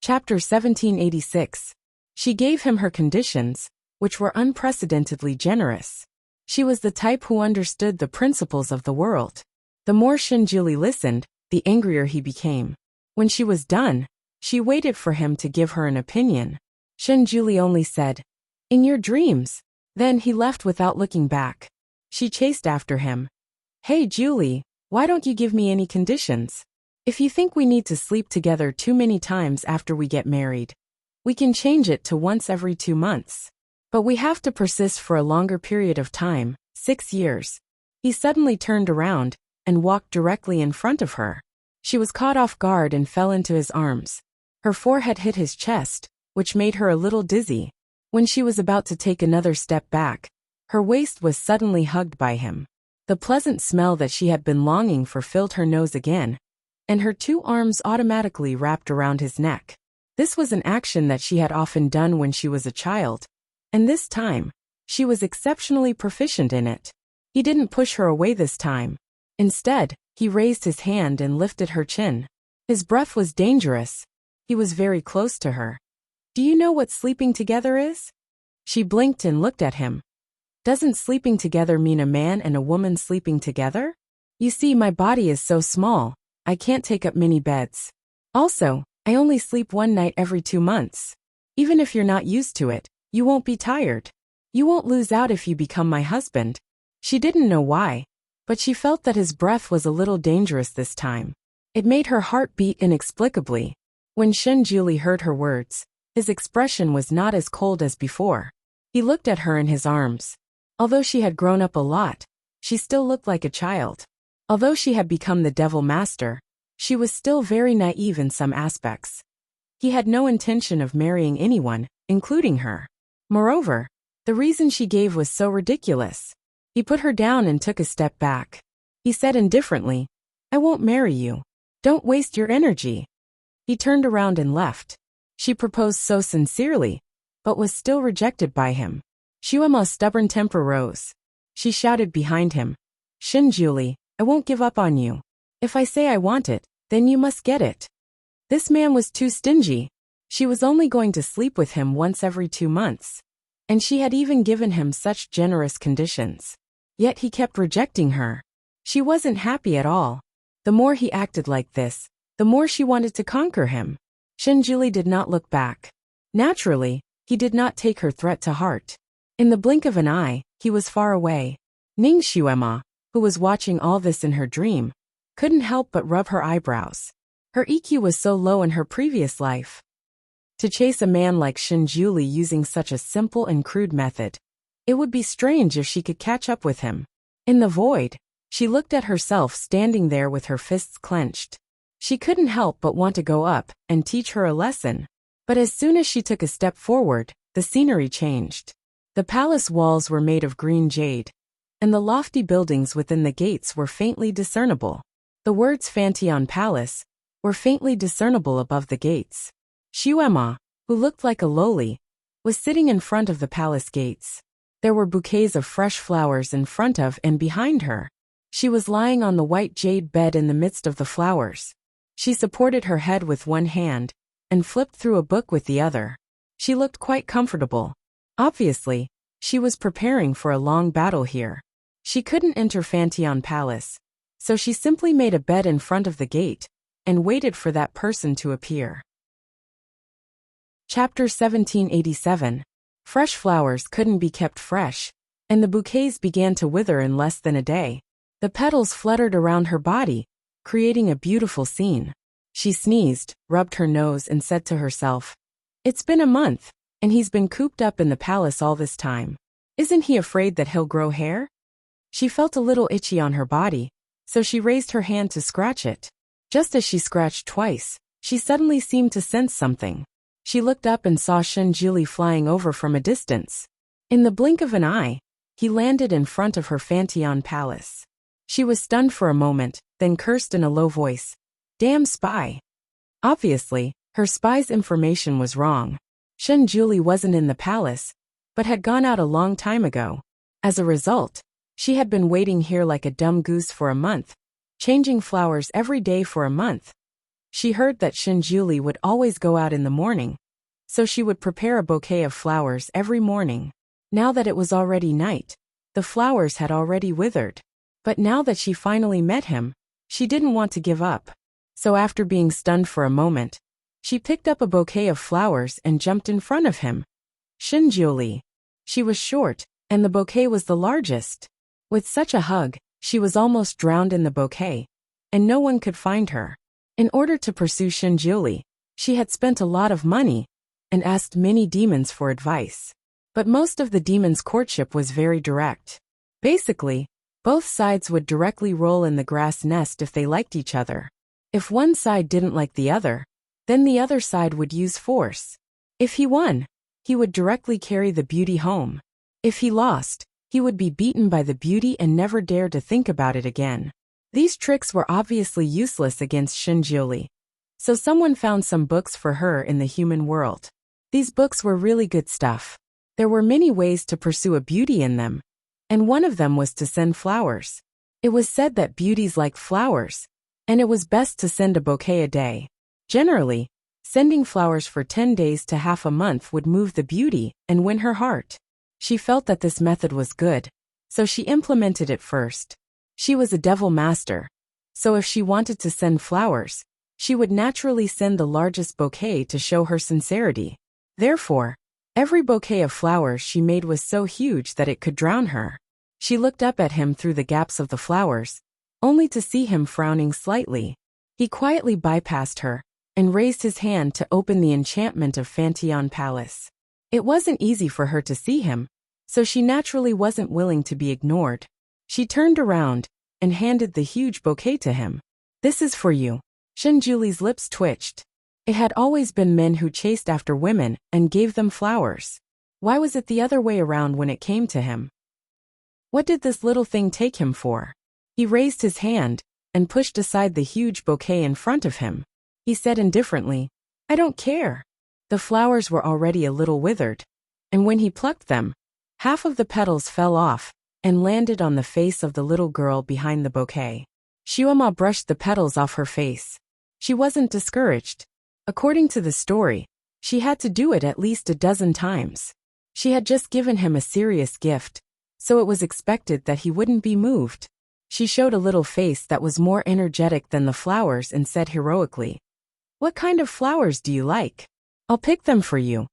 Chapter 1786. She gave him her conditions, which were unprecedentedly generous. She was the type who understood the principles of the world. The more Shinjuli listened, the angrier he became. When she was done, she waited for him to give her an opinion. Shinjuli only said, "In your dreams." Then he left without looking back. She chased after him. "Hey Julie, why don't you give me any conditions? If you think we need to sleep together too many times after we get married, we can change it to once every 2 months. But we have to persist for a longer period of time, 6 years." He suddenly turned around and walked directly in front of her. She was caught off guard and fell into his arms. Her forehead hit his chest, which made her a little dizzy. When she was about to take another step back, her waist was suddenly hugged by him. The pleasant smell that she had been longing for filled her nose again, and her 2 arms automatically wrapped around his neck. This was an action that she had often done when she was a child, and this time, she was exceptionally proficient in it. He didn't push her away this time. Instead, he raised his hand and lifted her chin. His breath was dangerous. He was very close to her. "Do you know what sleeping together is?" She blinked and looked at him. "Doesn't sleeping together mean a man and a woman sleeping together? You see, my body is so small, I can't take up many beds. Also, I only sleep one night every 2 months. Even if you're not used to it, you won't be tired. You won't lose out if you become my husband." She didn't know why, but she felt that his breath was a little dangerous this time. It made her heart beat inexplicably. When Shinjuli heard her words, his expression was not as cold as before. He looked at her in his arms. Although she had grown up a lot, she still looked like a child. Although she had become the devil master, she was still very naive in some aspects. He had no intention of marrying anyone, including her. Moreover, the reason she gave was so ridiculous. He put her down and took a step back. He said indifferently, "I won't marry you. Don't waste your energy." He turned around and left. She proposed so sincerely, but was still rejected by him. Shuema's stubborn temper rose. She shouted behind him, "Shinjuli, I won't give up on you. If I say I want it, then you must get it." This man was too stingy. She was only going to sleep with him once every 2 months. And she had even given him such generous conditions. Yet he kept rejecting her. She wasn't happy at all. The more he acted like this, the more she wanted to conquer him. Shinjuli did not look back. Naturally, he did not take her threat to heart. In the blink of an eye, he was far away. Ning Shuema, who was watching all this in her dream, couldn't help but rub her eyebrows. Her EQ was so low in her previous life. To chase a man like Shinjuli using such a simple and crude method, it would be strange if she could catch up with him. In the void, she looked at herself standing there with her fists clenched. She couldn't help but want to go up and teach her a lesson. But as soon as she took a step forward, the scenery changed. The palace walls were made of green jade, and the lofty buildings within the gates were faintly discernible. The words Fantion Palace were faintly discernible above the gates. Shuema, who looked like a loli, was sitting in front of the palace gates. There were bouquets of fresh flowers in front of and behind her. She was lying on the white jade bed in the midst of the flowers. She supported her head with one hand and flipped through a book with the other. She looked quite comfortable. Obviously, she was preparing for a long battle here. She couldn't enter Fantion Palace, so she simply made a bed in front of the gate and waited for that person to appear. Chapter 1787. Fresh flowers couldn't be kept fresh, and the bouquets began to wither in less than a day. The petals fluttered around her body, creating a beautiful scene. She sneezed, rubbed her nose and said to herself, "It's been a month, and he's been cooped up in the palace all this time. Isn't he afraid that he'll grow hair?" She felt a little itchy on her body, so she raised her hand to scratch it. Just as she scratched twice, she suddenly seemed to sense something. She looked up and saw Shinjuli flying over from a distance. In the blink of an eye, he landed in front of her Fantion Palace. She was stunned for a moment, then cursed in a low voice, "Damn spy." Obviously, her spy's information was wrong. Shinjuli wasn't in the palace, but had gone out a long time ago. As a result, she had been waiting here like a dumb goose for a month, changing flowers every day for a month. She heard that Shinjuli would always go out in the morning, so she would prepare a bouquet of flowers every morning. Now that it was already night, the flowers had already withered. But now that she finally met him, she didn't want to give up. So after being stunned for a moment, she picked up a bouquet of flowers and jumped in front of him. Shinjuli. She was short, and the bouquet was the largest. With such a hug, she was almost drowned in the bouquet, and no one could find her. In order to pursue Shinjuli, she had spent a lot of money and asked many demons for advice. But most of the demons' courtship was very direct. Basically, both sides would directly roll in the grass nest if they liked each other. If one side didn't like the other, then the other side would use force. If he won, he would directly carry the beauty home. If he lost, he would be beaten by the beauty and never dare to think about it again. These tricks were obviously useless against Shinjuli, so someone found some books for her in the human world. These books were really good stuff. There were many ways to pursue a beauty in them, and one of them was to send flowers. It was said that beauties like flowers, and it was best to send a bouquet a day. Generally, sending flowers for 10 days to half a month would move the beauty and win her heart. She felt that this method was good, so she implemented it first. She was a devil master, so if she wanted to send flowers, she would naturally send the largest bouquet to show her sincerity. Therefore, every bouquet of flowers she made was so huge that it could drown her. She looked up at him through the gaps of the flowers, only to see him frowning slightly. He quietly bypassed her and raised his hand to open the enchantment of Fantion Palace. It wasn't easy for her to see him, so she naturally wasn't willing to be ignored. She turned around and handed the huge bouquet to him. "This is for you." Shinjuli's lips twitched. It had always been men who chased after women and gave them flowers. Why was it the other way around when it came to him? What did this little thing take him for? He raised his hand and pushed aside the huge bouquet in front of him. He said indifferently, "I don't care." The flowers were already a little withered, and when he plucked them, half of the petals fell off and landed on the face of the little girl behind the bouquet. Xiuema brushed the petals off her face. She wasn't discouraged. According to the story, she had to do it at least a dozen times. She had just given him a serious gift, so it was expected that he wouldn't be moved. She showed a little face that was more energetic than the flowers and said heroically, "What kind of flowers do you like? I'll pick them for you.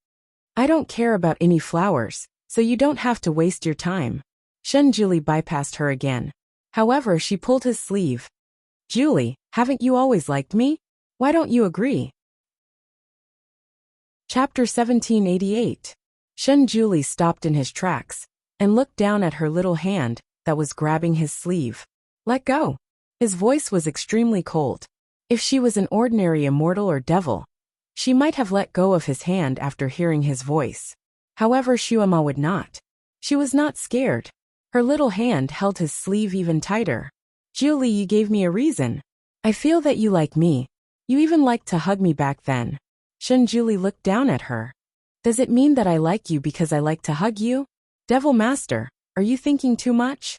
I don't care about any flowers, so you don't have to waste your time." Shenjuli bypassed her again. However, she pulled his sleeve. "Julie, haven't you always liked me? Why don't you agree?" Chapter 1788. Shenjuli stopped in his tracks and looked down at her little hand that was grabbing his sleeve. "Let go." His voice was extremely cold. If she was an ordinary immortal or devil, she might have let go of his hand after hearing his voice. However, Xiuema would not. She was not scared. Her little hand held his sleeve even tighter. "Julie, you gave me a reason. I feel that you like me. You even liked to hug me back then." Shenjuli looked down at her. "Does it mean that I like you because I like to hug you? Devil Master, are you thinking too much?"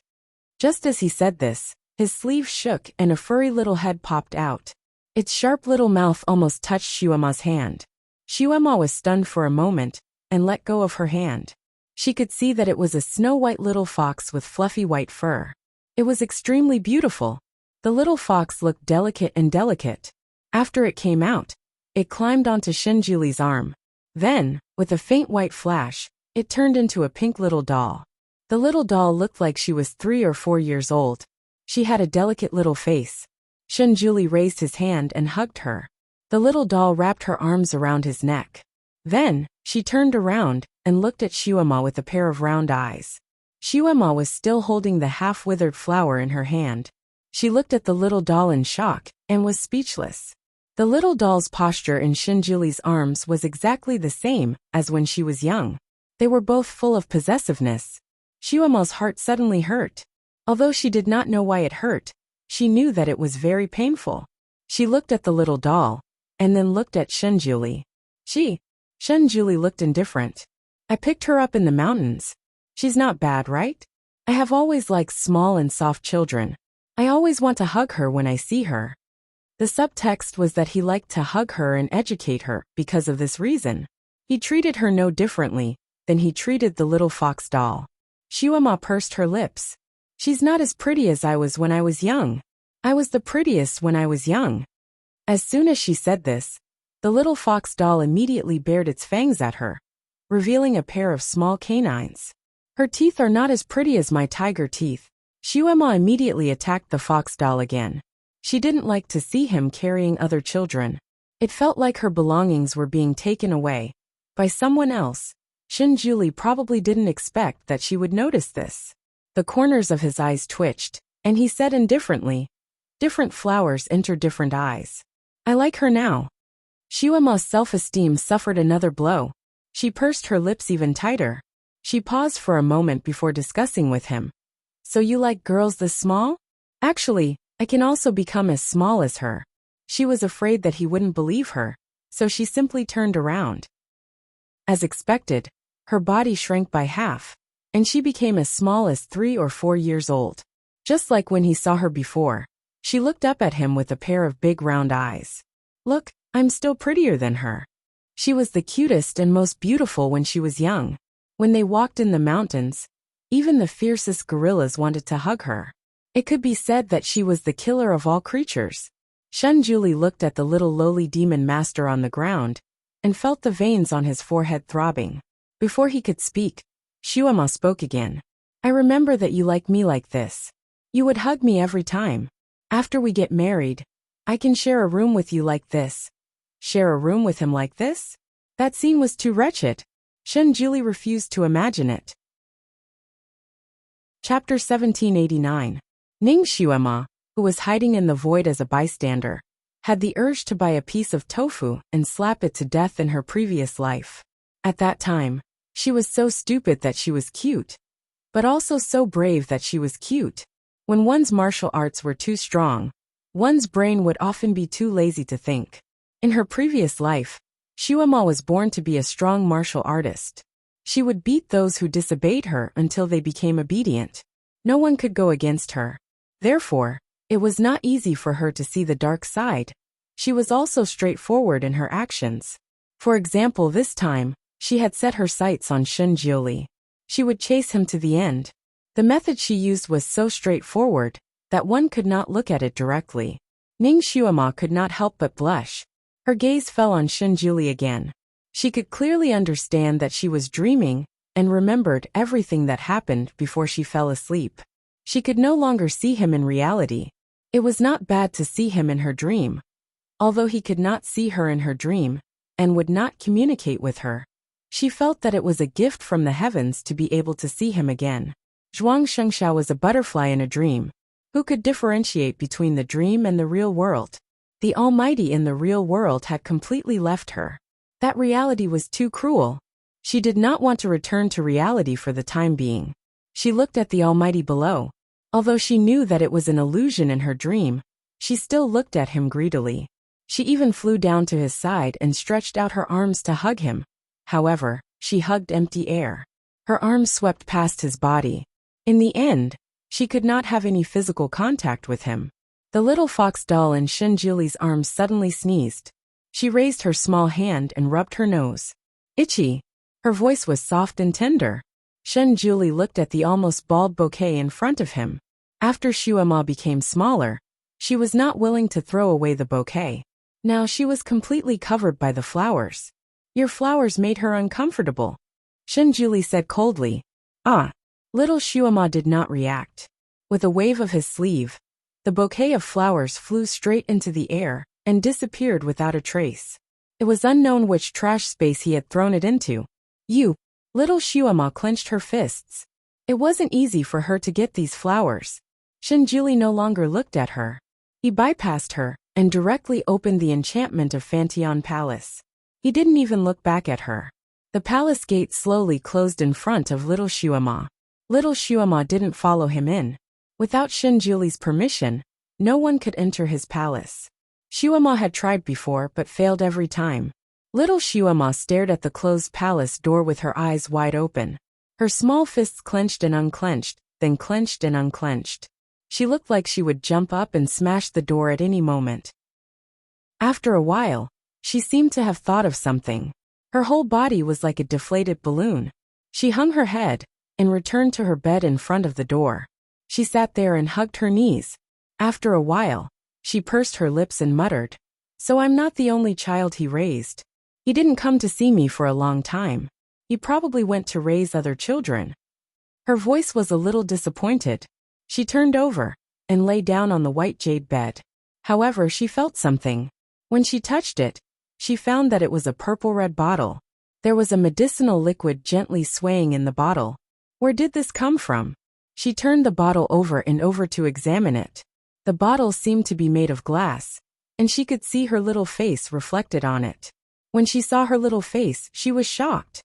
Just as he said this, his sleeve shook and a furry little head popped out. Its sharp little mouth almost touched Xiuema's hand. Xiuema was stunned for a moment and let go of her hand. She could see that it was a snow-white little fox with fluffy white fur. It was extremely beautiful. The little fox looked delicate and delicate. After it came out, it climbed onto Shinjuli's arm. Then, with a faint white flash, it turned into a pink little doll. The little doll looked like she was 3 or 4 years old. She had a delicate little face. Shinjuli raised his hand and hugged her. The little doll wrapped her arms around his neck. Then, she turned around and looked at Xiuema with a pair of round eyes. Xiuema was still holding the half-withered flower in her hand. She looked at the little doll in shock and was speechless. The little doll's posture in Shinjuli's arms was exactly the same as when she was young. They were both full of possessiveness. Xiuema's heart suddenly hurt. Although she did not know why it hurt, she knew that it was very painful. She looked at the little doll, and then looked at Shinjuli. Shinjuli looked indifferent. "I picked her up in the mountains. She's not bad, right? I have always liked small and soft children. I always want to hug her when I see her." The subtext was that he liked to hug her and educate her because of this reason. He treated her no differently than he treated the little fox doll. Shuama pursed her lips. She's not as pretty as I was when I was young. I was the prettiest when I was young. As soon as she said this, the little fox doll immediately bared its fangs at her, revealing a pair of small canines. Her teeth are not as pretty as my tiger teeth. Shuama immediately attacked the fox doll again. She didn't like to see him carrying other children. It felt like her belongings were being taken away by someone else. Shinjuli probably didn't expect that she would notice this. The corners of his eyes twitched, and he said indifferently, "Different flowers enter different eyes. I like her now." Shuama's self-esteem suffered another blow. She pursed her lips even tighter. She paused for a moment before discussing with him. "So you like girls this small? Actually, I can also become as small as her." She was afraid that he wouldn't believe her, so she simply turned around. As expected, her body shrank by half, and she became as small as 3 or 4 years old. Just like when he saw her before, she looked up at him with a pair of big round eyes. "Look, I'm still prettier than her." She was the cutest and most beautiful when she was young. When they walked in the mountains, even the fiercest gorillas wanted to hug her. It could be said that she was the killer of all creatures. Shinjuli looked at the little lowly demon master on the ground and felt the veins on his forehead throbbing. Before he could speak, Shuama spoke again. "I remember that you like me like this. You would hug me every time. After we get married, I can share a room with you like this." Share a room with him like this? That scene was too wretched. Shinjuli refused to imagine it. Chapter 1789. Ning Shuama, who was hiding in the void as a bystander, had the urge to buy a piece of tofu and slap it to death in her previous life. At that time, she was so stupid that she was cute, but also so brave that she was cute. When one's martial arts were too strong, one's brain would often be too lazy to think. In her previous life, Shuama was born to be a strong martial artist. She would beat those who disobeyed her until they became obedient. No one could go against her. Therefore, it was not easy for her to see the dark side. She was also straightforward in her actions. For example, this time, she had set her sights on Shinjuli. She would chase him to the end. The method she used was so straightforward that one could not look at it directly. Ning Shuama could not help but blush. Her gaze fell on Shinjuli again. She could clearly understand that she was dreaming and remembered everything that happened before she fell asleep. She could no longer see him in reality. It was not bad to see him in her dream. Although he could not see her in her dream and would not communicate with her, she felt that it was a gift from the heavens to be able to see him again. Zhuang Shengxiao was a butterfly in a dream. Who could differentiate between the dream and the real world? The Almighty in the real world had completely left her. That reality was too cruel. She did not want to return to reality for the time being. She looked at the Almighty below. Although she knew that it was an illusion in her dream, she still looked at him greedily. She even flew down to his side and stretched out her arms to hug him. However, she hugged empty air. Her arms swept past his body. In the end, she could not have any physical contact with him. The little fox doll in Shinjuli's arms suddenly sneezed. She raised her small hand and rubbed her nose. "Itchy." Her voice was soft and tender. Shinjuli looked at the almost bald bouquet in front of him. After Shuama became smaller, she was not willing to throw away the bouquet. Now she was completely covered by the flowers. "Your flowers made her uncomfortable," Shinjuli said coldly. "Ah." Little Shuama did not react. With a wave of his sleeve, the bouquet of flowers flew straight into the air and disappeared without a trace. It was unknown which trash space he had thrown it into. "You." Little Shuama clenched her fists. It wasn't easy for her to get these flowers. Shinjuli no longer looked at her. He bypassed her and directly opened the enchantment of Fantion Palace. He didn't even look back at her. The palace gate slowly closed in front of Little Shuama. Little Shuama didn't follow him in. Without Shinjuli's permission, no one could enter his palace. Shuama had tried before but failed every time. Little Shuama stared at the closed palace door with her eyes wide open. Her small fists clenched and unclenched, then clenched and unclenched. She looked like she would jump up and smash the door at any moment. After a while, she seemed to have thought of something. Her whole body was like a deflated balloon. She hung her head and returned to her bed in front of the door. She sat there and hugged her knees. After a while, she pursed her lips and muttered, "So I'm not the only child he raised. He didn't come to see me for a long time. He probably went to raise other children." Her voice was a little disappointed. She turned over and lay down on the white jade bed. However, she felt something. When she touched it, she found that it was a purple-red bottle. There was a medicinal liquid gently swaying in the bottle. Where did this come from? She turned the bottle over and over to examine it. The bottle seemed to be made of glass, and she could see her little face reflected on it. When she saw her little face, she was shocked.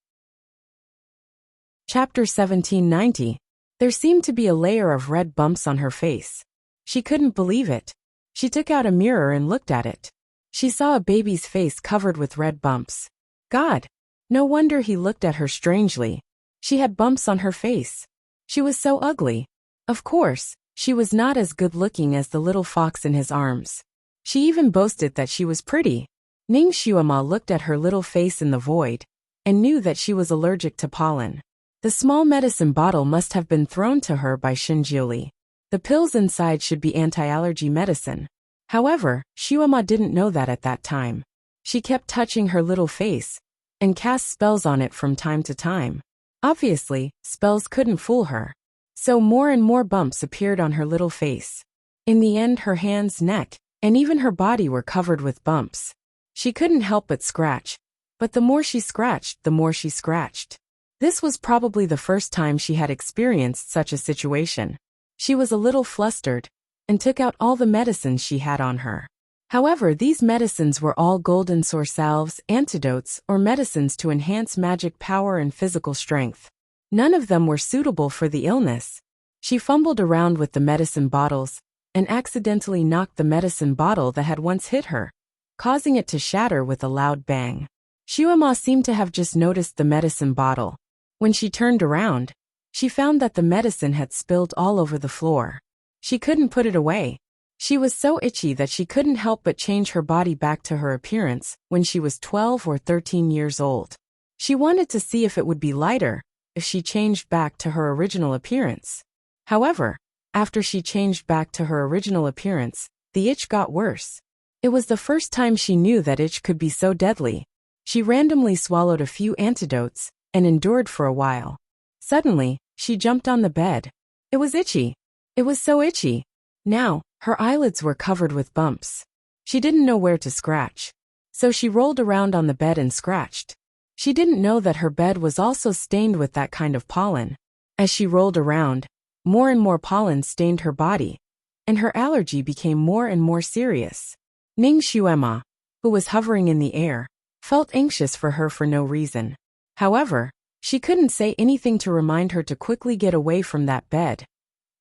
Chapter 1790. There seemed to be a layer of red bumps on her face. She couldn't believe it. She took out a mirror and looked at it. She saw a baby's face covered with red bumps. God! No wonder he looked at her strangely. She had bumps on her face. She was so ugly. Of course, she was not as good-looking as the little fox in his arms. She even boasted that she was pretty. Ning Xuema looked at her little face in the void and knew that she was allergic to pollen. The small medicine bottle must have been thrown to her by Shinjiuli. The pills inside should be anti-allergy medicine. However, Xuema didn't know that at that time. She kept touching her little face and cast spells on it from time to time. Obviously, spells couldn't fool her. So more and more bumps appeared on her little face. In the end, her hands, neck, and even her body were covered with bumps. She couldn't help but scratch. But the more she scratched, the more she scratched. This was probably the first time she had experienced such a situation. She was a little flustered and took out all the medicines she had on her. However, these medicines were all golden sword salves, antidotes, or medicines to enhance magic power and physical strength. None of them were suitable for the illness. She fumbled around with the medicine bottles and accidentally knocked the medicine bottle that had once hit her, causing it to shatter with a loud bang. Xuema seemed to have just noticed the medicine bottle. When she turned around, she found that the medicine had spilled all over the floor. She couldn't put it away. She was so itchy that she couldn't help but change her body back to her appearance when she was 12 or 13 years old. She wanted to see if it would be lighter if she changed back to her original appearance. However, after she changed back to her original appearance, the itch got worse. It was the first time she knew that itch could be so deadly. She randomly swallowed a few antidotes and endured for a while. Suddenly, she jumped on the bed. It was itchy. It was so itchy. Now, her eyelids were covered with bumps. She didn't know where to scratch. So she rolled around on the bed and scratched. She didn't know that her bed was also stained with that kind of pollen. As she rolled around, more and more pollen stained her body, and her allergy became more and more serious. Ning Xuema, who was hovering in the air, felt anxious for her for no reason. However, she couldn't say anything to remind her to quickly get away from that bed.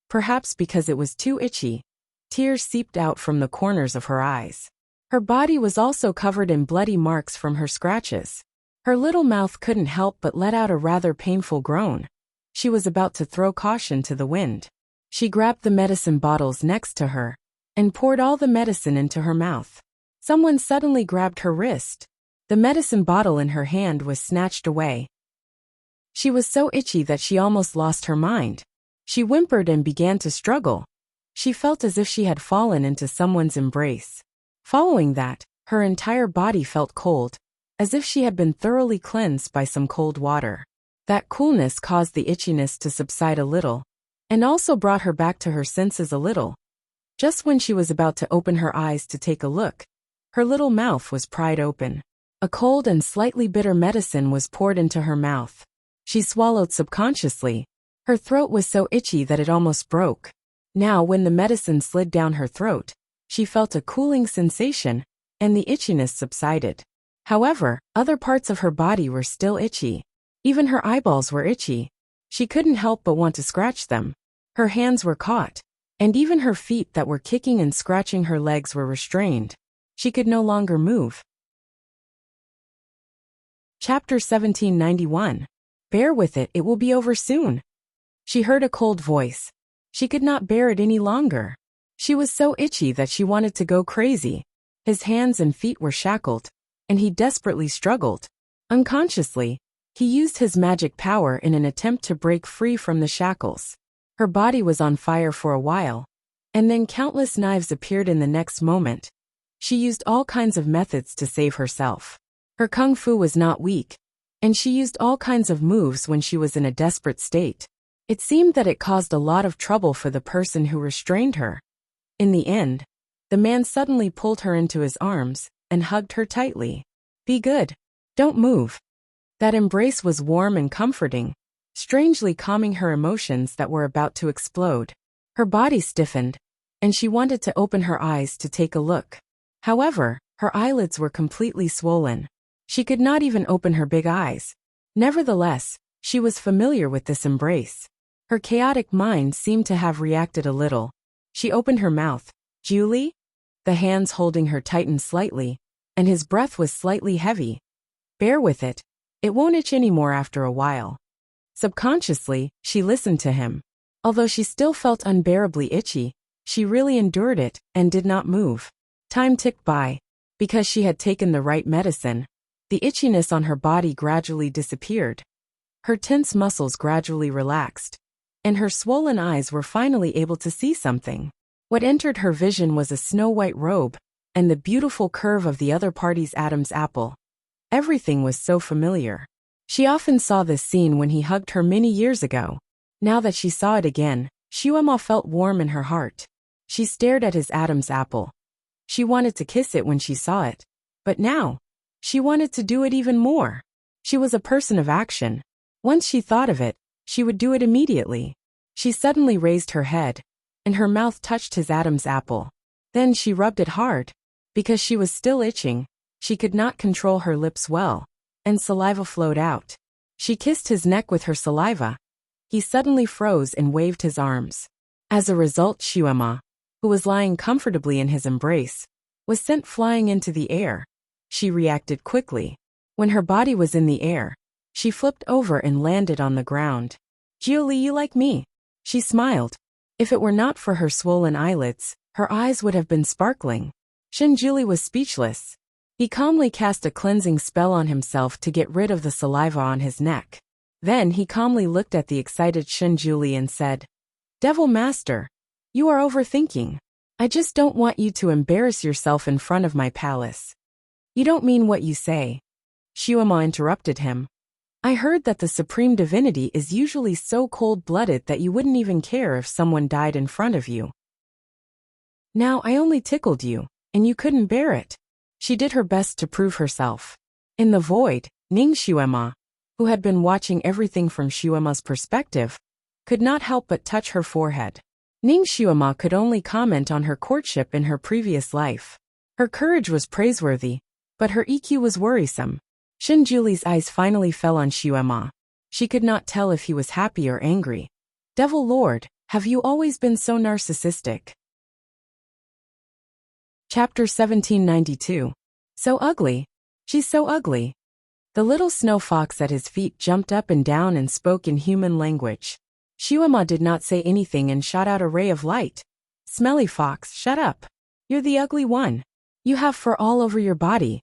Perhaps because it was too itchy, tears seeped out from the corners of her eyes. Her body was also covered in bloody marks from her scratches. Her little mouth couldn't help but let out a rather painful groan. She was about to throw caution to the wind. She grabbed the medicine bottles next to her and poured all the medicine into her mouth. Someone suddenly grabbed her wrist. The medicine bottle in her hand was snatched away. She was so itchy that she almost lost her mind. She whimpered and began to struggle. She felt as if she had fallen into someone's embrace. Following that, her entire body felt cold, as if she had been thoroughly cleansed by some cold water. That coolness caused the itchiness to subside a little, and also brought her back to her senses a little. Just when she was about to open her eyes to take a look, her little mouth was pried open. A cold and slightly bitter medicine was poured into her mouth. She swallowed subconsciously. Her throat was so itchy that it almost broke. Now, when the medicine slid down her throat, she felt a cooling sensation, and the itchiness subsided. However, other parts of her body were still itchy. Even her eyeballs were itchy. She couldn't help but want to scratch them. Her hands were caught, and even her feet that were kicking and scratching her legs were restrained. She could no longer move. Chapter 1791. Bear with it, it will be over soon. She heard a cold voice. She could not bear it any longer. She was so itchy that she wanted to go crazy. His hands and feet were shackled, and he desperately struggled. Unconsciously, he used his magic power in an attempt to break free from the shackles. Her body was on fire for a while, and then countless knives appeared in the next moment. She used all kinds of methods to save herself. Her kung fu was not weak, and she used all kinds of moves when she was in a desperate state. It seemed that it caused a lot of trouble for the person who restrained her. In the end, the man suddenly pulled her into his arms and hugged her tightly. "Be good. Don't move." That embrace was warm and comforting, strangely calming her emotions that were about to explode. Her body stiffened, and she wanted to open her eyes to take a look. However, her eyelids were completely swollen. She could not even open her big eyes. Nevertheless, she was familiar with this embrace. Her chaotic mind seemed to have reacted a little. She opened her mouth. "Julie?" The hands holding her tightened slightly, and his breath was slightly heavy. "Bear with it. It won't itch anymore after a while." Subconsciously, she listened to him. Although she still felt unbearably itchy, she really endured it and did not move. Time ticked by. Because she had taken the right medicine, the itchiness on her body gradually disappeared. Her tense muscles gradually relaxed, and her swollen eyes were finally able to see something. What entered her vision was a snow-white robe and the beautiful curve of the other party's Adam's apple. Everything was so familiar. She often saw this scene when he hugged her many years ago. Now that she saw it again, Shuema felt warm in her heart. She stared at his Adam's apple. She wanted to kiss it when she saw it. But now, she wanted to do it even more. She was a person of action. Once she thought of it, she would do it immediately. She suddenly raised her head, and her mouth touched his Adam's apple. Then she rubbed it hard. Because she was still itching, she could not control her lips well, and saliva flowed out. She kissed his neck with her saliva. He suddenly froze and waved his arms. As a result, Shuema, who was lying comfortably in his embrace, was sent flying into the air. She reacted quickly. When her body was in the air, she flipped over and landed on the ground. "Julie, you like me?" She smiled. If it were not for her swollen eyelids, her eyes would have been sparkling. Shinjuli was speechless. He calmly cast a cleansing spell on himself to get rid of the saliva on his neck. Then he calmly looked at the excited Shinjuli and said, "Devil Master, you are overthinking. I just don't want you to embarrass yourself in front of my palace." "You don't mean what you say." Shuema interrupted him. "I heard that the Supreme Divinity is usually so cold-blooded that you wouldn't even care if someone died in front of you. Now I only tickled you, and you couldn't bear it." She did her best to prove herself. In the void, Ning Shuema, who had been watching everything from Shuema's perspective, could not help but touch her forehead. Ning Shuema could only comment on her courtship in her previous life. Her courage was praiseworthy, but her EQ was worrisome. Shinjuli's eyes finally fell on Shuema. She could not tell if he was happy or angry. "Devil Lord, have you always been so narcissistic?" Chapter 1792. So ugly. She's so ugly. The little snow fox at his feet jumped up and down and spoke in human language. Shuema did not say anything and shot out a ray of light. "Smelly fox, shut up. You're the ugly one. You have fur all over your body."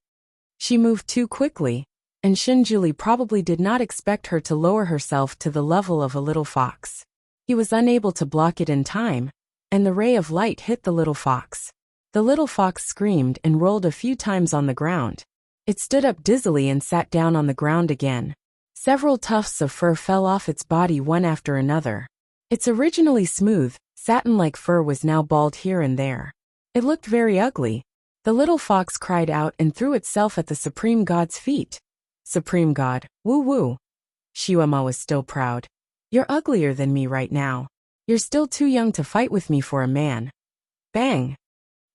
She moved too quickly, and Shinjuli probably did not expect her to lower herself to the level of a little fox. He was unable to block it in time, and the ray of light hit the little fox. The little fox screamed and rolled a few times on the ground. It stood up dizzily and sat down on the ground again. Several tufts of fur fell off its body one after another. Its originally smooth, satin-like fur was now bald here and there. It looked very ugly. The little fox cried out and threw itself at the Supreme God's feet. "Supreme God, woo-woo." Shuema was still proud. "You're uglier than me right now. You're still too young to fight with me for a man." Bang!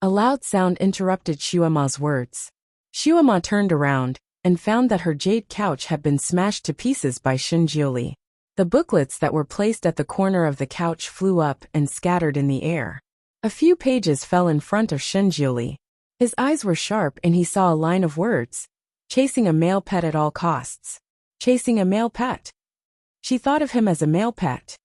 A loud sound interrupted Shuema's words. Shuema turned around and found that her jade couch had been smashed to pieces by Shinjuli. The booklets that were placed at the corner of the couch flew up and scattered in the air. A few pages fell in front of Shinjuli. His eyes were sharp and he saw a line of words. Chasing a male pet at all costs. Chasing a male pet. She thought of him as a male pet.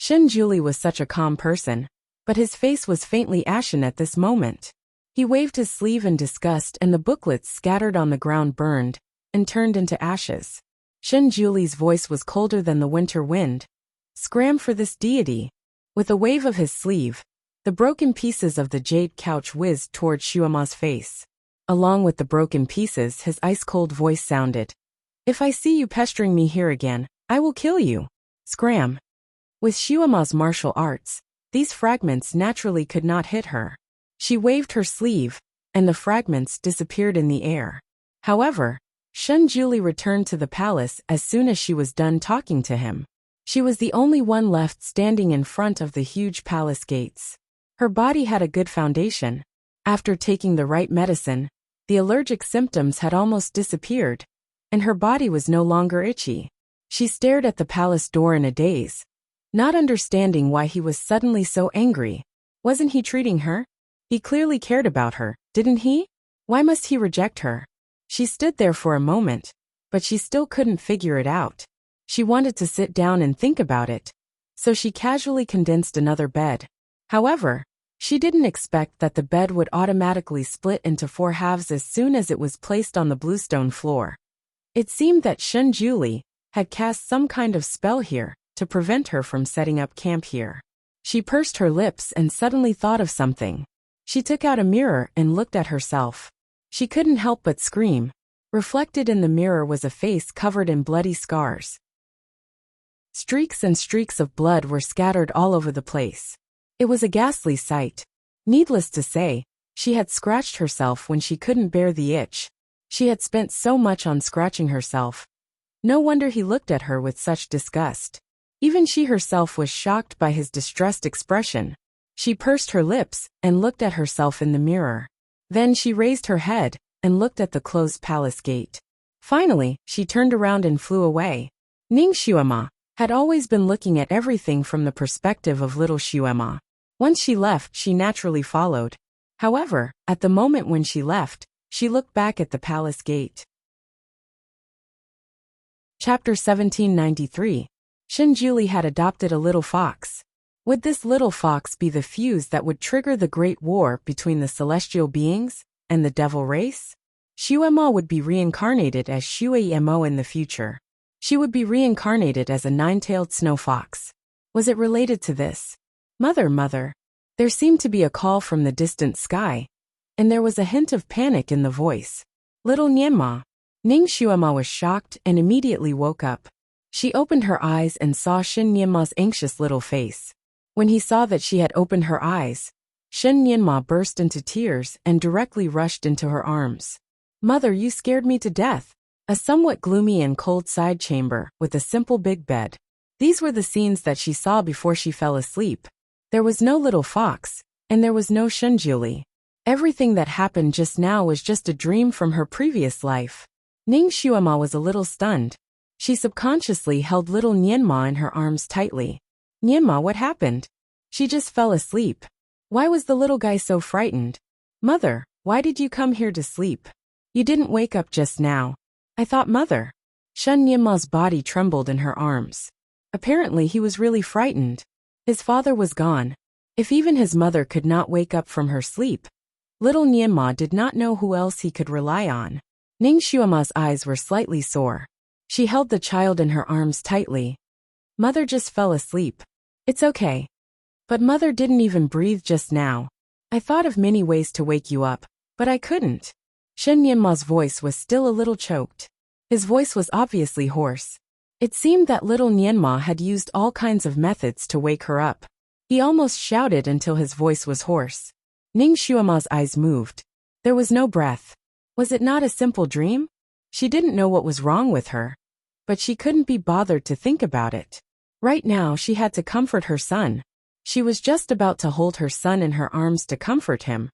Shinjuli was such a calm person, but his face was faintly ashen at this moment. He waved his sleeve in disgust and the booklets scattered on the ground burned and turned into ashes. Shen Juli's voice was colder than the winter wind. Scram for this deity. With a wave of his sleeve, the broken pieces of the jade couch whizzed toward Shuama's face. Along with the broken pieces, his ice-cold voice sounded. If I see you pestering me here again, I will kill you. Scram. With Shuama's martial arts, these fragments naturally could not hit her. She waved her sleeve, and the fragments disappeared in the air. However, Shen Juli returned to the palace as soon as she was done talking to him. She was the only one left standing in front of the huge palace gates. Her body had a good foundation. After taking the right medicine, the allergic symptoms had almost disappeared, and her body was no longer itchy. She stared at the palace door in a daze, not understanding why he was suddenly so angry. Wasn't he treating her? He clearly cared about her, didn't he? Why must he reject her? She stood there for a moment, but she still couldn't figure it out. She wanted to sit down and think about it, so she casually condensed another bed. However, she didn't expect that the bed would automatically split into 4 halves as soon as it was placed on the bluestone floor. It seemed that Shen Juli had cast some kind of spell here to prevent her from setting up camp here. She pursed her lips and suddenly thought of something. She took out a mirror and looked at herself. She couldn't help but scream. Reflected in the mirror was a face covered in bloody scars. Streaks and streaks of blood were scattered all over the place. It was a ghastly sight. Needless to say, she had scratched herself when she couldn't bear the itch. She had spent so much on scratching herself. No wonder he looked at her with such disgust. Even she herself was shocked by his distressed expression. She pursed her lips and looked at herself in the mirror. Then she raised her head and looked at the closed palace gate. Finally, she turned around and flew away. Ning Shuama had always been looking at everything from the perspective of little Shuama. Once she left, she naturally followed. However, at the moment when she left, she looked back at the palace gate. Chapter 1793. Shen Juli had adopted a little fox. Would this little fox be the fuse that would trigger the great war between the celestial beings and the devil race? Shuema would be reincarnated as Shuemo in the future. She would be reincarnated as a 9-tailed snow fox. Was it related to this? Mother. There seemed to be a call from the distant sky, and there was a hint of panic in the voice. Little Nianma. Ning Shuema was shocked and immediately woke up. She opened her eyes and saw Shen Nianma's anxious little face. When he saw that she had opened her eyes, Shen Nianma burst into tears and directly rushed into her arms. Mother, you scared me to death. A somewhat gloomy and cold side chamber with a simple big bed. These were the scenes that she saw before she fell asleep. There was no little fox, and there was no Shen Juli. Everything that happened just now was just a dream from her previous life. Ning Shuema was a little stunned. She subconsciously held little Nianma in her arms tightly. Nianma, what happened? She just fell asleep. Why was the little guy so frightened? Mother, why did you come here to sleep? You didn't wake up just now. I thought Mother. Shen Nianma's body trembled in her arms. Apparently he was really frightened. His father was gone. If even his mother could not wake up from her sleep, little Nianma did not know who else he could rely on. Ning Shuema's eyes were slightly sore. She held the child in her arms tightly. Mother just fell asleep. It's okay. But Mother didn't even breathe just now. I thought of many ways to wake you up, but I couldn't. Shen Nianma's voice was still a little choked. His voice was obviously hoarse. It seemed that little Nianma had used all kinds of methods to wake her up. He almost shouted until his voice was hoarse. Ning Shuema's eyes moved. There was no breath. Was it not a simple dream? She didn't know what was wrong with her, but she couldn't be bothered to think about it. Right now she had to comfort her son. She was just about to hold her son in her arms to comfort him,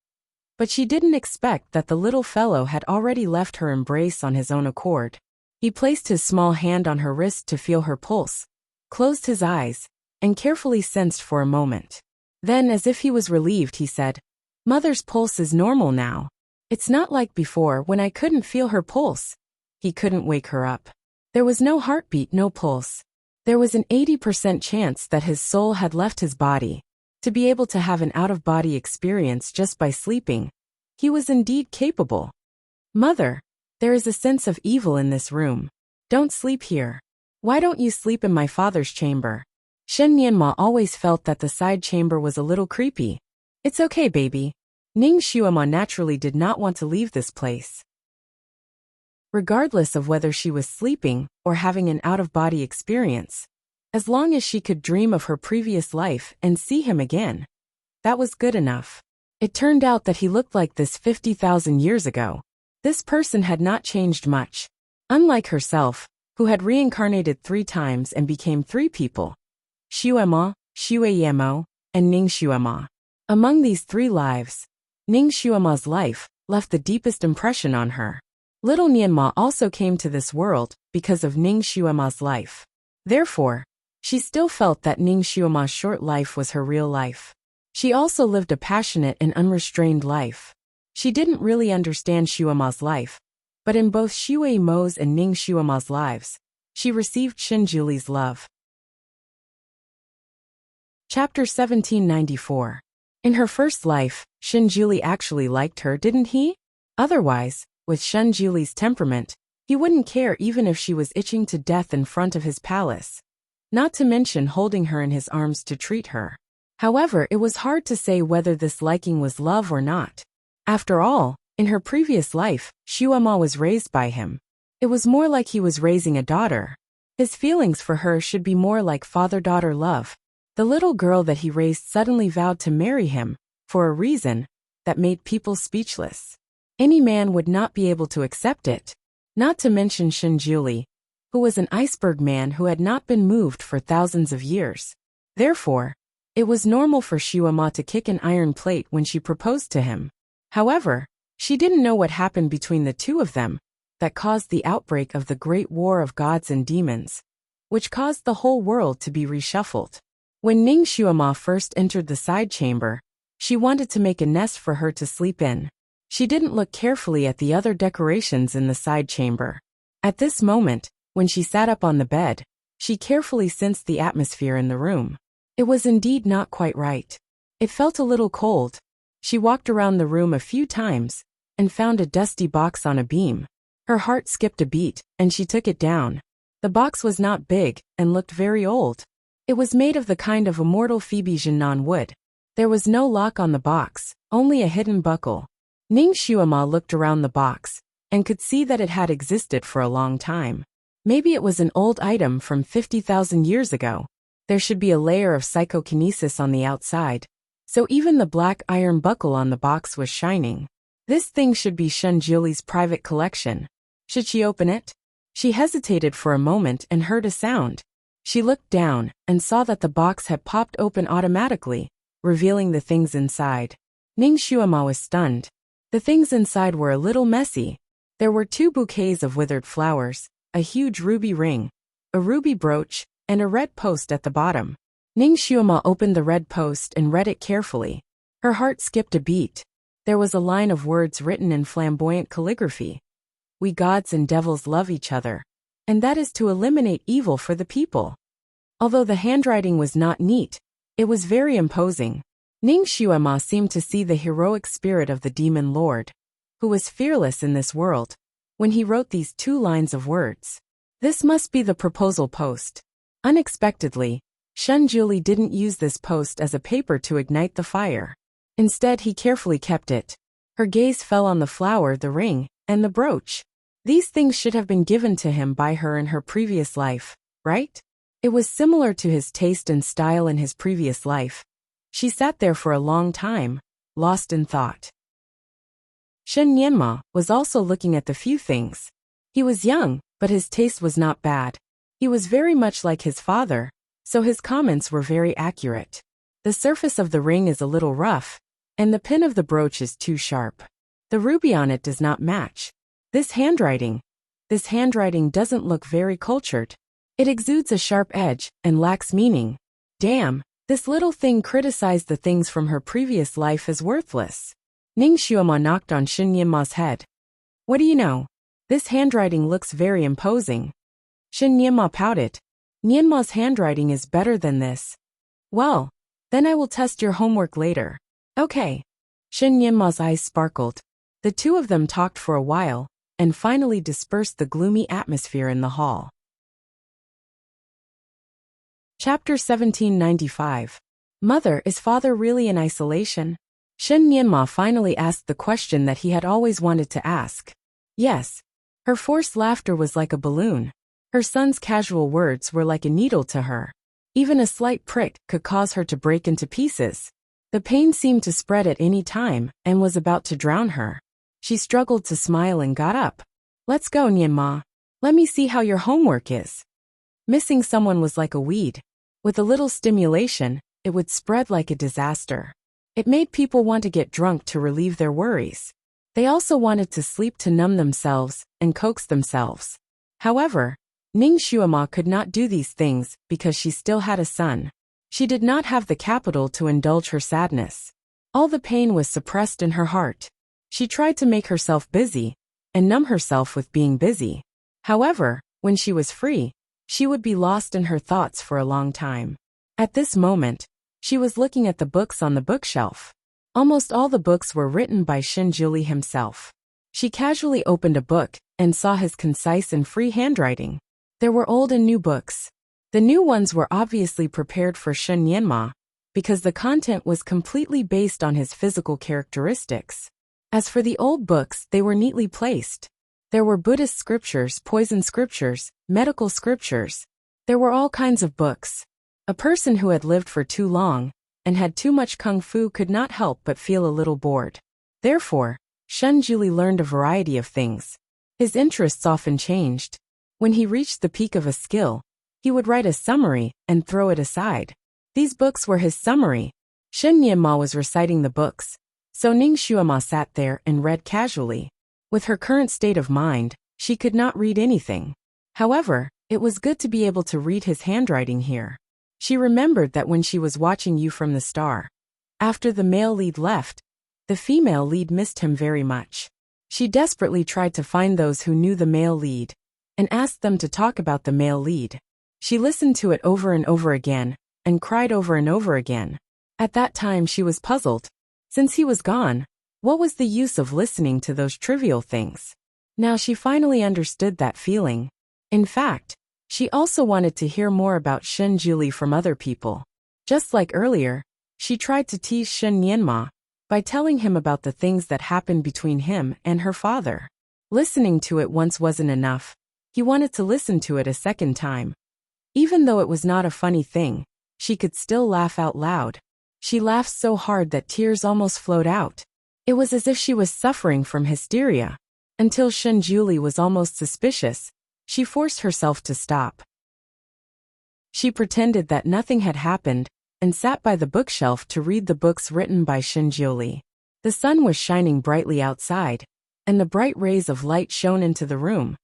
but she didn't expect that the little fellow had already left her embrace on his own accord. He placed his small hand on her wrist to feel her pulse, closed his eyes, and carefully sensed for a moment. Then, as if he was relieved, he said, Mother's pulse is normal now. It's not like before when I couldn't feel her pulse. He couldn't wake her up. There was no heartbeat, no pulse. There was an 80% chance that his soul had left his body. To be able to have an out-of-body experience just by sleeping, He was indeed capable. Mother, there is a sense of evil in this room. Don't sleep here. Why don't you sleep in my father's chamber? Shen Nianma always felt that the side chamber was a little creepy. It's okay, baby. Ning Xuema naturally did not want to leave this place. Regardless of whether she was sleeping or having an out-of-body experience, as long as she could dream of her previous life and see him again, that was good enough. It turned out that he looked like this 50,000 years ago. This person had not changed much. Unlike herself, who had reincarnated 3 times and became 3 people. Xuema, Xueyemo, and Ning Xuema. Among these 3 lives, Ning Xuema's life left the deepest impression on her. Little Nianma also came to this world because of Ning Xuema's life. Therefore, she still felt that Ning Xuema's short life was her real life. She also lived a passionate and unrestrained life. She didn't really understand Xuema's life, but in both Xuemo's and Ning Xuema's lives, she received Shinjuli's love. Chapter 1794. In her first life, Shinjuli actually liked her, didn't he? Otherwise, with Shinjuli's temperament, he wouldn't care even if she was itching to death in front of his palace. Not to mention holding her in his arms to treat her. However, it was hard to say whether this liking was love or not. After all, in her previous life, Xuema was raised by him. It was more like he was raising a daughter. His feelings for her should be more like father-daughter love. The little girl that he raised suddenly vowed to marry him, for a reason that made people speechless. Any man would not be able to accept it. Not to mention Shinjuli, who was an iceberg man who had not been moved for thousands of years. Therefore, it was normal for Xuema to kick an iron plate when she proposed to him. However, she didn't know what happened between the 2 of them that caused the outbreak of the Great War of Gods and Demons, which caused the whole world to be reshuffled. When Ning Xuema first entered the side chamber, she wanted to make a nest for her to sleep in. She didn't look carefully at the other decorations in the side chamber. At this moment, when she sat up on the bed, she carefully sensed the atmosphere in the room. It was indeed not quite right. It felt a little cold. She walked around the room a few times and found a dusty box on a beam. Her heart skipped a beat, and she took it down. The box was not big and looked very old. It was made of the kind of immortal Phoebe Jinan wood. There was no lock on the box, only a hidden buckle. Ning Xuema looked around the box and could see that it had existed for a long time. Maybe it was an old item from 50,000 years ago. There should be a layer of psychokinesis on the outside, so even the black iron buckle on the box was shining. This thing should be Shinjuli's private collection. Should she open it? She hesitated for a moment and heard a sound. She looked down and saw that the box had popped open automatically, revealing the things inside. Ning Xuema was stunned. The things inside were a little messy. There were 2 bouquets of withered flowers, a huge ruby ring, a ruby brooch, and a red post at the bottom. Ning Xuema opened the red post and read it carefully. Her heart skipped a beat. There was a line of words written in flamboyant calligraphy. We gods and devils love each other, and that is to eliminate evil for the people. Although the handwriting was not neat, it was very imposing. Ning Xuema seemed to see the heroic spirit of the demon lord, who was fearless in this world, when he wrote these 2 lines of words. This must be the proposal post. Unexpectedly, Shinjuli didn't use this post as a paper to ignite the fire. Instead, he carefully kept it. Her gaze fell on the flower, the ring, and the brooch. These things should have been given to him by her in her previous life, right? It was similar to his taste and style in his previous life. She sat there for a long time, lost in thought. Shen Nianma was also looking at the few things. He was young, but his taste was not bad. He was very much like his father, so his comments were very accurate. The surface of the ring is a little rough, and the pin of the brooch is too sharp. The ruby on it does not match. This handwriting doesn't look very cultured. It exudes a sharp edge and lacks meaning. Damn, this little thing criticized the things from her previous life as worthless. Ning Xuema knocked on Shen Nianma's head. What do you know? This handwriting looks very imposing. Shen Nianma pouted. Nianma's handwriting is better than this. Well, then I will test your homework later. Okay. Shen Nianma's eyes sparkled. The two of them talked for a while, and finally dispersed the gloomy atmosphere in the hall. Chapter 1795. Mother, is father really in isolation? Shen Nianma finally asked the question that he had always wanted to ask. Yes. Her forced laughter was like a balloon. Her son's casual words were like a needle to her. Even a slight prick could cause her to break into pieces. The pain seemed to spread at any time and was about to drown her. She struggled to smile and got up. Let's go, Nianma. Let me see how your homework is. Missing someone was like a weed. With a little stimulation, it would spread like a disaster. It made people want to get drunk to relieve their worries. They also wanted to sleep to numb themselves and coax themselves. However, Ning Xuema could not do these things because she still had a son. She did not have the capital to indulge her sadness. All the pain was suppressed in her heart. She tried to make herself busy and numb herself with being busy. However, when she was free, she would be lost in her thoughts for a long time. At this moment, she was looking at the books on the bookshelf. Almost all the books were written by Shinjuli himself. She casually opened a book and saw his concise and free handwriting. There were old and new books. The new ones were obviously prepared for Shen Nianma, because the content was completely based on his physical characteristics. As for the old books, they were neatly placed. There were Buddhist scriptures, poison scriptures, medical scriptures. There were all kinds of books. A person who had lived for too long and had too much kung fu could not help but feel a little bored. Therefore, Shen Juli learned a variety of things. His interests often changed. When he reached the peak of a skill, he would write a summary and throw it aside. These books were his summary. Shen Nianma was reciting the books, so Ning Xuema sat there and read casually. With her current state of mind, she could not read anything. However, it was good to be able to read his handwriting here. She remembered that when she was watching You from the Star, after the male lead left, the female lead missed him very much. She desperately tried to find those who knew the male lead and asked them to talk about the male lead. She listened to it over and over again and cried over and over again. At that time she was puzzled. Since he was gone, what was the use of listening to those trivial things? Now she finally understood that feeling. In fact, she also wanted to hear more about Shen Juli from other people. Just like earlier, she tried to tease Shen Nianma by telling him about the things that happened between him and her father. Listening to it once wasn't enough. He wanted to listen to it a second time. Even though it was not a funny thing, she could still laugh out loud. She laughed so hard that tears almost flowed out. It was as if she was suffering from hysteria. Until Shen Juli was almost suspicious, she forced herself to stop. She pretended that nothing had happened and sat by the bookshelf to read the books written by Shen Juli. The sun was shining brightly outside, and the bright rays of light shone into the room,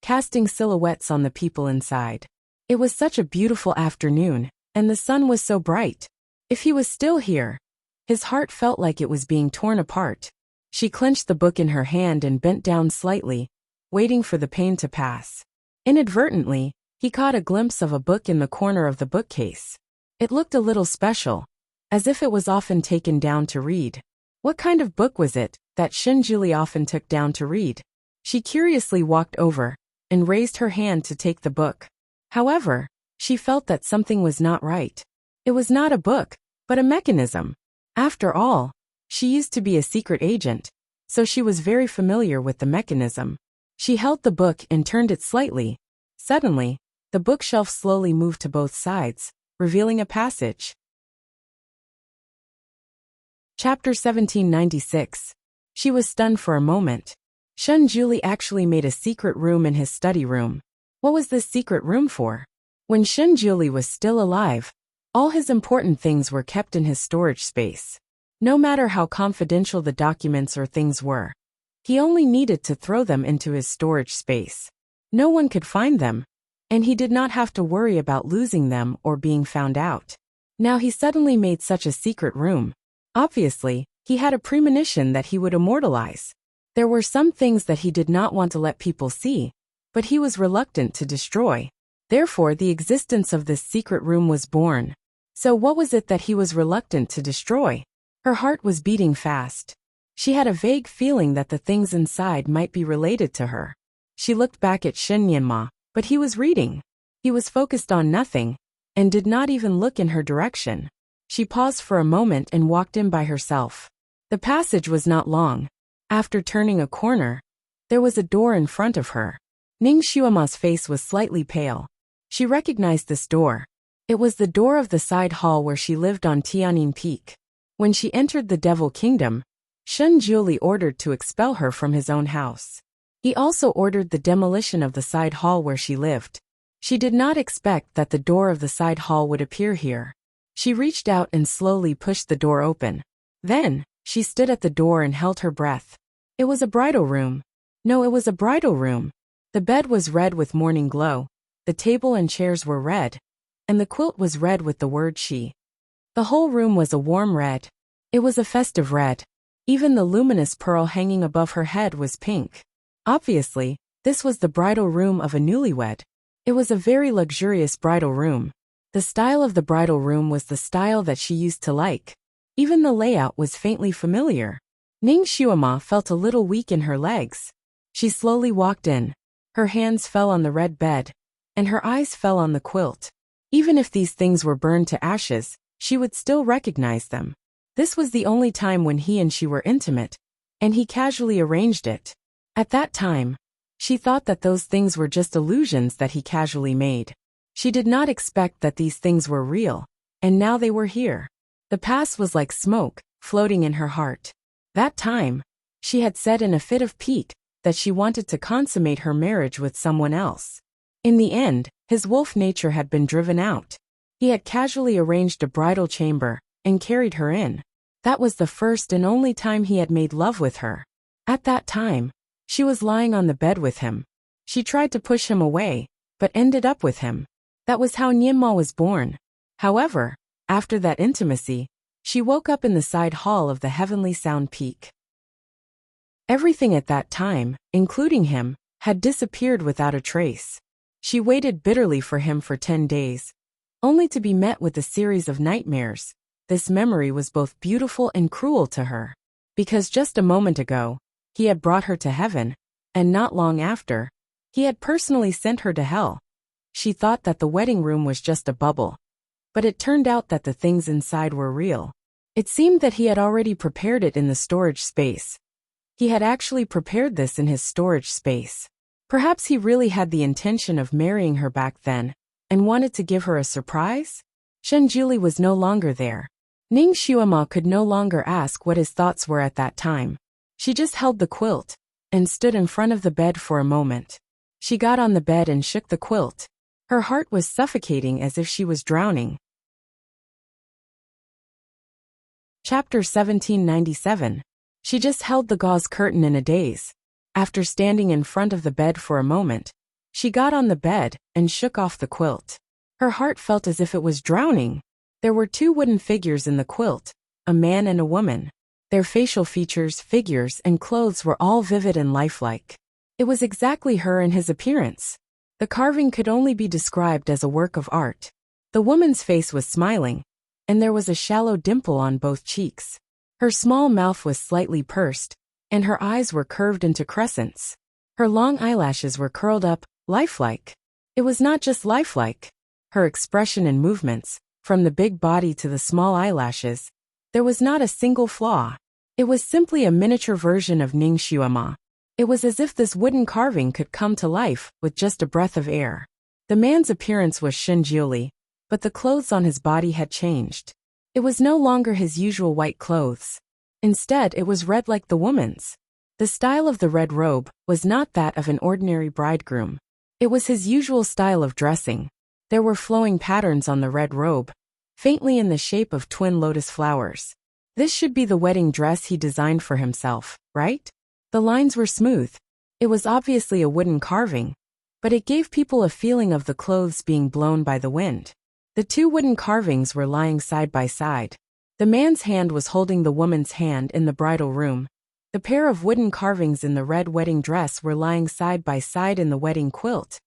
casting silhouettes on the people inside. It was such a beautiful afternoon, and the sun was so bright. If he was still here, his heart felt like it was being torn apart. She clenched the book in her hand and bent down slightly, waiting for the pain to pass. Inadvertently, he caught a glimpse of a book in the corner of the bookcase. It looked a little special, as if it was often taken down to read. What kind of book was it that Shen Juli often took down to read? She curiously walked over and raised her hand to take the book. However, she felt that something was not right. It was not a book, but a mechanism. After all, she used to be a secret agent, so she was very familiar with the mechanism. She held the book and turned it slightly. Suddenly, the bookshelf slowly moved to both sides, revealing a passage. Chapter 1796. She was stunned for a moment. Shen Juli actually made a secret room in his study room. What was this secret room for? When Shen Juli was still alive, all his important things were kept in his storage space. No matter how confidential the documents or things were, he only needed to throw them into his storage space. No one could find them, and he did not have to worry about losing them or being found out. Now he suddenly made such a secret room. Obviously, he had a premonition that he would immortalize. There were some things that he did not want to let people see, but he was reluctant to destroy. Therefore, the existence of this secret room was born. So what was it that he was reluctant to destroy? Her heart was beating fast. She had a vague feeling that the things inside might be related to her. She looked back at Shen Nianma, but he was reading. He was focused on nothing, and did not even look in her direction. She paused for a moment and walked in by herself. The passage was not long. After turning a corner, there was a door in front of her. Ning Xuema's face was slightly pale. She recognized this door. It was the door of the side hall where she lived on Tianyin Peak. When she entered the Devil Kingdom, Shen Jiuli ordered to expel her from his own house. He also ordered the demolition of the side hall where she lived. She did not expect that the door of the side hall would appear here. She reached out and slowly pushed the door open. Then, she stood at the door and held her breath. It was a bridal room. No, it was a bridal room. The bed was red with morning glow. The table and chairs were red. And the quilt was red with the word she. The whole room was a warm red. It was a festive red. Even the luminous pearl hanging above her head was pink. Obviously, this was the bridal room of a newlywed. It was a very luxurious bridal room. The style of the bridal room was the style that she used to like. Even the layout was faintly familiar. Ning Xuema felt a little weak in her legs. She slowly walked in. Her hands fell on the red bed, and her eyes fell on the quilt. Even if these things were burned to ashes, she would still recognize them. This was the only time when he and she were intimate, and he casually arranged it. At that time, she thought that those things were just illusions that he casually made. She did not expect that these things were real, and now they were here. The past was like smoke, floating in her heart. That time, she had said in a fit of pique that she wanted to consummate her marriage with someone else. In the end, his wolf nature had been driven out. He had casually arranged a bridal chamber and carried her in. That was the first and only time he had made love with her. At that time, she was lying on the bed with him. She tried to push him away, but ended up with him. That was how Nianma was born. However, after that intimacy, she woke up in the side hall of the Heavenly Sound Peak. Everything at that time, including him, had disappeared without a trace. She waited bitterly for him for 10 days, only to be met with a series of nightmares. This memory was both beautiful and cruel to her. Because just a moment ago, he had brought her to heaven, and not long after, he had personally sent her to hell. She thought that the wedding room was just a bubble. But it turned out that the things inside were real. It seemed that he had already prepared it in the storage space. He had actually prepared this in his storage space. Perhaps he really had the intention of marrying her back then, and wanted to give her a surprise? Shen Jiuli was no longer there. Ning Xuema could no longer ask what his thoughts were at that time. She just held the quilt, and stood in front of the bed for a moment. She got on the bed and shook the quilt. Her heart was suffocating as if she was drowning. Chapter 1797. She just held the gauze curtain in a daze. After standing in front of the bed for a moment, she got on the bed and shook off the quilt. Her heart felt as if it was drowning. There were 2 wooden figures in the quilt, a man and a woman. Their facial features, figures, and clothes were all vivid and lifelike. It was exactly her and his appearance. The carving could only be described as a work of art. The woman's face was smiling, and there was a shallow dimple on both cheeks. Her small mouth was slightly pursed, and her eyes were curved into crescents. Her long eyelashes were curled up, lifelike. It was not just lifelike. Her expression and movements, from the big body to the small eyelashes, there was not a single flaw. It was simply a miniature version of Ning Xuema. It was as if this wooden carving could come to life with just a breath of air. The man's appearance was Shen Jiuli, but the clothes on his body had changed. It was no longer his usual white clothes. Instead, it was red like the woman's. The style of the red robe was not that of an ordinary bridegroom. It was his usual style of dressing. There were flowing patterns on the red robe, faintly in the shape of twin lotus flowers. This should be the wedding dress he designed for himself, right? The lines were smooth. It was obviously a wooden carving, but it gave people a feeling of the clothes being blown by the wind. The 2 wooden carvings were lying side by side. The man's hand was holding the woman's hand in the bridal room. The pair of wooden carvings in the red wedding dress were lying side by side in the wedding quilt.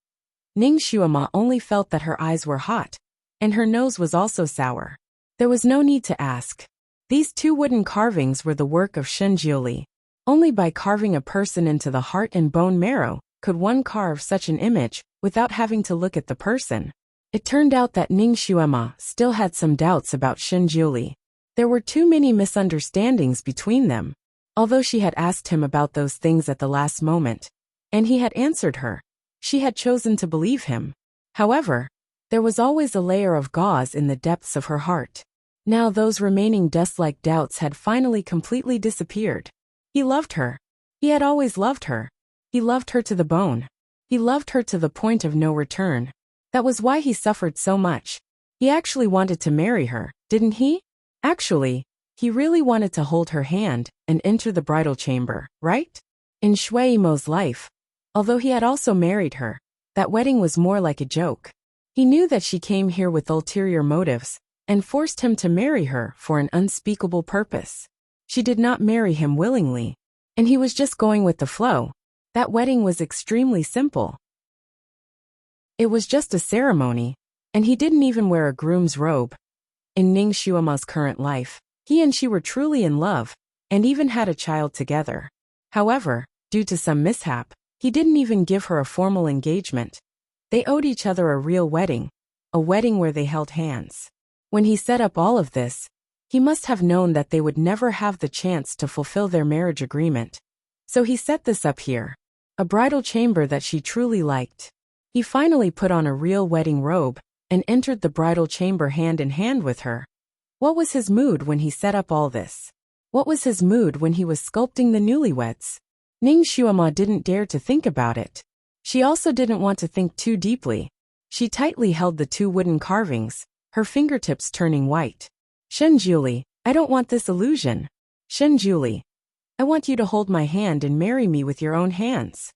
Ning Xuema only felt that her eyes were hot, and her nose was also sour. There was no need to ask. These 2 wooden carvings were the work of Shenjiuli. Only by carving a person into the heart and bone marrow could one carve such an image without having to look at the person. It turned out that Ning Xuema still had some doubts about Shenjiuli. There were too many misunderstandings between them. Although she had asked him about those things at the last moment, and he had answered her, she had chosen to believe him. However, there was always a layer of gauze in the depths of her heart. Now those remaining dust-like doubts had finally completely disappeared. He loved her. He had always loved her. He loved her to the bone. He loved her to the point of no return. That was why he suffered so much. He actually wanted to marry her, didn't he? Actually, he really wanted to hold her hand and enter the bridal chamber, right? In Shui Yimo's life, although he had also married her, that wedding was more like a joke. He knew that she came here with ulterior motives and forced him to marry her for an unspeakable purpose. She did not marry him willingly, and he was just going with the flow. That wedding was extremely simple. It was just a ceremony, and he didn't even wear a groom's robe. In Ning Xuema's current life, he and she were truly in love, and even had a child together. However, due to some mishap, he didn't even give her a formal engagement. They owed each other a real wedding, a wedding where they held hands. When he set up all of this, he must have known that they would never have the chance to fulfill their marriage agreement. So he set this up here, a bridal chamber that she truly liked. He finally put on a real wedding robe and entered the bridal chamber hand in hand with her. What was his mood when he set up all this? What was his mood when he was sculpting the newlyweds? Ning Xuema didn't dare to think about it. She also didn't want to think too deeply. She tightly held the 2 wooden carvings, her fingertips turning white. Shenjiuli, I don't want this illusion. Shenjiuli, I want you to hold my hand and marry me with your own hands.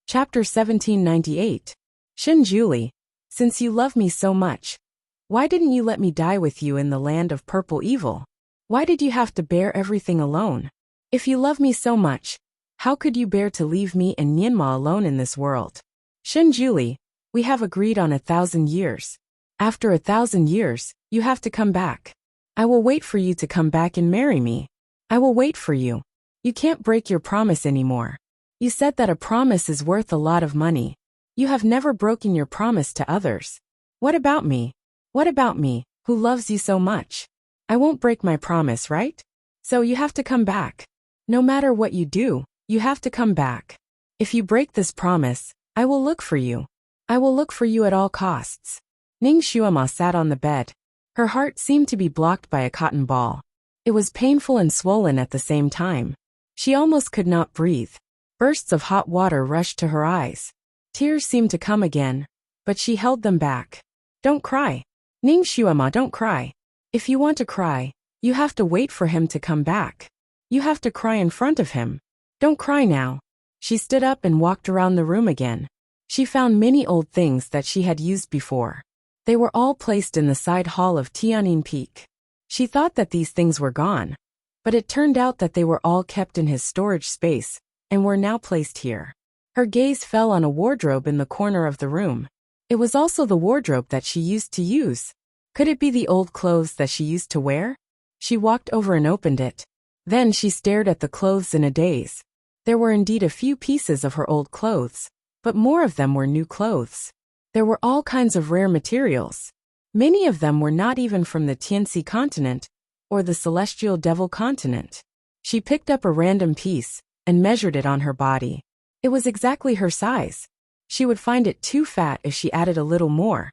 Chapter 1798. Shenjiuli, since you love me so much, why didn't you let me die with you in the land of purple evil? Why did you have to bear everything alone? If you love me so much, how could you bear to leave me and Nianma alone in this world? Shenjiuli, we have agreed on 1,000 years. After 1,000 years, you have to come back. I will wait for you to come back and marry me. I will wait for you. You can't break your promise anymore. You said that a promise is worth a lot of money. You have never broken your promise to others. What about me? What about me, who loves you so much? I won't break my promise, right? So you have to come back. No matter what you do, you have to come back. If you break this promise, I will look for you. I will look for you at all costs. Ning Xuema sat on the bed. Her heart seemed to be blocked by a cotton ball. It was painful and swollen at the same time. She almost could not breathe. Bursts of hot water rushed to her eyes. Tears seemed to come again, but she held them back. Don't cry. Ning Xuema, don't cry. If you want to cry, you have to wait for him to come back. You have to cry in front of him. Don't cry now. She stood up and walked around the room again. She found many old things that she had used before. They were all placed in the side hall of Tianyin Peak. She thought that these things were gone, but it turned out that they were all kept in his storage space and were now placed here. Her gaze fell on a wardrobe in the corner of the room. It was also the wardrobe that she used to use. Could it be the old clothes that she used to wear? She walked over and opened it. Then she stared at the clothes in a daze. There were indeed a few pieces of her old clothes, but more of them were new clothes. There were all kinds of rare materials. Many of them were not even from the Tianxi continent or the celestial devil continent. She picked up a random piece and measured it on her body. It was exactly her size. She would find it too fat if she added a little more,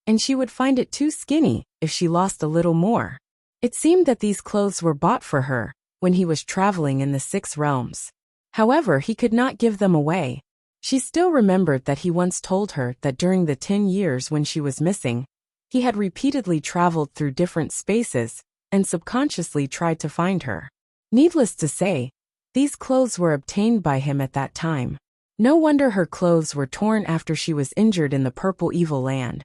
and she would find it too skinny if she lost a little more. It seemed that these clothes were bought for her when he was traveling in the 6 realms. However, he could not give them away. She still remembered that he once told her that during the 10 years when she was missing, he had repeatedly traveled through different spaces and subconsciously tried to find her. Needless to say, these clothes were obtained by him at that time. No wonder her clothes were torn after she was injured in the purple evil land.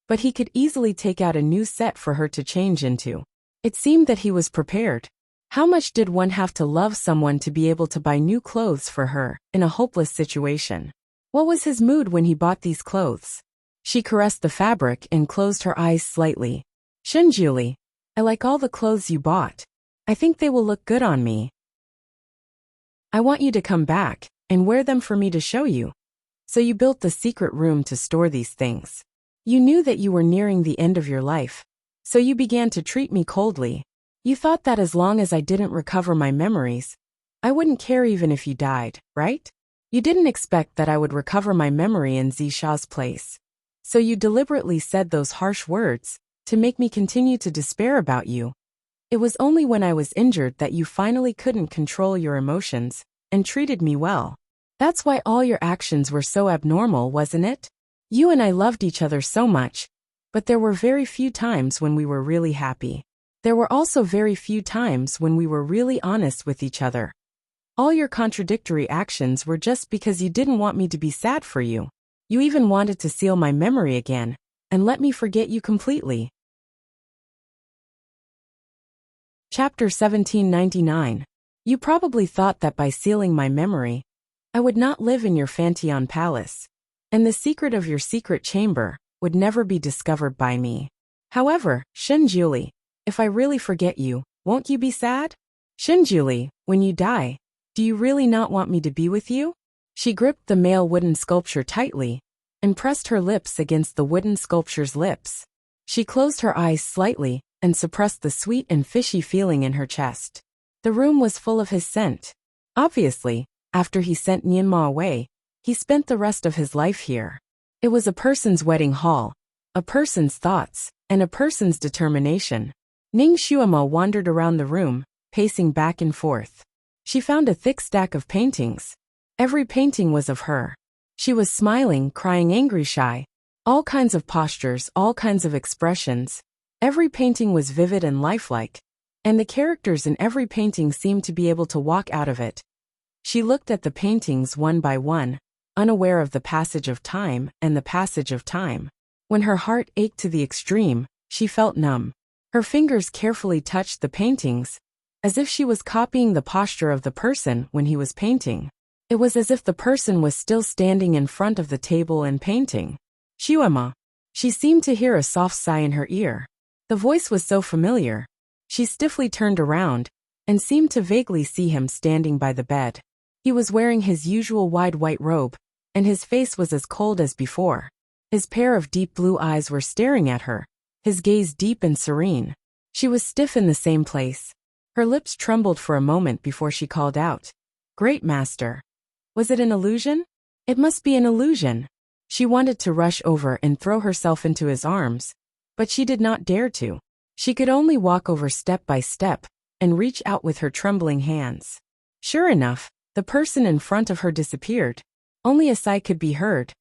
But he could easily take out a new set for her to change into. It seemed that he was prepared. How much did one have to love someone to be able to buy new clothes for her in a hopeless situation? What was his mood when he bought these clothes? She caressed the fabric and closed her eyes slightly. Shinjuli, I like all the clothes you bought. I think they will look good on me. I want you to come back and wear them for me to show you. So you built the secret room to store these things. You knew that you were nearing the end of your life, so you began to treat me coldly. You thought that as long as I didn't recover my memories, I wouldn't care even if you died, right? You didn't expect that I would recover my memory in Zisha's place. So you deliberately said those harsh words to make me continue to despair about you. It was only when I was injured that you finally couldn't control your emotions and treated me well. That's why all your actions were so abnormal, wasn't it? You and I loved each other so much, but there were very few times when we were really happy. There were also very few times when we were really honest with each other. All your contradictory actions were just because you didn't want me to be sad for you. You even wanted to seal my memory again and let me forget you completely. Chapter 1799. You probably thought that by sealing my memory, I would not live in your Fanteon palace, and the secret of your secret chamber would never be discovered by me. However, Shinjuli, if I really forget you, won't you be sad? Shinjuli, when you die, do you really not want me to be with you? She gripped the male wooden sculpture tightly and pressed her lips against the wooden sculpture's lips. She closed her eyes slightly and suppressed the sweet and fishy feeling in her chest. The room was full of his scent. Obviously, after he sent Nianma away, he spent the rest of his life here. It was a person's wedding hall, a person's thoughts, and a person's determination. Ning Xuema wandered around the room, pacing back and forth. She found a thick stack of paintings. Every painting was of her. She was smiling, crying, angry, shy. All kinds of postures, all kinds of expressions. Every painting was vivid and lifelike, and the characters in every painting seemed to be able to walk out of it. She looked at the paintings one by one, unaware of the passage of time and the passage of time. When her heart ached to the extreme, she felt numb. Her fingers carefully touched the paintings, as if she was copying the posture of the person when he was painting. It was as if the person was still standing in front of the table and painting. Xuema. She seemed to hear a soft sigh in her ear. The voice was so familiar. She stiffly turned around and seemed to vaguely see him standing by the bed. He was wearing his usual wide white robe, and his face was as cold as before. His pair of deep blue eyes were staring at her, his gaze deep and serene. She was stiff in the same place. Her lips trembled for a moment before she called out, "Great Master." Was it an illusion? It must be an illusion. She wanted to rush over and throw herself into his arms, but she did not dare to. She could only walk over step by step and reach out with her trembling hands. Sure enough, the person in front of her disappeared. Only a sigh could be heard.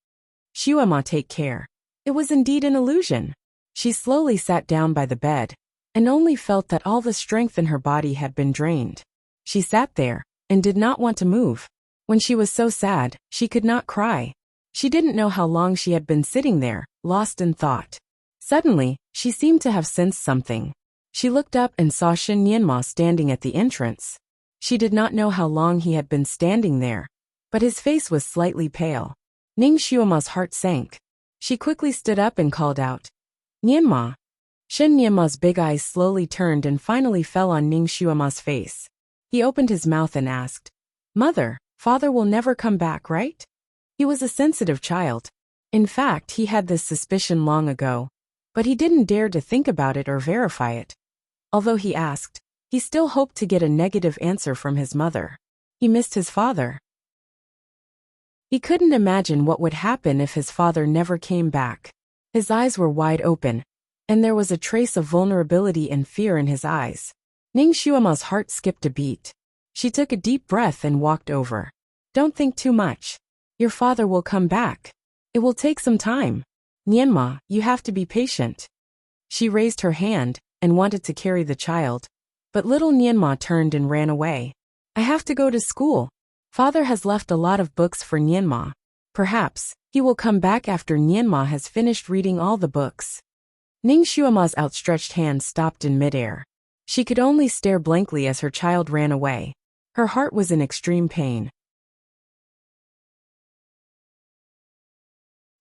Xuema, take care. It was indeed an illusion. She slowly sat down by the bed and only felt that all the strength in her body had been drained. She sat there and did not want to move. When she was so sad, she could not cry. She didn't know how long she had been sitting there, lost in thought. Suddenly, she seemed to have sensed something. She looked up and saw Shin Nianma standing at the entrance. She did not know how long he had been standing there, but his face was slightly pale. Ning Xuema's heart sank. She quickly stood up and called out, "Nianma." Shin Nianma's big eyes slowly turned and finally fell on Ning Xuema's face. He opened his mouth and asked, "Mother, father will never come back, right?" He was a sensitive child. In fact, he had this suspicion long ago, but he didn't dare to think about it or verify it. Although he asked, he still hoped to get a negative answer from his mother. He missed his father. He couldn't imagine what would happen if his father never came back. His eyes were wide open, and there was a trace of vulnerability and fear in his eyes. Ning Xuema's heart skipped a beat. She took a deep breath and walked over. "Don't think too much. Your father will come back. It will take some time. Nianma, you have to be patient." She raised her hand and wanted to carry the child, but little Nianma turned and ran away. "I have to go to school. Father has left a lot of books for Nianma. Perhaps he will come back after Nianma has finished reading all the books." Ning Xuema's outstretched hand stopped in midair. She could only stare blankly as her child ran away. Her heart was in extreme pain.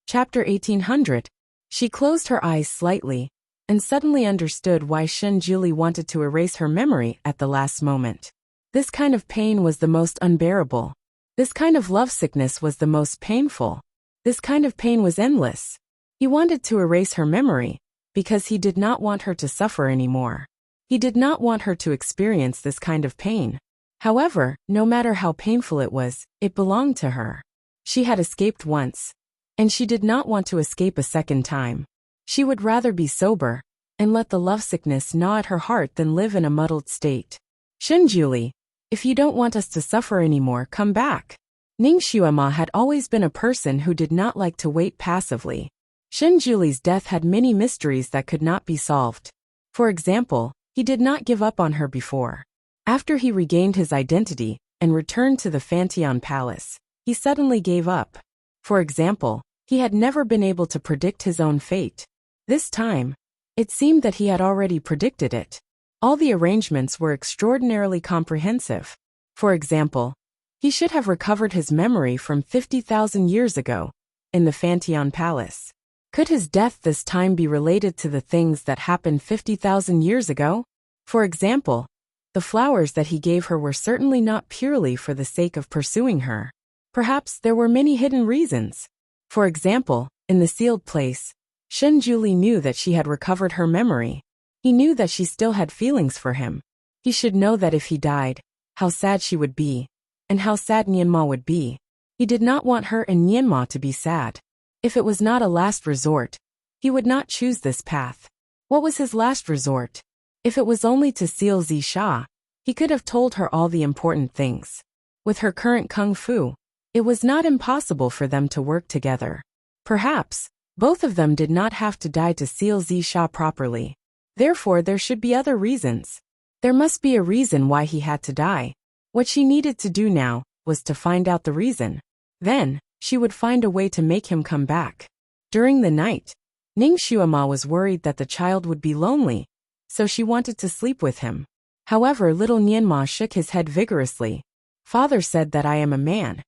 Chapter 1800. She closed her eyes slightly and suddenly understood why Shen Juli wanted to erase her memory at the last moment. This kind of pain was the most unbearable. This kind of lovesickness was the most painful. This kind of pain was endless. He wanted to erase her memory, because he did not want her to suffer anymore. He did not want her to experience this kind of pain. However, no matter how painful it was, it belonged to her. She had escaped once, and she did not want to escape a second time. She would rather be sober, and let the lovesickness gnaw at her heart than live in a muddled state. Shen Juli, if you don't want us to suffer anymore, come back. Ning Xuema had always been a person who did not like to wait passively. Shen Juli's death had many mysteries that could not be solved. For example, he did not give up on her before. After he regained his identity and returned to the Fantian Palace, he suddenly gave up. For example, he had never been able to predict his own fate. This time, it seemed that he had already predicted it. All the arrangements were extraordinarily comprehensive. For example, he should have recovered his memory from 50,000 years ago, in the Fantian Palace. Could his death this time be related to the things that happened 50,000 years ago? For example, the flowers that he gave her were certainly not purely for the sake of pursuing her. Perhaps there were many hidden reasons. For example, in the sealed place, Shen Juli knew that she had recovered her memory. He knew that she still had feelings for him. He should know that if he died, how sad she would be, and how sad Nianma would be. He did not want her and Nianma to be sad. If it was not a last resort, he would not choose this path. What was his last resort? If it was only to seal Zisha, he could have told her all the important things. With her current kung fu, it was not impossible for them to work together. Perhaps, both of them did not have to die to seal Zisha properly. Therefore, there should be other reasons. There must be a reason why he had to die. What she needed to do now was to find out the reason. Then, she would find a way to make him come back. During the night, Ning Xuema was worried that the child would be lonely, so she wanted to sleep with him. However, little Nianma shook his head vigorously. Father said that I am a man,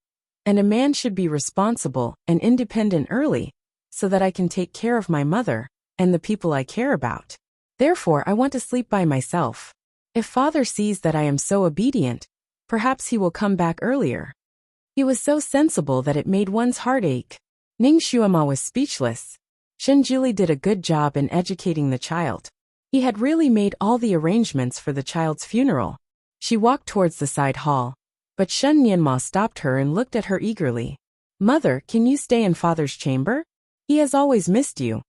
and a man should be responsible and independent early, so that I can take care of my mother and the people I care about. Therefore, I want to sleep by myself. If father sees that I am so obedient, perhaps he will come back earlier. He was so sensible that it made one's heart ache. Ning Xuema was speechless. Shen Juli did a good job in educating the child. He had really made all the arrangements for the child's funeral. She walked towards the side hall, but Shen Nianma stopped her and looked at her eagerly. Mother, can you stay in father's chamber? He has always missed you.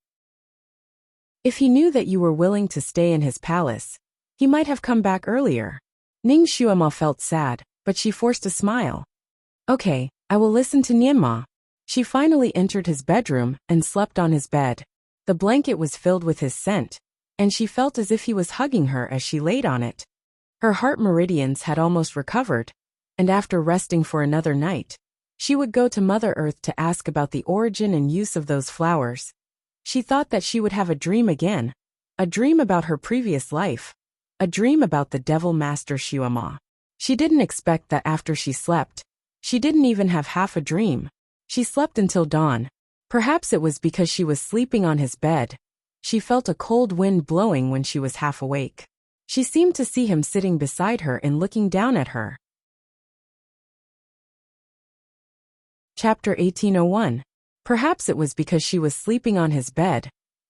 If he knew that you were willing to stay in his palace, he might have come back earlier. Ning Xuema felt sad, but she forced a smile. Okay, I will listen to Nianma. She finally entered his bedroom and slept on his bed. The blanket was filled with his scent, and she felt as if he was hugging her as she laid on it. Her heart meridians had almost recovered, and after resting for another night, she would go to Mother Earth to ask about the origin and use of those flowers. She thought that she would have a dream again, a dream about her previous life, a dream about the Devil Master Xuema. She didn't expect that after she slept, she didn't even have half a dream. She slept until dawn. Perhaps it was because she was sleeping on his bed. She felt a cold wind blowing when she was half awake. She seemed to see him sitting beside her and looking down at her. Chapter 1801. Perhaps it was because she was sleeping on his bed,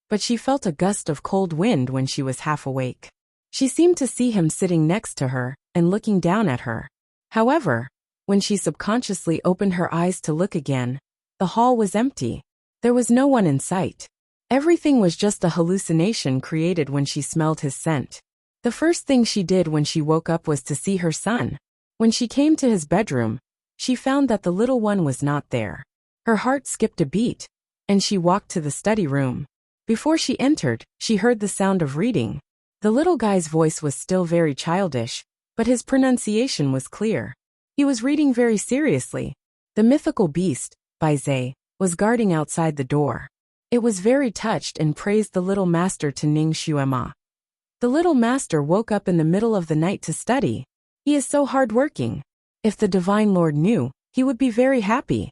but she felt a gust of cold wind when she was half awake. She seemed to see him sitting next to her and looking down at her. However, when she subconsciously opened her eyes to look again, the hall was empty. There was no one in sight. Everything was just a hallucination created when she smelled his scent. The first thing she did when she woke up was to see her son. When she came to his bedroom, she found that the little one was not there. Her heart skipped a beat, and she walked to the study room. Before she entered, she heard the sound of reading. The little guy's voice was still very childish, but his pronunciation was clear. He was reading very seriously. The Mythical Beast, by Zhe, was guarding outside the door. It was very touched and praised the little master to Ning Xuema. The little master woke up in the middle of the night to study. He is so hard-working. If the Divine Lord knew, he would be very happy.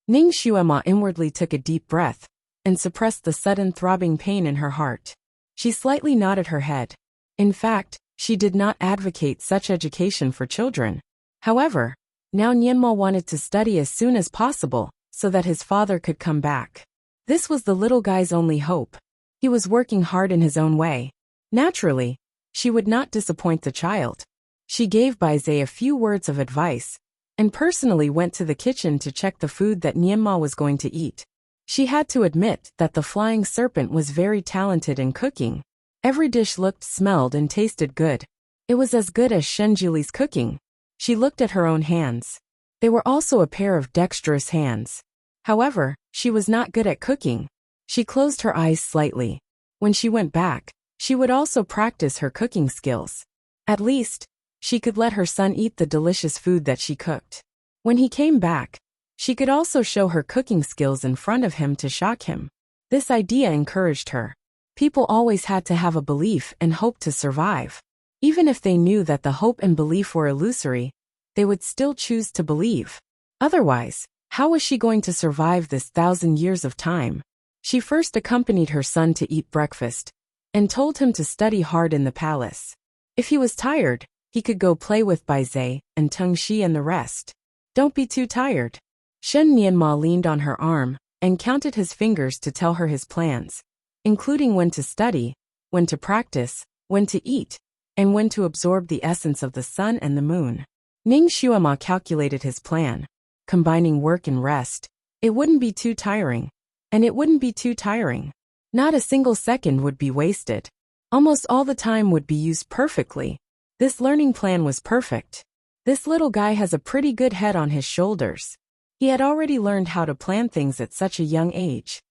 Ning Xuema inwardly took a deep breath and suppressed the sudden throbbing pain in her heart. She slightly nodded her head. In fact, she did not advocate such education for children. However, now Nianma wanted to study as soon as possible, so that his father could come back. This was the little guy's only hope. He was working hard in his own way. Naturally, she would not disappoint the child. She gave Baizé a few words of advice, and personally went to the kitchen to check the food that Nianma was going to eat. She had to admit that the flying serpent was very talented in cooking. Every dish looked, smelled, and tasted good. It was as good as Shenjuli's cooking. She looked at her own hands. They were also a pair of dexterous hands. However, she was not good at cooking. She closed her eyes slightly. When she went back, she would also practice her cooking skills. At least, she could let her son eat the delicious food that she cooked. When he came back, she could also show her cooking skills in front of him to shock him. This idea encouraged her. People always had to have a belief and hope to survive. Even if they knew that the hope and belief were illusory, they would still choose to believe. Otherwise, how was she going to survive this 1,000 years of time? She first accompanied her son to eat breakfast, and told him to study hard in the palace. If he was tired, he could go play with Baizé and Tengxi and the rest. Don't be too tired. Shen Nianma leaned on her arm and counted his fingers to tell her his plans, including when to study, when to practice, when to eat, and when to absorb the essence of the sun and the moon. Ning Xuema calculated his plan. Combining work and rest, it wouldn't be too tiring. And it wouldn't be too tiring. Not a single second would be wasted. Almost all the time would be used perfectly. This learning plan was perfect. This little guy has a pretty good head on his shoulders. He had already learned how to plan things at such a young age.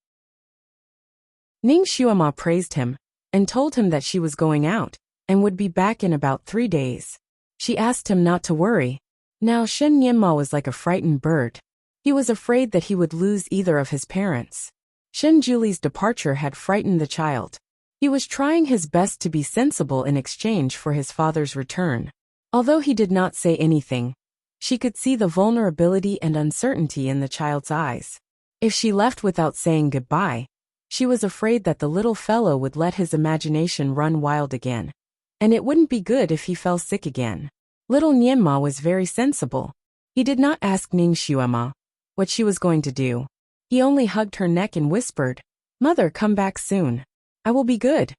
Ning Xuema praised him, and told him that she was going out, and would be back in about 3 days. She asked him not to worry. Now Shen Nianma was like a frightened bird. He was afraid that he would lose either of his parents. Shen Juli's departure had frightened the child. He was trying his best to be sensible in exchange for his father's return. Although he did not say anything, she could see the vulnerability and uncertainty in the child's eyes. If she left without saying goodbye, she was afraid that the little fellow would let his imagination run wild again. And it wouldn't be good if he fell sick again. Little Nianma was very sensible. He did not ask Ning Xuema what she was going to do. He only hugged her neck and whispered, "Mother, come back soon. I will be good."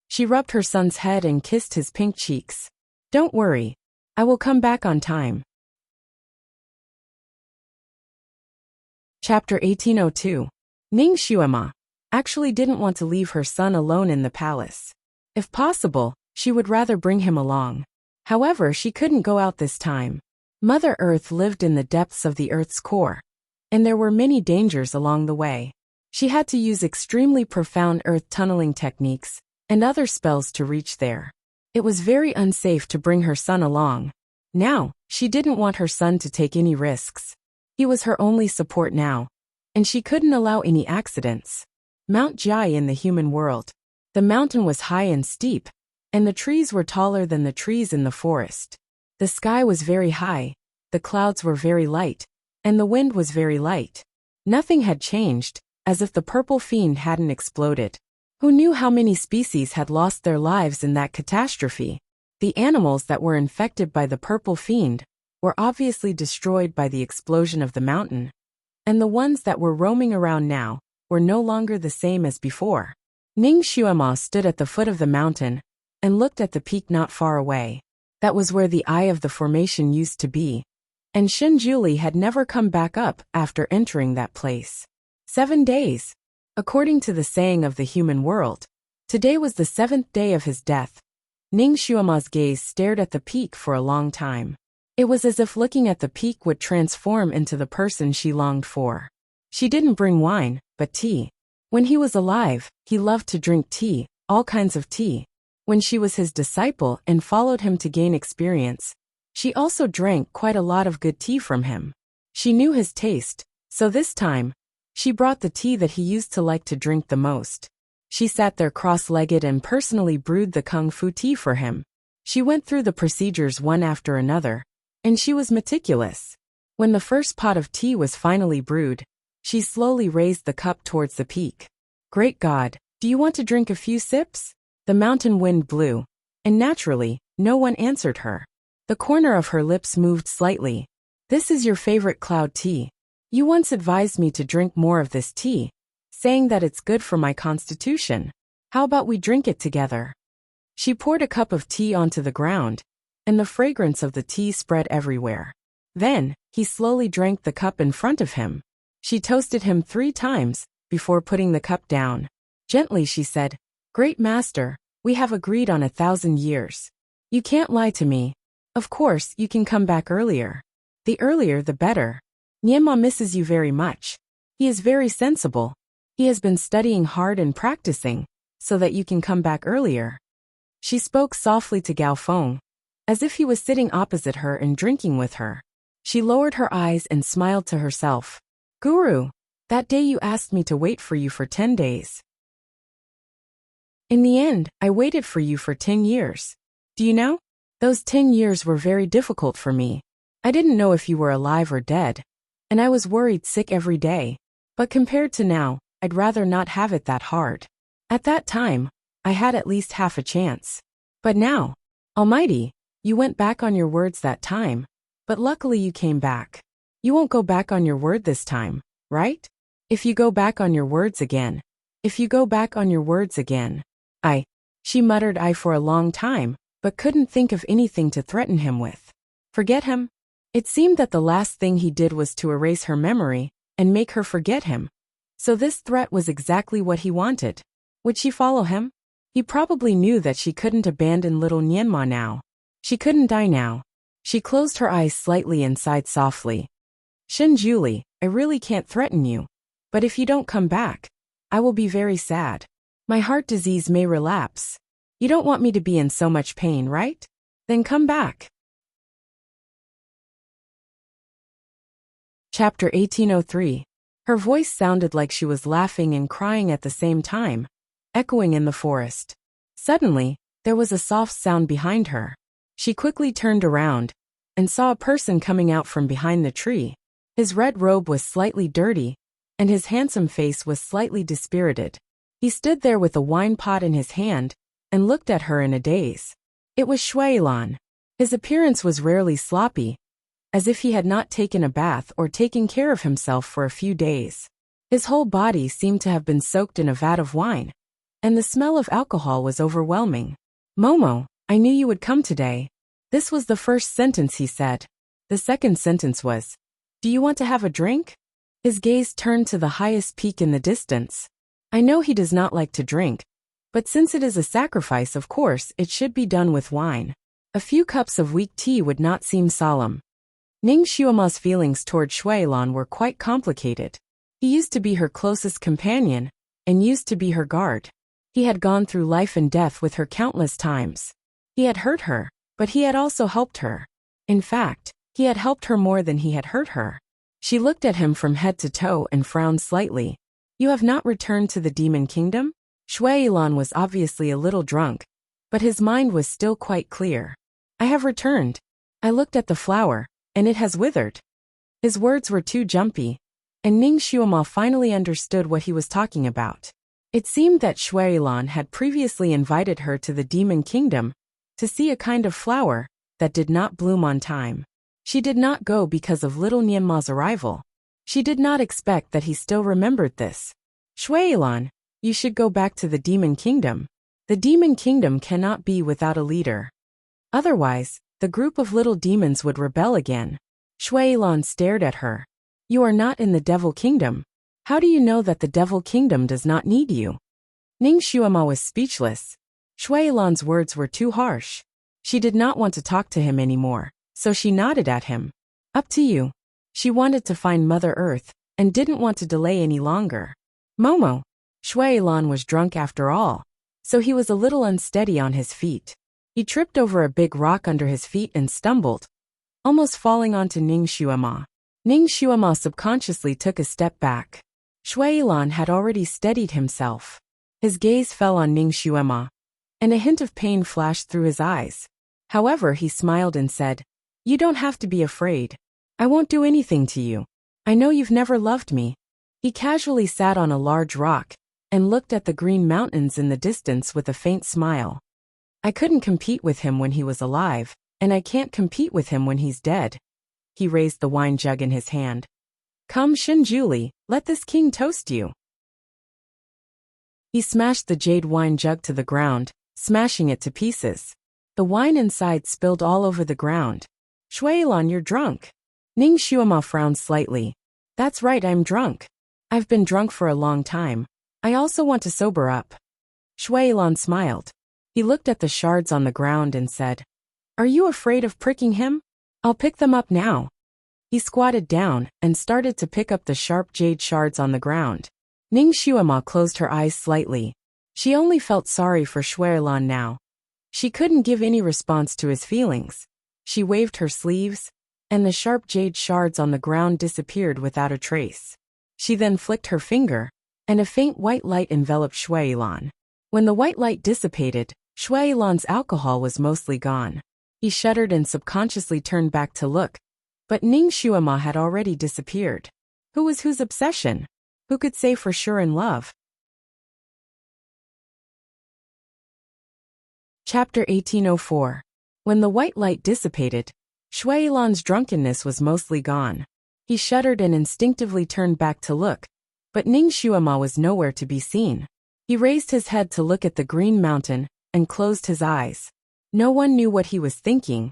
She rubbed her son's head and kissed his pink cheeks. "Don't worry. I will come back on time." Chapter 1802. Ning Xuema actually didn't want to leave her son alone in the palace. If possible, she would rather bring him along. However, she couldn't go out this time. Mother Earth lived in the depths of the Earth's core, and there were many dangers along the way. She had to use extremely profound earth tunneling techniques and other spells to reach there. It was very unsafe to bring her son along. Now, she didn't want her son to take any risks. He was her only support now, and she couldn't allow any accidents. Mount Jai in the human world. The mountain was high and steep, and the trees were taller than the trees in the forest. The sky was very high, the clouds were very light, and the wind was very light. Nothing had changed, as if the purple fiend hadn't exploded. Who knew how many species had lost their lives in that catastrophe? The animals that were infected by the purple fiend were obviously destroyed by the explosion of the mountain, and the ones that were roaming around now were no longer the same as before. Ning Xuema stood at the foot of the mountain and looked at the peak not far away. That was where the eye of the formation used to be, and Shenjuli had never come back up after entering that place. 7 days. According to the saying of the human world, today was the 7th day of his death. Ning Xuema's gaze stared at the peak for a long time. It was as if looking at the peak would transform into the person she longed for. She didn't bring wine, but tea. When he was alive, he loved to drink tea, all kinds of tea. When she was his disciple and followed him to gain experience, she also drank quite a lot of good tea from him. She knew his taste, so this time, she brought the tea that he used to like to drink the most. She sat there cross-legged and personally brewed the kung fu tea for him. She went through the procedures one after another, and she was meticulous. When the first pot of tea was finally brewed, she slowly raised the cup towards the peak. "Great God, do you want to drink a few sips?" The mountain wind blew, and naturally, no one answered her. The corner of her lips moved slightly. This is your favorite cloud tea. You once advised me to drink more of this tea, saying that it's good for my constitution. How about we drink it together? She poured a cup of tea onto the ground, and the fragrance of the tea spread everywhere. Then, he slowly drank the cup in front of him. She toasted him 3 times, before putting the cup down. Gently she said, "Great master, we have agreed on 1,000 years. You can't lie to me. Of course, you can come back earlier. The earlier the better. Nienma misses you very much. He is very sensible. He has been studying hard and practicing, so that you can come back earlier." She spoke softly to Gao Feng, as if he was sitting opposite her and drinking with her. She lowered her eyes and smiled to herself. "Guru, that day you asked me to wait for you for 10 days. In the end, I waited for you for 10 years. Do you know? Those 10 years were very difficult for me. I didn't know if you were alive or dead, and I was worried sick every day. But compared to now, I'd rather not have it that hard. At that time, I had at least half a chance. But now, Almighty, you went back on your words that time, but luckily you came back. You won't go back on your word this time, right? If you go back on your words again. If you go back on your words again. She muttered for a long time, but couldn't think of anything to threaten him with. Forget him? It seemed that the last thing he did was to erase her memory and make her forget him. So this threat was exactly what he wanted. Would she follow him? He probably knew that she couldn't abandon little Nienma now. She couldn't die now. She closed her eyes slightly and sighed softly. Shinjuli, I really can't threaten you. But if you don't come back, I will be very sad. My heart disease may relapse. You don't want me to be in so much pain, right? Then come back. Chapter 1803. Her voice sounded like she was laughing and crying at the same time, echoing in the forest. Suddenly, there was a soft sound behind her. She quickly turned around and saw a person coming out from behind the tree. His red robe was slightly dirty, and his handsome face was slightly dispirited. He stood there with a wine pot in his hand and looked at her in a daze. It was Shuailan. His appearance was rarely sloppy, as if he had not taken a bath or taken care of himself for a few days. His whole body seemed to have been soaked in a vat of wine, and the smell of alcohol was overwhelming. Momo, I knew you would come today. This was the first sentence he said. The second sentence was, do you want to have a drink? His gaze turned to the highest peak in the distance. I know he does not like to drink, but since it is a sacrifice, of course, it should be done with wine. A few cups of weak tea would not seem solemn. Ning Xuema's feelings toward Shuailan were quite complicated. He used to be her closest companion, and used to be her guard. He had gone through life and death with her countless times. He had hurt her, but he had also helped her. In fact, he had helped her more than he had hurt her. She looked at him from head to toe and frowned slightly. You have not returned to the Demon Kingdom? Shuailan was obviously a little drunk, but his mind was still quite clear. I have returned. I looked at the flower, and it has withered. His words were too jumpy, and Ning Xuema finally understood what he was talking about. It seemed that Shuailan had previously invited her to the Demon Kingdom to see a kind of flower that did not bloom on time. She did not go because of little Nienma's arrival. She did not expect that he still remembered this. Shuailan, you should go back to the Demon Kingdom. The Demon Kingdom cannot be without a leader. Otherwise, the group of little demons would rebel again. Shuailan stared at her. You are not in the Devil Kingdom. How do you know that the Devil Kingdom does not need you? Ning Xuema was speechless. Shuailan's words were too harsh. She did not want to talk to him anymore, so she nodded at him. Up to you. She wanted to find Mother Earth, and didn't want to delay any longer. Momo. Shuailan was drunk after all, so he was a little unsteady on his feet. He tripped over a big rock under his feet and stumbled, almost falling onto Ning Xuema. Ning Xuema subconsciously took a step back. Shuailan had already steadied himself. His gaze fell on Ning Xuema, and a hint of pain flashed through his eyes. However, he smiled and said, You don't have to be afraid. I won't do anything to you. I know you've never loved me. He casually sat on a large rock, and looked at the green mountains in the distance with a faint smile. I couldn't compete with him when he was alive, and I can't compete with him when he's dead. He raised the wine jug in his hand. Come Shinjuli, let this king toast you. He smashed the jade wine jug to the ground, smashing it to pieces. The wine inside spilled all over the ground. Shuailan, you're drunk. Ning Xuema frowned slightly. That's right, I'm drunk. I've been drunk for a long time. I also want to sober up. Shuailan smiled. He looked at the shards on the ground and said, Are you afraid of pricking him? I'll pick them up now. He squatted down and started to pick up the sharp jade shards on the ground. Ning Xuema closed her eyes slightly. She only felt sorry for Shuailan now. She couldn't give any response to his feelings. She waved her sleeves, and the sharp jade shards on the ground disappeared without a trace. She then flicked her finger, and a faint white light enveloped Shuailan. When the white light dissipated, Shuailan's alcohol was mostly gone. He shuddered and subconsciously turned back to look, but Ning Xuema had already disappeared. Who was whose obsession? Who could say for sure in love? Chapter 1804. When the white light dissipated, Shuailan's drunkenness was mostly gone. He shuddered and instinctively turned back to look, but Ning Xuema was nowhere to be seen. He raised his head to look at the green mountain and closed his eyes. No one knew what he was thinking,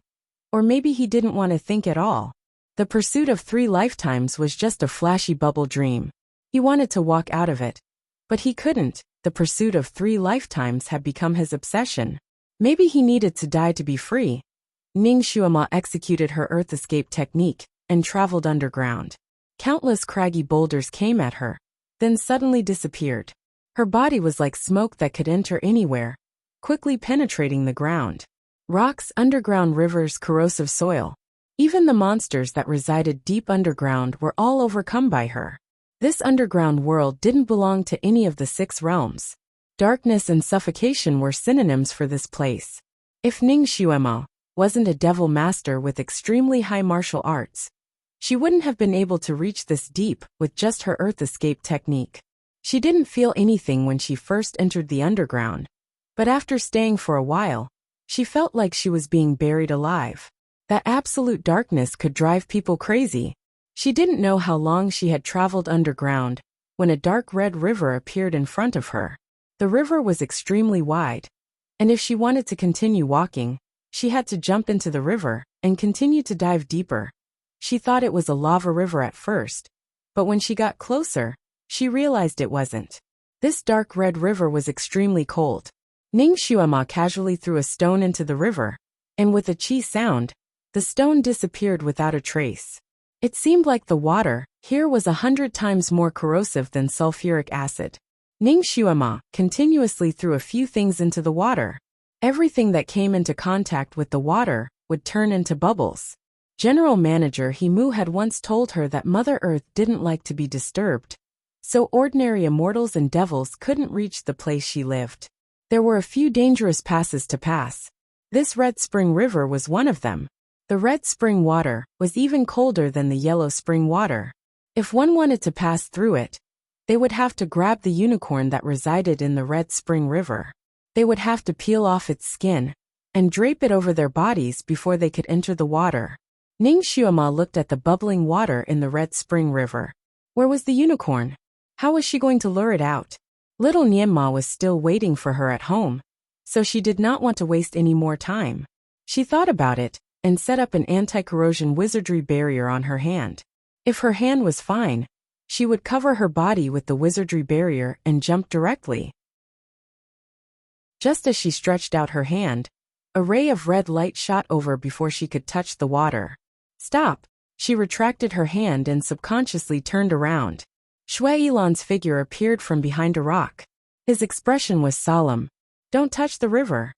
or maybe he didn't want to think at all. The pursuit of 3 lifetimes was just a flashy bubble dream. He wanted to walk out of it, but he couldn't. The pursuit of 3 lifetimes had become his obsession. Maybe he needed to die to be free. Ning Xuema executed her earth escape technique and traveled underground. Countless craggy boulders came at her, then suddenly disappeared. Her body was like smoke that could enter anywhere, quickly penetrating the ground. Rocks, underground rivers, corrosive soil. Even the monsters that resided deep underground were all overcome by her. This underground world didn't belong to any of the 6 realms. Darkness and suffocation were synonyms for this place. If Ning Xuema wasn't a devil master with extremely high martial arts, she wouldn't have been able to reach this deep with just her earth escape technique. She didn't feel anything when she first entered the underground, but after staying for a while, she felt like she was being buried alive. That absolute darkness could drive people crazy. She didn't know how long she had traveled underground when a dark red river appeared in front of her. The river was extremely wide, and if she wanted to continue walking, she had to jump into the river and continue to dive deeper. She thought it was a lava river at first, but when she got closer, she realized it wasn't. This dark red river was extremely cold. Ning Xuema casually threw a stone into the river, and with a chi sound, the stone disappeared without a trace. It seemed like the water here was 100 times more corrosive than sulfuric acid. Ning Xuema continuously threw a few things into the water. Everything that came into contact with the water would turn into bubbles. General Manager Himu had once told her that Mother Earth didn't like to be disturbed, so ordinary immortals and devils couldn't reach the place she lived. There were a few dangerous passes to pass. This Red Spring River was one of them. The red spring water was even colder than the yellow spring water. If one wanted to pass through it, they would have to grab the unicorn that resided in the Red Spring River. They would have to peel off its skin and drape it over their bodies before they could enter the water. Ning Xuema looked at the bubbling water in the Red Spring River. Where was the unicorn? How was she going to lure it out? Little Nianma was still waiting for her at home, so she did not want to waste any more time. She thought about it and set up an anti-corrosion wizardry barrier on her hand. If her hand was fine, she would cover her body with the wizardry barrier and jump directly. Just as she stretched out her hand, a ray of red light shot over before she could touch the water. Stop! She retracted her hand and subconsciously turned around. Shuailan's figure appeared from behind a rock. His expression was solemn. Don't touch the river.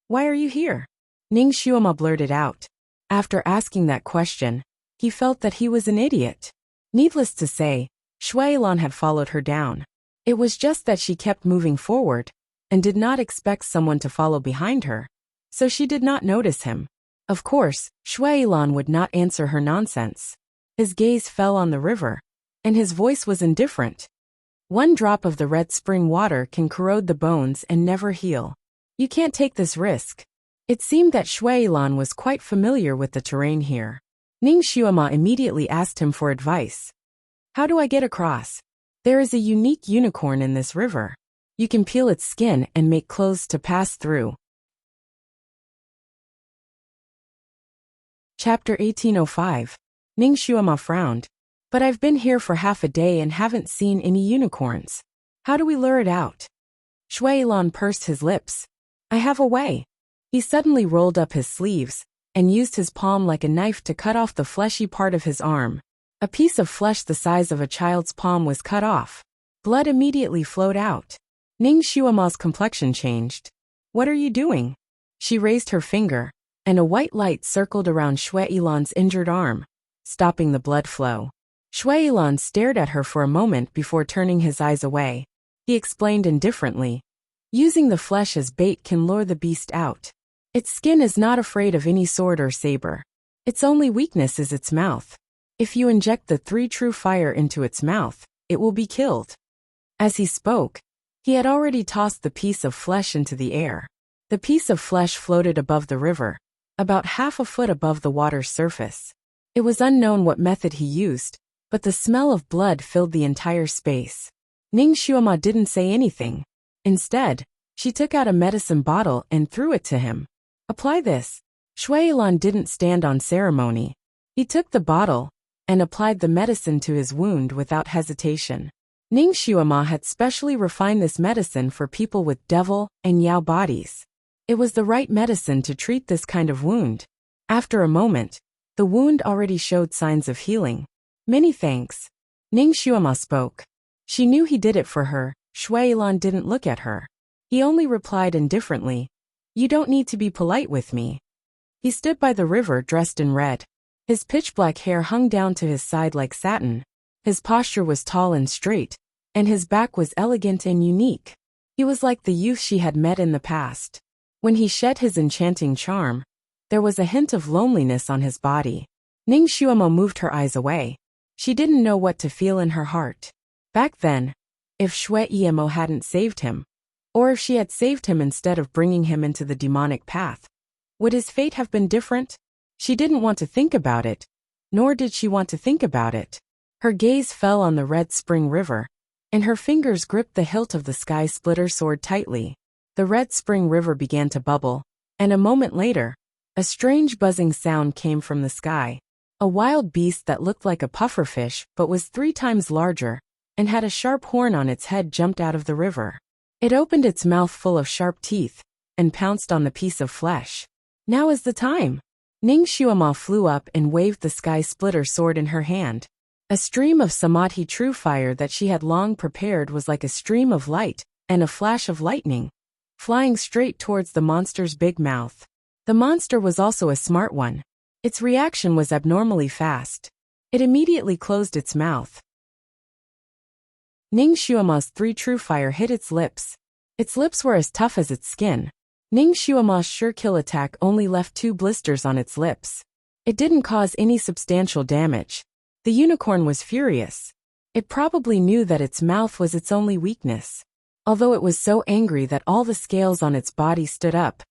Why are you here? Ning Xuema blurted out. After asking that question, he felt that he was an idiot. Needless to say, Shuailan had followed her down. It was just that she kept moving forward and did not expect someone to follow behind her, so she did not notice him. Of course, Shuailan would not answer her nonsense. His gaze fell on the river, and his voice was indifferent. One drop of the red spring water can corrode the bones and never heal. You can't take this risk. It seemed that Shui Lan was quite familiar with the terrain here. Ning Xuema immediately asked him for advice. How do I get across? There is a unique unicorn in this river. You can peel its skin and make clothes to pass through. Chapter 1805. Ning Xuema frowned. But I've been here for half a day and haven't seen any unicorns. How do we lure it out? Shui Lan pursed his lips. I have a way. He suddenly rolled up his sleeves and used his palm like a knife to cut off the fleshy part of his arm. A piece of flesh the size of a child's palm was cut off. Blood immediately flowed out. Ning Xuema's complexion changed. What are you doing? She raised her finger, and a white light circled around Shui Lan's injured arm, stopping the blood flow. Shui Lan stared at her for a moment before turning his eyes away. He explained indifferently. Using the flesh as bait can lure the beast out. Its skin is not afraid of any sword or saber. Its only weakness is its mouth. If you inject the 3 true fire into its mouth, it will be killed. As he spoke, he had already tossed the piece of flesh into the air. The piece of flesh floated above the river, about half a foot above the water's surface. It was unknown what method he used, but the smell of blood filled the entire space. Ning Xuema didn't say anything. Instead, she took out a medicine bottle and threw it to him. Apply this. Shui Lan didn't stand on ceremony. He took the bottle and applied the medicine to his wound without hesitation. Ning Xuema had specially refined this medicine for people with devil and Yao bodies. It was the right medicine to treat this kind of wound. After a moment, the wound already showed signs of healing. Many thanks. Ning Xuema spoke. She knew he did it for her. Shui Lan didn't look at her. He only replied indifferently, You don't need to be polite with me. He stood by the river dressed in red. His pitch-black hair hung down to his side like satin. His posture was tall and straight, and his back was elegant and unique. He was like the youth she had met in the past. When he shed his enchanting charm, there was a hint of loneliness on his body. Ning Xuema moved her eyes away. She didn't know what to feel in her heart. Back then, if Shui Emo hadn't saved him, or if she had saved him instead of bringing him into the demonic path, would his fate have been different? She didn't want to think about it, nor did she want to think about it. Her gaze fell on the red spring river, and her fingers gripped the hilt of the sky splitter sword tightly. The red spring river began to bubble, and a moment later, a strange buzzing sound came from the sky. A wild beast that looked like a pufferfish but was 3 times larger, and had a sharp horn on its head jumped out of the river. It opened its mouth full of sharp teeth, and pounced on the piece of flesh. Now is the time. Ning Xuema flew up and waved the sky splitter sword in her hand. A stream of samadhi true fire that she had long prepared was like a stream of light, and a flash of lightning, flying straight towards the monster's big mouth. The monster was also a smart one. Its reaction was abnormally fast. It immediately closed its mouth. Ning Xuema's 3 true fire hit its lips. Its lips were as tough as its skin. Ning Xuema's sure kill attack only left 2 blisters on its lips. It didn't cause any substantial damage. The unicorn was furious. It probably knew that its mouth was its only weakness. Although it was so angry that all the scales on its body stood up,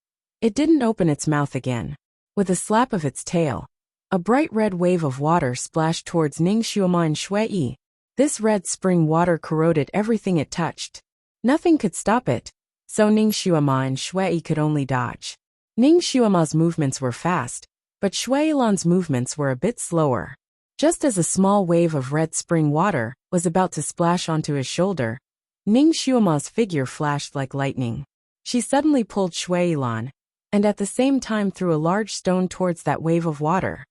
it didn't open its mouth again. With a slap of its tail, a bright red wave of water splashed towards Ning Xuema and Shui. This red spring water corroded everything it touched. Nothing could stop it, so Ning Xuema and Shui could only dodge. Ning Xuema's movements were fast, but Shui Lan's movements were a bit slower. Just as a small wave of red spring water was about to splash onto his shoulder, Ning Xuema's figure flashed like lightning. She suddenly pulled Shui Lan, and at the same time threw a large stone towards that wave of water.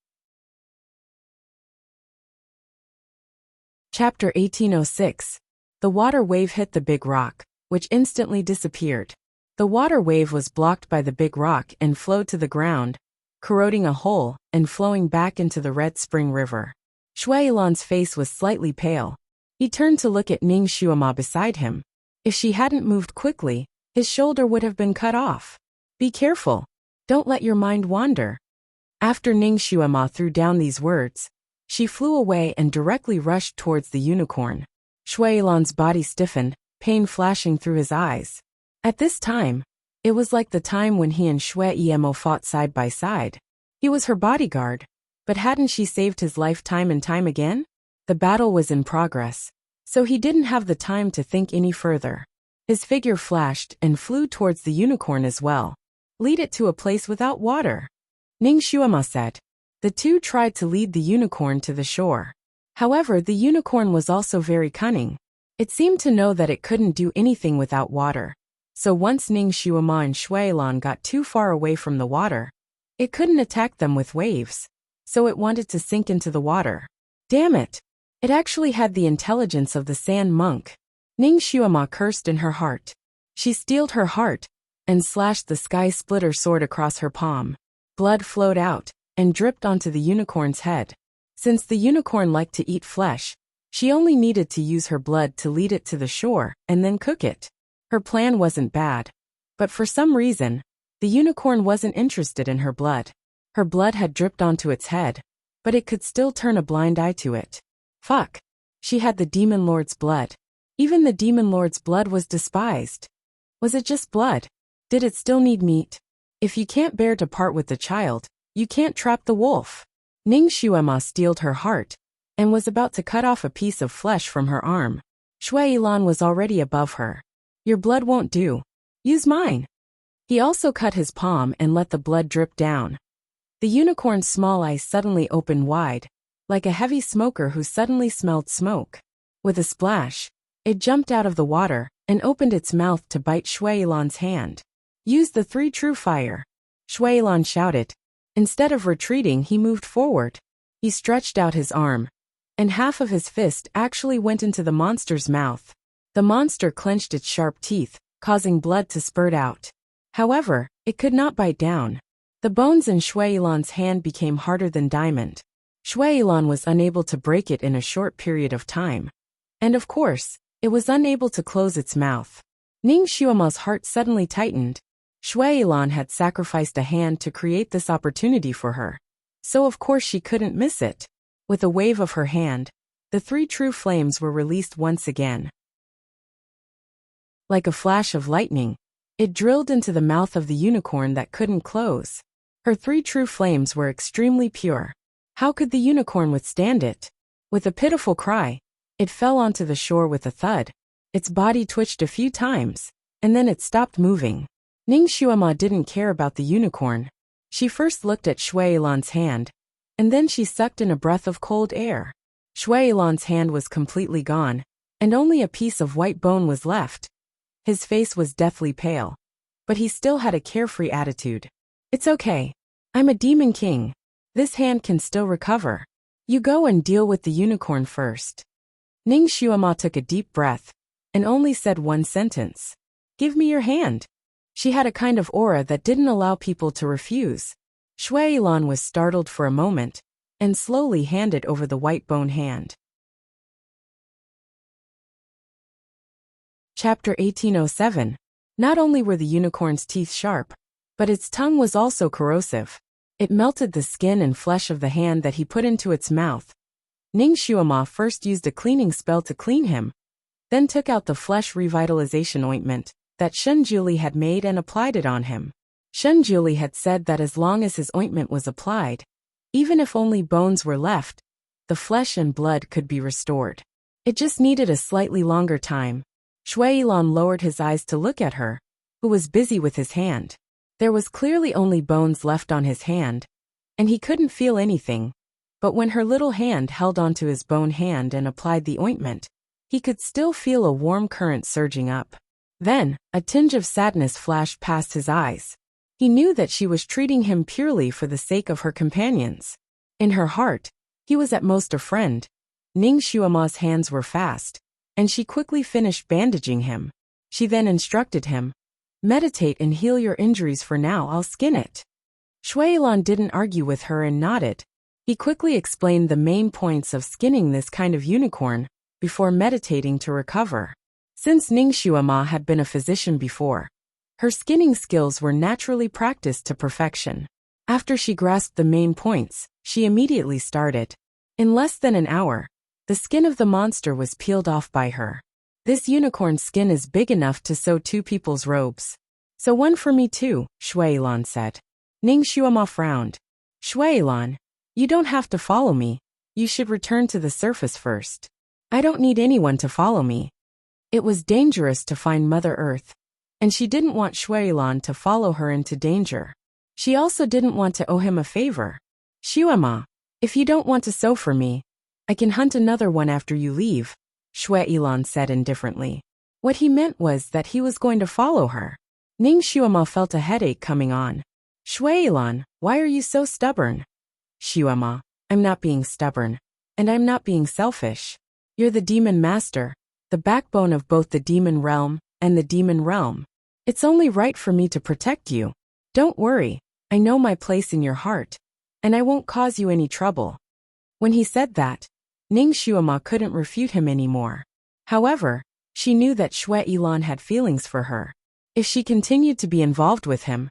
Chapter 1806. The water wave hit the big rock, which instantly disappeared. The water wave was blocked by the big rock and flowed to the ground, corroding a hole and flowing back into the red spring river. Shui Lan's face was slightly pale. He turned to look at Ning Xuema beside him. If she hadn't moved quickly, his shoulder would have been cut off. Be careful. Don't let your mind wander. After Ning Xuema threw down these words, she flew away and directly rushed towards the unicorn. Shui Yilan's body stiffened, pain flashing through his eyes. At this time, it was like the time when he and Shui Emo fought side by side. He was her bodyguard, but hadn't she saved his life time and time again? The battle was in progress, so he didn't have the time to think any further. His figure flashed and flew towards the unicorn as well. Lead it to a place without water, Ning Xuema said. The two tried to lead the unicorn to the shore. However, the unicorn was also very cunning. It seemed to know that it couldn't do anything without water. So once Ning Xuema and Shui Yilan got too far away from the water, it couldn't attack them with waves. So it wanted to sink into the water. Damn it! It actually had the intelligence of the sand monk. Ning Xuema cursed in her heart. She steeled her heart and slashed the sky splitter sword across her palm. Blood flowed out and dripped onto the unicorn's head. Since the unicorn liked to eat flesh, she only needed to use her blood to lead it to the shore and then cook it. Her plan wasn't bad, but for some reason, the unicorn wasn't interested in her blood. Her blood had dripped onto its head, but it could still turn a blind eye to it. Fuck. She had the Demon Lord's blood. Even the Demon Lord's blood was despised. Was it just blood? Did it still need meat? If you can't bear to part with the child, you can't trap the wolf. Ning Xuema steeled her heart and was about to cut off a piece of flesh from her arm. Shui Yilan was already above her. Your blood won't do. Use mine. He also cut his palm and let the blood drip down. The unicorn's small eyes suddenly opened wide, like a heavy smoker who suddenly smelled smoke. With a splash, it jumped out of the water and opened its mouth to bite Shui Yilan's hand. Use the 3 true fire, Shui Yilan shouted. Instead of retreating, he moved forward. He stretched out his arm, and half of his fist actually went into the monster's mouth. The monster clenched its sharp teeth, causing blood to spurt out. However, it could not bite down. The bones in Shui Yilan's hand became harder than diamond. Shui Yilan was unable to break it in a short period of time. And of course, it was unable to close its mouth. Ning Xuema's heart suddenly tightened. Shui Yilan had sacrificed a hand to create this opportunity for her. So of course she couldn't miss it. With a wave of her hand, the 3 true flames were released once again. Like a flash of lightning, it drilled into the mouth of the unicorn that couldn't close. Her 3 true flames were extremely pure. How could the unicorn withstand it? With a pitiful cry, it fell onto the shore with a thud. Its body twitched a few times, and then it stopped moving. Ning Xuema didn't care about the unicorn. She first looked at Shui Yilan's hand, and then she sucked in a breath of cold air. Shui Yilan's hand was completely gone, and only a piece of white bone was left. His face was deathly pale, but he still had a carefree attitude. It's okay. I'm a demon king. This hand can still recover. You go and deal with the unicorn first. Ning Xuema took a deep breath, and only said one sentence. Give me your hand. She had a kind of aura that didn't allow people to refuse. Shui Yilan was startled for a moment, and slowly handed over the white bone hand. Chapter 1807. Not only were the unicorn's teeth sharp, but its tongue was also corrosive. It melted the skin and flesh of the hand that he put into its mouth. Ning Xuema first used a cleaning spell to clean him, then took out the flesh revitalization ointment that Shunjuli had made and applied it on him. Shunjuli had said that as long as his ointment was applied, even if only bones were left, the flesh and blood could be restored. It just needed a slightly longer time. Shui Yilan lowered his eyes to look at her, who was busy with his hand. There was clearly only bones left on his hand, and he couldn't feel anything. But when her little hand held onto his bone hand and applied the ointment, he could still feel a warm current surging up. Then, a tinge of sadness flashed past his eyes. He knew that she was treating him purely for the sake of her companions. In her heart, he was at most a friend. Ning Xuema's hands were fast, and she quickly finished bandaging him. She then instructed him, meditate and heal your injuries for now, I'll skin it. Shui Yilan didn't argue with her and nodded. He quickly explained the main points of skinning this kind of unicorn, before meditating to recover. Since Ning Xuema had been a physician before, her skinning skills were naturally practiced to perfection. After she grasped the main points, she immediately started. In less than an hour, The skin of the monster was peeled off by her. This unicorn skin is big enough to sew two people's robes. So one for me too, Shuailan said. Ning Xuema frowned. Shuailan, you don't have to follow me. You should return to the surface first. I don't need anyone to follow me. It was dangerous to find Mother Earth, and she didn't want Shuailan to follow her into danger. She also didn't want to owe him a favor. Xuema, if you don't want to sew for me, I can hunt another one after you leave, Shuailan said indifferently. What he meant was that he was going to follow her. Ning Xuema felt a headache coming on. Shuailan, why are you so stubborn? Xuema, I'm not being stubborn, and I'm not being selfish. You're the demon master, the backbone of both the demon realm and the demon realm. It's only right for me to protect you. Don't worry, I know my place in your heart, and I won't cause you any trouble. When he said that, Ning Xuema couldn't refute him anymore. However, she knew that Shuailan had feelings for her. If she continued to be involved with him,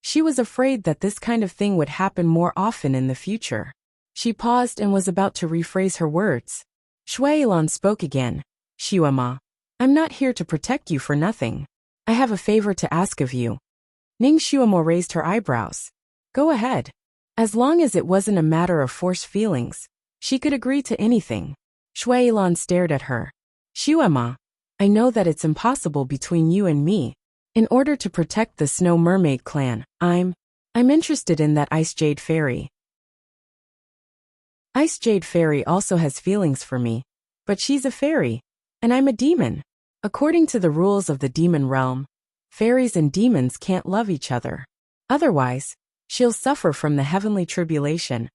she was afraid that this kind of thing would happen more often in the future. She paused and was about to rephrase her words. Shuailan spoke again. Xuema, I'm not here to protect you for nothing. I have a favor to ask of you. Ning Xuema raised her eyebrows. Go ahead. As long as it wasn't a matter of forced feelings, she could agree to anything. Shuailan stared at her. Xuema, I know that it's impossible between you and me. In order to protect the Snow Mermaid clan, I'm interested in that Ice Jade Fairy. Ice Jade Fairy also has feelings for me, but she's a fairy, and I'm a demon. According to the rules of the demon realm, fairies and demons can't love each other. Otherwise, she'll suffer from the heavenly tribulation,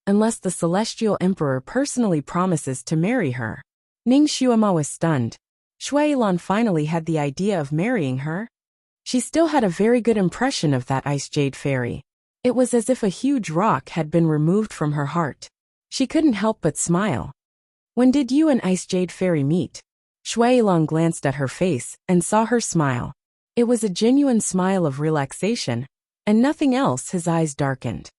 unless the celestial emperor personally promises to marry her. Ning Xuema was stunned. Shuailan finally had the idea of marrying her. She still had a very good impression of that Ice Jade Fairy. It was as if a huge rock had been removed from her heart. She couldn't help but smile. When did you and Ice Jade Fairy meet? Shuailan glanced at her face and saw her smile. It was a genuine smile of relaxation, and nothing else. His eyes darkened.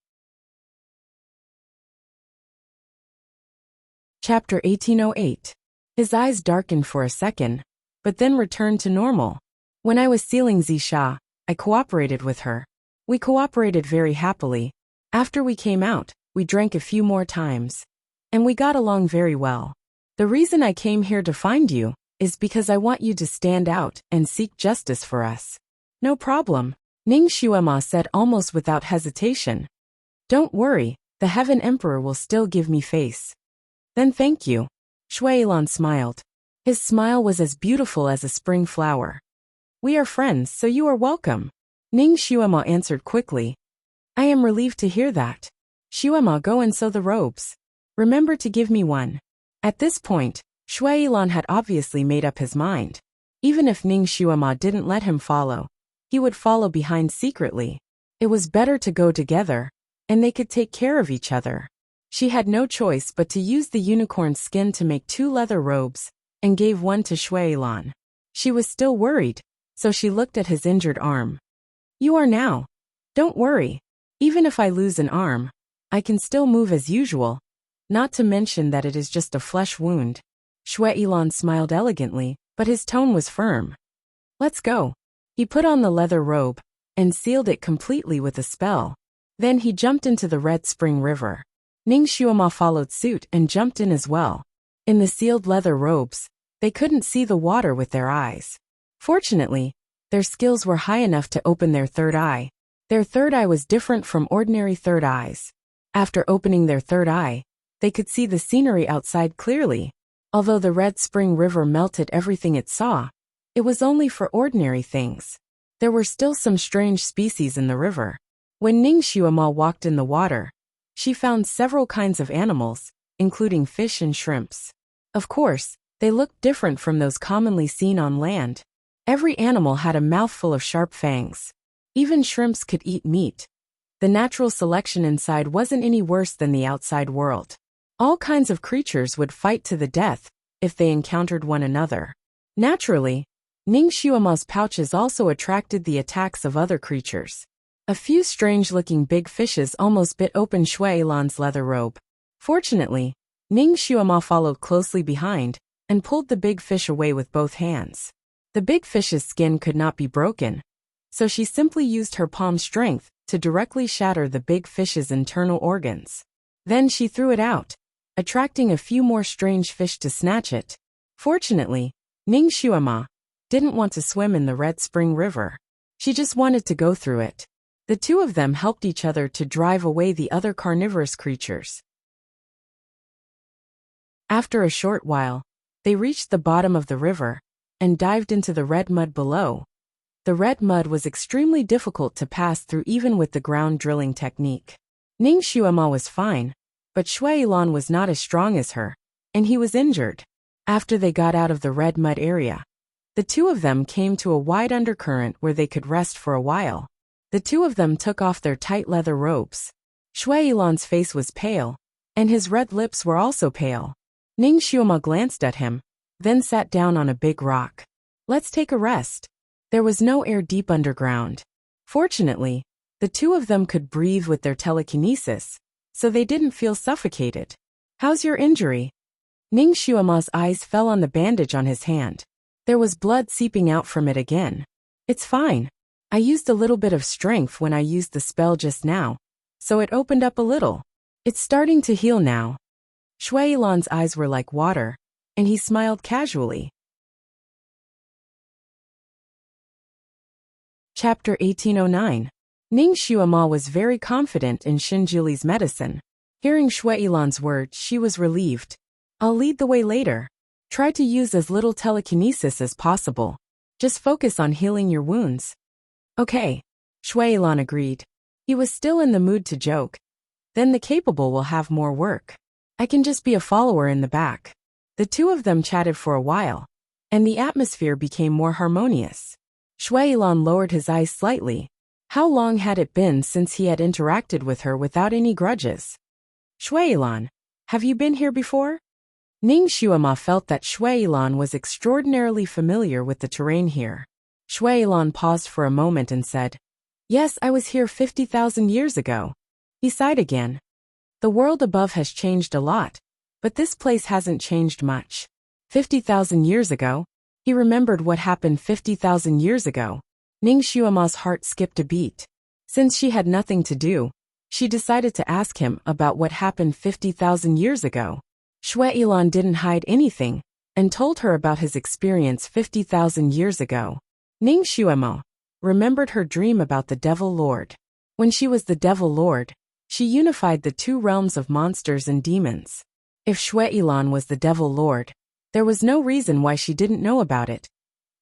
Chapter 1808. His eyes darkened for a second, but then returned to normal. When I was sealing Zisha, I cooperated with her. We cooperated very happily. After we came out, we drank a few more times. And we got along very well. The reason I came here to find you is because I want you to stand out and seek justice for us. No problem, Ning Xuema said almost without hesitation. Don't worry, the Heaven Emperor will still give me face. Then thank you. Shuailan smiled. His smile was as beautiful as a spring flower. We are friends, so you are welcome. Ning Xuema answered quickly. I am relieved to hear that. Xuema, go and sew the robes. Remember to give me one. At this point, Shuailan had obviously made up his mind. Even if Ning Xuema didn't let him follow, he would follow behind secretly. It was better to go together, and they could take care of each other. She had no choice but to use the unicorn skin to make 2 leather robes, and gave one to Shuailan. She was still worried, so she looked at his injured arm. You are now. Don't worry. Even if I lose an arm, I can still move as usual, not to mention that it is just a flesh wound. Shuailan smiled elegantly, but his tone was firm. Let's go. He put on the leather robe, and sealed it completely with a spell. Then he jumped into the Red Spring River. Ning Xuema followed suit and jumped in as well. In the sealed leather robes, they couldn't see the water with their eyes. Fortunately, their skills were high enough to open their third eye. Their third eye was different from ordinary third eyes. After opening their third eye, they could see the scenery outside clearly. Although the Red Spring River melted everything it saw, it was only for ordinary things. There were still some strange species in the river. When Ning Xuema walked in the water, she found several kinds of animals, including fish and shrimps. Of course, they looked different from those commonly seen on land. Every animal had a mouthful of sharp fangs. Even shrimps could eat meat. The natural selection inside wasn't any worse than the outside world. All kinds of creatures would fight to the death if they encountered one another. Naturally, Ning Xuema's pouches also attracted the attacks of other creatures. A few strange-looking big fishes almost bit open Shuailan's leather robe. Fortunately, Ning Xuema followed closely behind and pulled the big fish away with both hands. The big fish's skin could not be broken, so she simply used her palm strength to directly shatter the big fish's internal organs. Then she threw it out, attracting a few more strange fish to snatch it. Fortunately, Ning Xuema didn't want to swim in the Red Spring River. She just wanted to go through it. The two of them helped each other to drive away the other carnivorous creatures. After a short while, they reached the bottom of the river and dived into the red mud below. The red mud was extremely difficult to pass through even with the ground drilling technique. Ning Xuema was fine, but Shui Yilan was not as strong as her, and he was injured. After they got out of the red mud area, the two of them came to a wide undercurrent where they could rest for a while. The two of them took off their tight leather robes. Shui Yilan's face was pale, and his red lips were also pale. Ning Xuema glanced at him, then sat down on a big rock. Let's take a rest. There was no air deep underground. Fortunately, the two of them could breathe with their telekinesis, so they didn't feel suffocated. How's your injury? Ning Xuema's eyes fell on the bandage on his hand. There was blood seeping out from it again. It's fine. I used a little bit of strength when I used the spell just now, so it opened up a little. It's starting to heal now. Shui Yilan's eyes were like water, and he smiled casually. Chapter 1809. Ning Xuema was very confident in Xinjuli's medicine. Hearing Shui Yilan's words, she was relieved. I'll lead the way later. Try to use as little telekinesis as possible. Just focus on healing your wounds. Okay. Shui Yilan agreed. He was still in the mood to joke. Then the capable will have more work. I can just be a follower in the back. The two of them chatted for a while, and the atmosphere became more harmonious. Shui Yilan lowered his eyes slightly. How long had it been since he had interacted with her without any grudges? Shui Yilan, have you been here before? Ning Xuema felt that Shui Yilan was extraordinarily familiar with the terrain here. Shui Yilan paused for a moment and said, Yes, I was here 50,000 years ago. He sighed again. The world above has changed a lot, but this place hasn't changed much. 50,000 years ago? He remembered what happened 50,000 years ago. Ning Xuema's heart skipped a beat. Since she had nothing to do, she decided to ask him about what happened 50,000 years ago. Shui Yilan didn't hide anything, and told her about his experience 50,000 years ago. Ning Xuema remembered her dream about the Devil Lord. When she was the Devil Lord, she unified the two realms of monsters and demons. If Shui Yilan was the Devil Lord, there was no reason why she didn't know about it.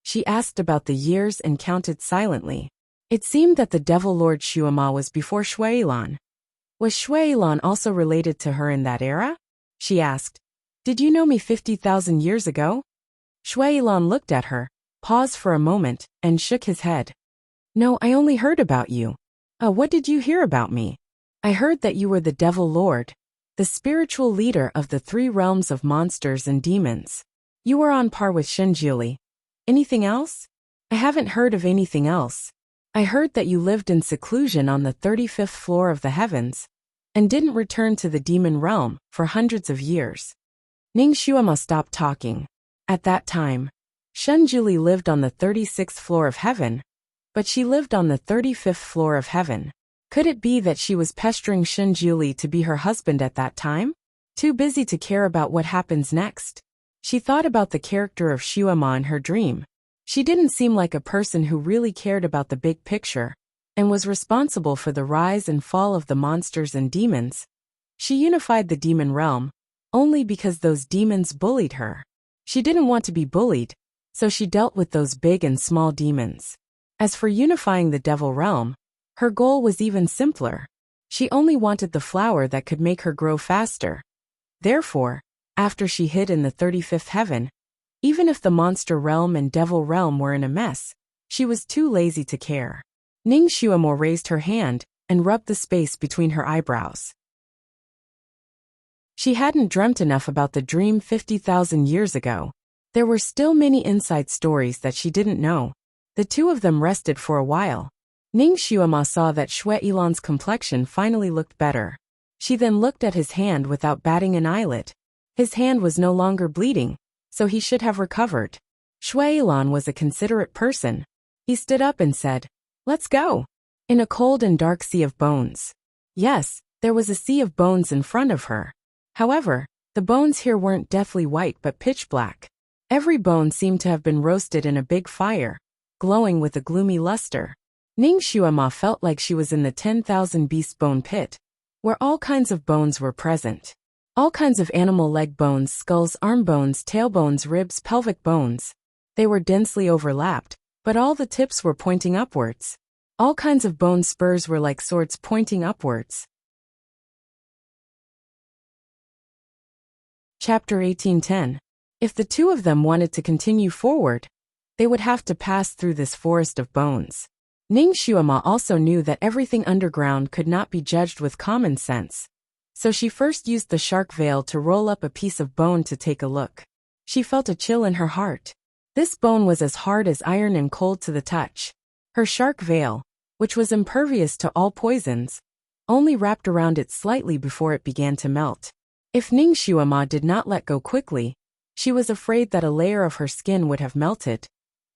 She asked about the years and counted silently. It seemed that the Devil Lord Xuema was before Shui Yilan. Was Shui Yilan also related to her in that era? She asked, Did you know me 50,000 years ago? Shui Yilan looked at her, paused for a moment, and shook his head. No, I only heard about you. What did you hear about me? I heard that you were the Devil Lord, the spiritual leader of the three realms of monsters and demons. You were on par with Xinjuli. Anything else? I haven't heard of anything else. I heard that you lived in seclusion on the 35th floor of the heavens, and didn't return to the demon realm for hundreds of years. Ning Xuema stopped talking. At that time, Xinjuli lived on the 36th floor of heaven, but she lived on the 35th floor of heaven. Could it be that she was pestering Xinjuli to be her husband at that time? Too busy to care about what happens next. She thought about the character of Xuema in her dream. She didn't seem like a person who really cared about the big picture, and was responsible for the rise and fall of the monsters and demons. She unified the demon realm, only because those demons bullied her. She didn't want to be bullied, so she dealt with those big and small demons. As for unifying the devil realm, her goal was even simpler. She only wanted the flower that could make her grow faster. Therefore, after she hid in the 35th heaven, even if the monster realm and devil realm were in a mess, she was too lazy to care. Ning Xuemo raised her hand and rubbed the space between her eyebrows. She hadn't dreamt enough about the dream 50,000 years ago. There were still many inside stories that she didn't know. The two of them rested for a while. Ning Xuema saw that Shui Yilan's complexion finally looked better. She then looked at his hand without batting an eyelid. His hand was no longer bleeding, so he should have recovered. Shui Lan was a considerate person. He stood up and said, "Let's go." In a cold and dark sea of bones. Yes, there was a sea of bones in front of her. However, the bones here weren't deathly white but pitch black. Every bone seemed to have been roasted in a big fire, glowing with a gloomy luster. Ning Xuema felt like she was in the 10,000 beast bone pit, where all kinds of bones were present. All kinds of animal leg bones, skulls, arm bones, tail bones, ribs, pelvic bones. They were densely overlapped, but all the tips were pointing upwards. All kinds of bone spurs were like swords pointing upwards. Chapter 1810. If the two of them wanted to continue forward, they would have to pass through this forest of bones. Ning Xuema also knew that everything underground could not be judged with common sense. So she first used the shark veil to roll up a piece of bone to take a look. She felt a chill in her heart. This bone was as hard as iron and cold to the touch. Her shark veil, which was impervious to all poisons, only wrapped around it slightly before it began to melt. If Ning Xuema did not let go quickly, she was afraid that a layer of her skin would have melted.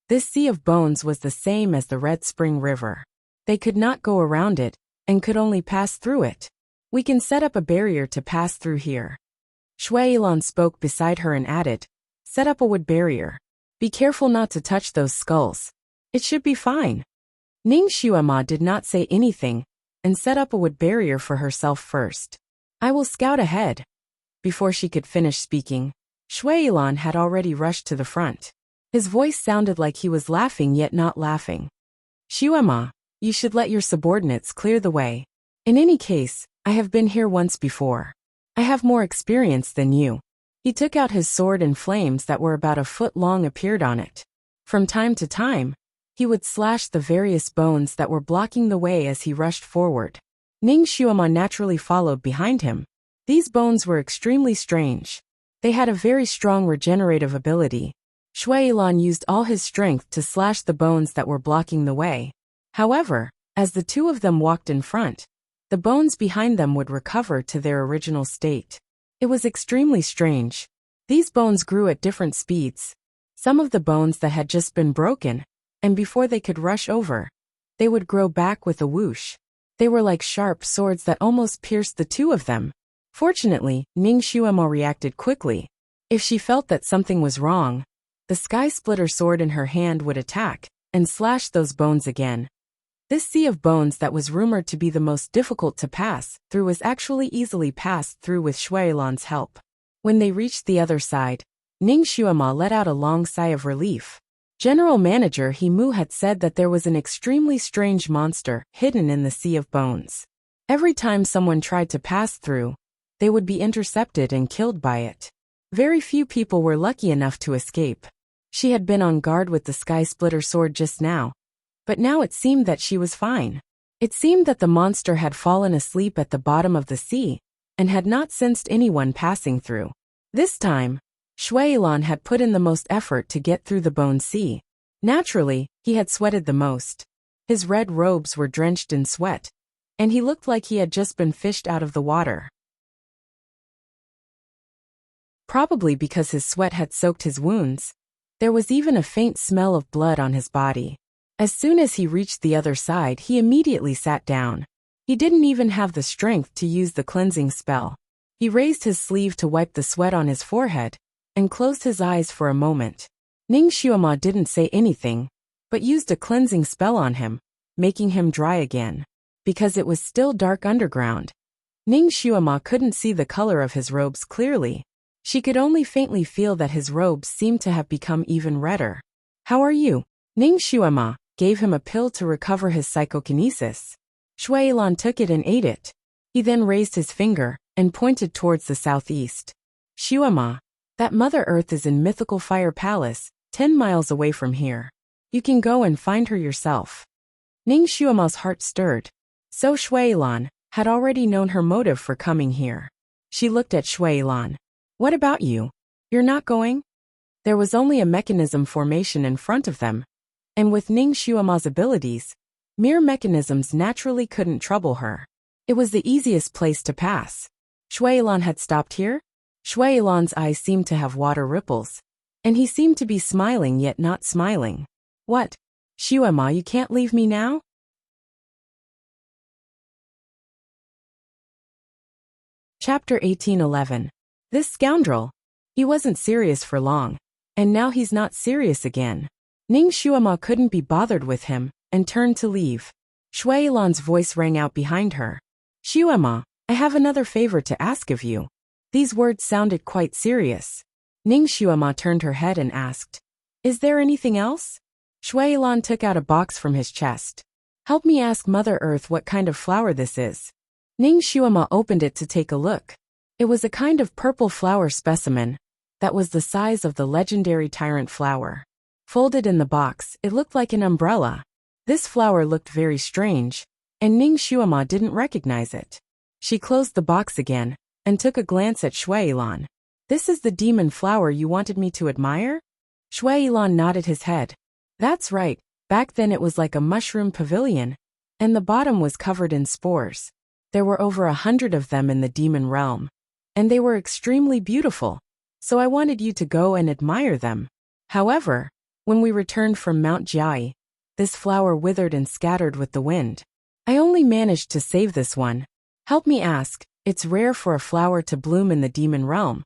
This sea of bones was the same as the Red Spring River. They could not go around it, and could only pass through it. "We can set up a barrier to pass through here." Shui Ilan spoke beside her and added, "Set up a wood barrier. Be careful not to touch those skulls. It should be fine." Ning Xuema did not say anything, and set up a wood barrier for herself first. "I will scout ahead." Before she could finish speaking, Shui Ilan had already rushed to the front. His voice sounded like he was laughing yet not laughing. "Xuema, you should let your subordinates clear the way. In any case, I have been here once before. I have more experience than you." He took out his sword and flames that were about a foot long appeared on it. From time to time, he would slash the various bones that were blocking the way as he rushed forward. Ning Xuema naturally followed behind him. These bones were extremely strange. They had a very strong regenerative ability. Shui Ilan used all his strength to slash the bones that were blocking the way. However, as the two of them walked in front, the bones behind them would recover to their original state. It was extremely strange. These bones grew at different speeds. Some of the bones that had just been broken, and before they could rush over, they would grow back with a whoosh. They were like sharp swords that almost pierced the two of them. Fortunately, Ning Xuema reacted quickly. If she felt that something was wrong, the sky splitter sword in her hand would attack, and slash those bones again. This sea of bones that was rumored to be the most difficult to pass through was actually easily passed through with Shui Ilan's help. When they reached the other side, Ning Xuema let out a long sigh of relief. General Manager He Mu had said that there was an extremely strange monster hidden in the sea of bones. Every time someone tried to pass through, they would be intercepted and killed by it. Very few people were lucky enough to escape. She had been on guard with the sky splitter sword just now, but now it seemed that she was fine. It seemed that the monster had fallen asleep at the bottom of the sea, and had not sensed anyone passing through. This time, Shui Ilan had put in the most effort to get through the bone sea. Naturally, he had sweated the most. His red robes were drenched in sweat, and he looked like he had just been fished out of the water. Probably because his sweat had soaked his wounds, there was even a faint smell of blood on his body. As soon as he reached the other side, he immediately sat down. He didn't even have the strength to use the cleansing spell. He raised his sleeve to wipe the sweat on his forehead, and closed his eyes for a moment. Ning Xuema didn't say anything, but used a cleansing spell on him, making him dry again. Because it was still dark underground, Ning Xuema couldn't see the color of his robes clearly. She could only faintly feel that his robes seemed to have become even redder. "How are you?" Ning Xuema gave him a pill to recover his psychokinesis. Shui Ilan took it and ate it. He then raised his finger and pointed towards the southeast. "Xuema, that Mother Earth is in Mythical Fire Palace, 10 miles away from here. You can go and find her yourself." Ning Xuema's heart stirred. So Shui Ilan had already known her motive for coming here. She looked at Shui Ilan. "What about you? You're not going?" There was only a mechanism formation in front of them, and with Ning Xuema's abilities, mere mechanisms naturally couldn't trouble her. It was the easiest place to pass. Shui Ilan had stopped here? Shui Yilan's eyes seemed to have water ripples, and he seemed to be smiling yet not smiling. What? Shuema, you can't leave me now? Chapter 1811. This scoundrel. He wasn't serious for long, and now he's not serious again. Ning Shuema couldn't be bothered with him, and turned to leave. Shui Yilan's voice rang out behind her. Shuema, I have another favor to ask of you. These words sounded quite serious. Ning Shuema turned her head and asked, Is there anything else? Shui Yilan took out a box from his chest. Help me ask Mother Earth what kind of flower this is. Ning Shuema opened it to take a look. It was a kind of purple flower specimen that was the size of the legendary tyrant flower. Folded in the box, it looked like an umbrella. This flower looked very strange, and Ning Shuema didn't recognize it. She closed the box again and took a glance at Shui Yilan. This is the demon flower you wanted me to admire? Shui Yilan nodded his head. That's right, back then it was like a mushroom pavilion, and the bottom was covered in spores. There were over 100 of them in the demon realm, and they were extremely beautiful, so I wanted you to go and admire them. However, when we returned from Mount Jiai, this flower withered and scattered with the wind. I only managed to save this one. Help me ask, it's rare for a flower to bloom in the demon realm,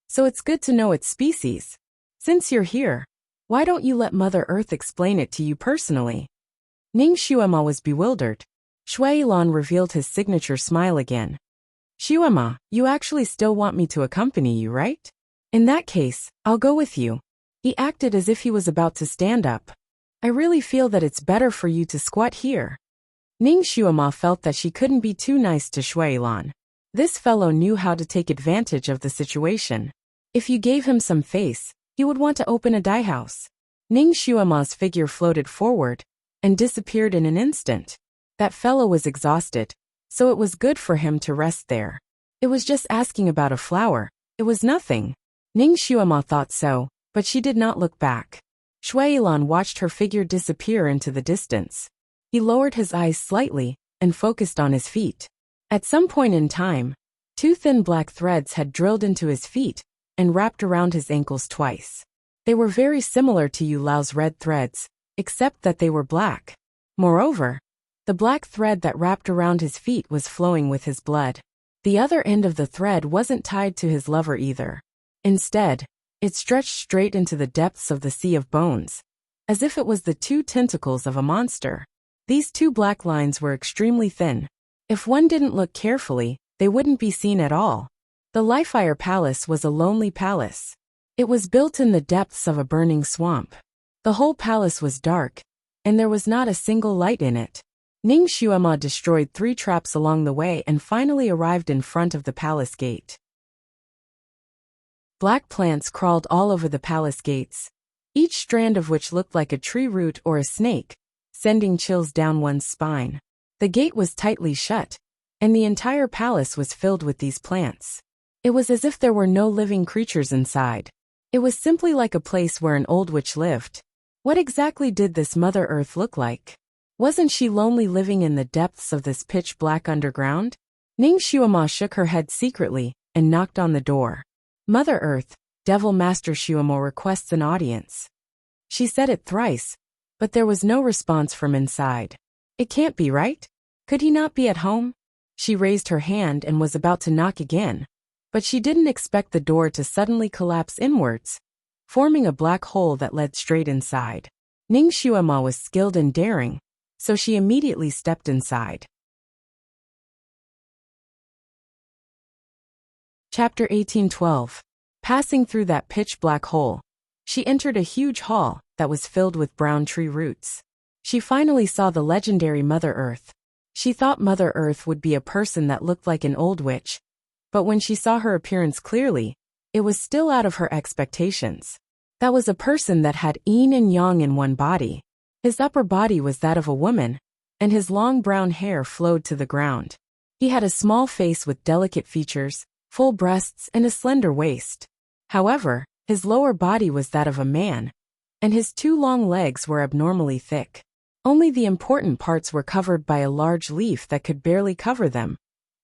so it's good to know its species. Since you're here, why don't you let Mother Earth explain it to you personally? Ning Shuema was bewildered. Shui Yilan revealed his signature smile again. Shuema, you actually still want me to accompany you, right? In that case, I'll go with you. He acted as if he was about to stand up. I really feel that it's better for you to squat here. Ning Shuema felt that she couldn't be too nice to Shui Yilan. This fellow knew how to take advantage of the situation. If you gave him some face, he would want to open a dye house. Ning Shuema's figure floated forward and disappeared in an instant. That fellow was exhausted, so it was good for him to rest there. It was just asking about a flower. It was nothing. Ning Shuema thought so, but she did not look back. Shui Yilan watched her figure disappear into the distance. He lowered his eyes slightly and focused on his feet. At some point in time, 2 thin black threads had drilled into his feet and wrapped around his ankles twice. They were very similar to Yu Lao's red threads, except that they were black. Moreover, the black thread that wrapped around his feet was flowing with his blood. The other end of the thread wasn't tied to his lover either. Instead, it stretched straight into the depths of the sea of bones, as if it was the 2 tentacles of a monster. These 2 black lines were extremely thin. If one didn't look carefully, they wouldn't be seen at all. The Lifefire Palace was a lonely palace. It was built in the depths of a burning swamp. The whole palace was dark, and there was not a single light in it. Ning Shuema destroyed 3 traps along the way and finally arrived in front of the palace gate. Black plants crawled all over the palace gates, each strand of which looked like a tree root or a snake, sending chills down one's spine. The gate was tightly shut, and the entire palace was filled with these plants. It was as if there were no living creatures inside. It was simply like a place where an old witch lived. What exactly did this Mother Earth look like? Wasn't she lonely living in the depths of this pitch-black underground? Ning Shuema shook her head secretly and knocked on the door. Mother Earth, Devil Master Shuema requests an audience. She said it thrice, but there was no response from inside. It can't be right? Could he not be at home? She raised her hand and was about to knock again, but she didn't expect the door to suddenly collapse inwards, forming a black hole that led straight inside. Ning Shuema was skilled and daring, so she immediately stepped inside. Chapter 1812. Passing through that pitch-black hole, she entered a huge hall that was filled with brown tree roots. She finally saw the legendary Mother Earth. She thought Mother Earth would be a person that looked like an old witch, but when she saw her appearance clearly, it was still out of her expectations. That was a person that had yin and yang in one body. His upper body was that of a woman, and his long brown hair flowed to the ground. He had a small face with delicate features, full breasts, and a slender waist. However, his lower body was that of a man, and his 2 long legs were abnormally thick. Only the important parts were covered by a large leaf that could barely cover them,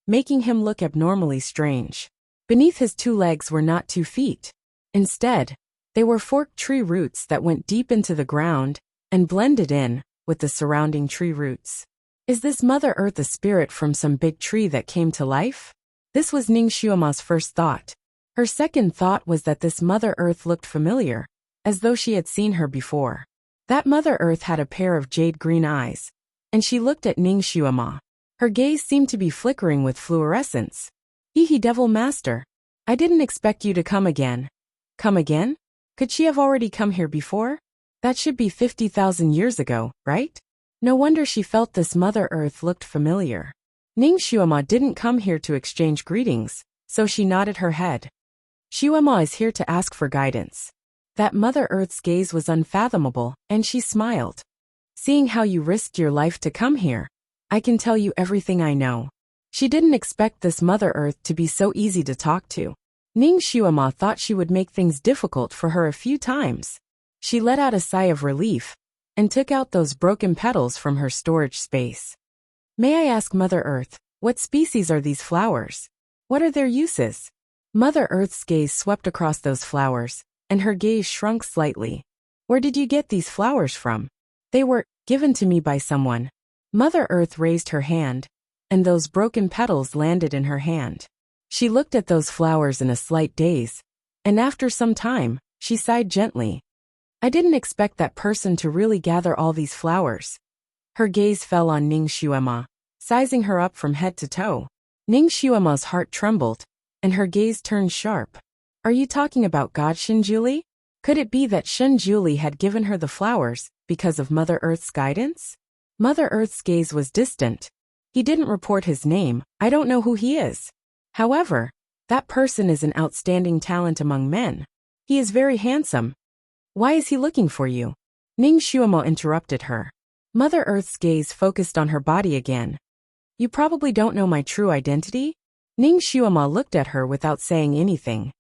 making him look abnormally strange. Beneath his 2 legs were not 2 feet. Instead, they were forked tree roots that went deep into the ground and blended in with the surrounding tree roots. Is this Mother Earth a spirit from some big tree that came to life? This was Ning Xuema's first thought. Her second thought was that this Mother Earth looked familiar, as though she had seen her before. That Mother Earth had a pair of jade green eyes, and she looked at Ning Xuema. Her gaze seemed to be flickering with fluorescence. Hehe, Devil Master. I didn't expect you to come again. Come again? Could she have already come here before? That should be 50,000 years ago, right? No wonder she felt this Mother Earth looked familiar. Ning Xuema didn't come here to exchange greetings, so she nodded her head. Xuema is here to ask for guidance. That Mother Earth's gaze was unfathomable, and she smiled. Seeing how you risked your life to come here, I can tell you everything I know. She didn't expect this Mother Earth to be so easy to talk to. Ning Xuema thought she would make things difficult for her a few times. She let out a sigh of relief and took out those broken petals from her storage space. May I ask Mother Earth, what species are these flowers? What are their uses? Mother Earth's gaze swept across those flowers, and her gaze shrunk slightly. Where did you get these flowers from? They were given to me by someone. Mother Earth raised her hand, and those broken petals landed in her hand. She looked at those flowers in a slight daze, and after some time, she sighed gently. I didn't expect that person to really gather all these flowers. Her gaze fell on Ning Xuema, sizing her up from head to toe. Ning Xuema's heart trembled, and her gaze turned sharp. Are you talking about God Shinjuli? Could it be that Shinjuli had given her the flowers because of Mother Earth's guidance? Mother Earth's gaze was distant. He didn't report his name. I don't know who he is. However, that person is an outstanding talent among men. He is very handsome. Why is he looking for you? Ning Xuema interrupted her. Mother Earth's gaze focused on her body again. You probably don't know my true identity? Ning Xuema looked at her without saying anything.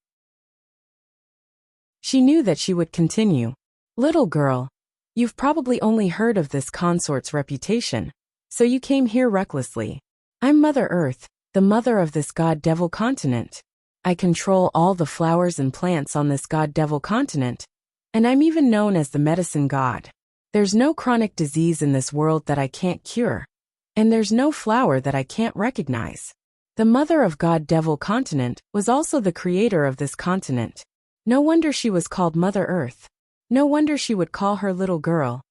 She knew that she would continue. Little girl, you've probably only heard of this consort's reputation, so you came here recklessly. I'm Mother Earth, the mother of this god-devil continent. I control all the flowers and plants on this god-devil continent, and I'm even known as the medicine god. There's no chronic disease in this world that I can't cure, and there's no flower that I can't recognize. The mother of god-devil continent was also the creator of this continent. No wonder she was called Mother Earth. No wonder she would call her little girl.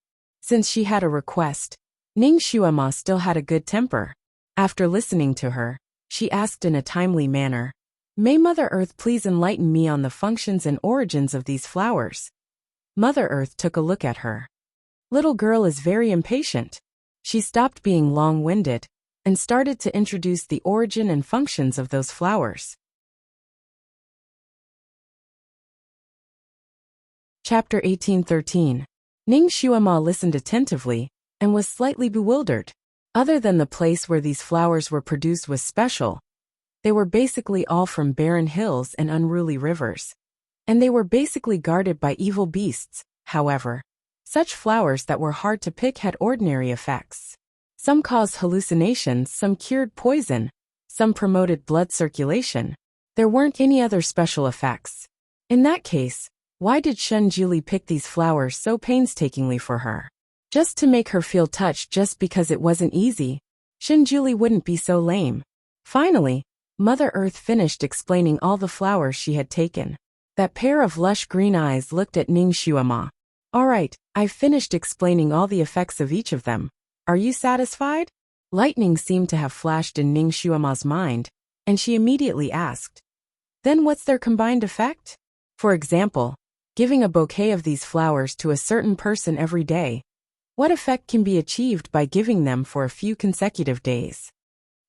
Since she had a request, Ning Xuema still had a good temper. After listening to her, she asked in a timely manner, May Mother Earth please enlighten me on the functions and origins of these flowers? Mother Earth took a look at her. Little girl is very impatient. She stopped being long-winded and started to introduce the origin and functions of those flowers. Chapter 1813. Ning Xuema listened attentively and was slightly bewildered. Other than the place where these flowers were produced was special, they were basically all from barren hills and unruly rivers. And they were basically guarded by evil beasts. However, such flowers that were hard to pick had ordinary effects. Some caused hallucinations, some cured poison, some promoted blood circulation. There weren't any other special effects. In that case, why did Shenjuli pick these flowers so painstakingly for her? Just to make her feel touched just because it wasn't easy? Shenjuli wouldn't be so lame. Finally, Mother Earth finished explaining all the flowers she had taken. That pair of lush green eyes looked at Ning Xuema. All right, I've finished explaining all the effects of each of them. Are you satisfied? Lightning seemed to have flashed in Ning Xuema's mind, and she immediately asked. Then what's their combined effect? For example, giving a bouquet of these flowers to a certain person every day. What effect can be achieved by giving them for a few consecutive days?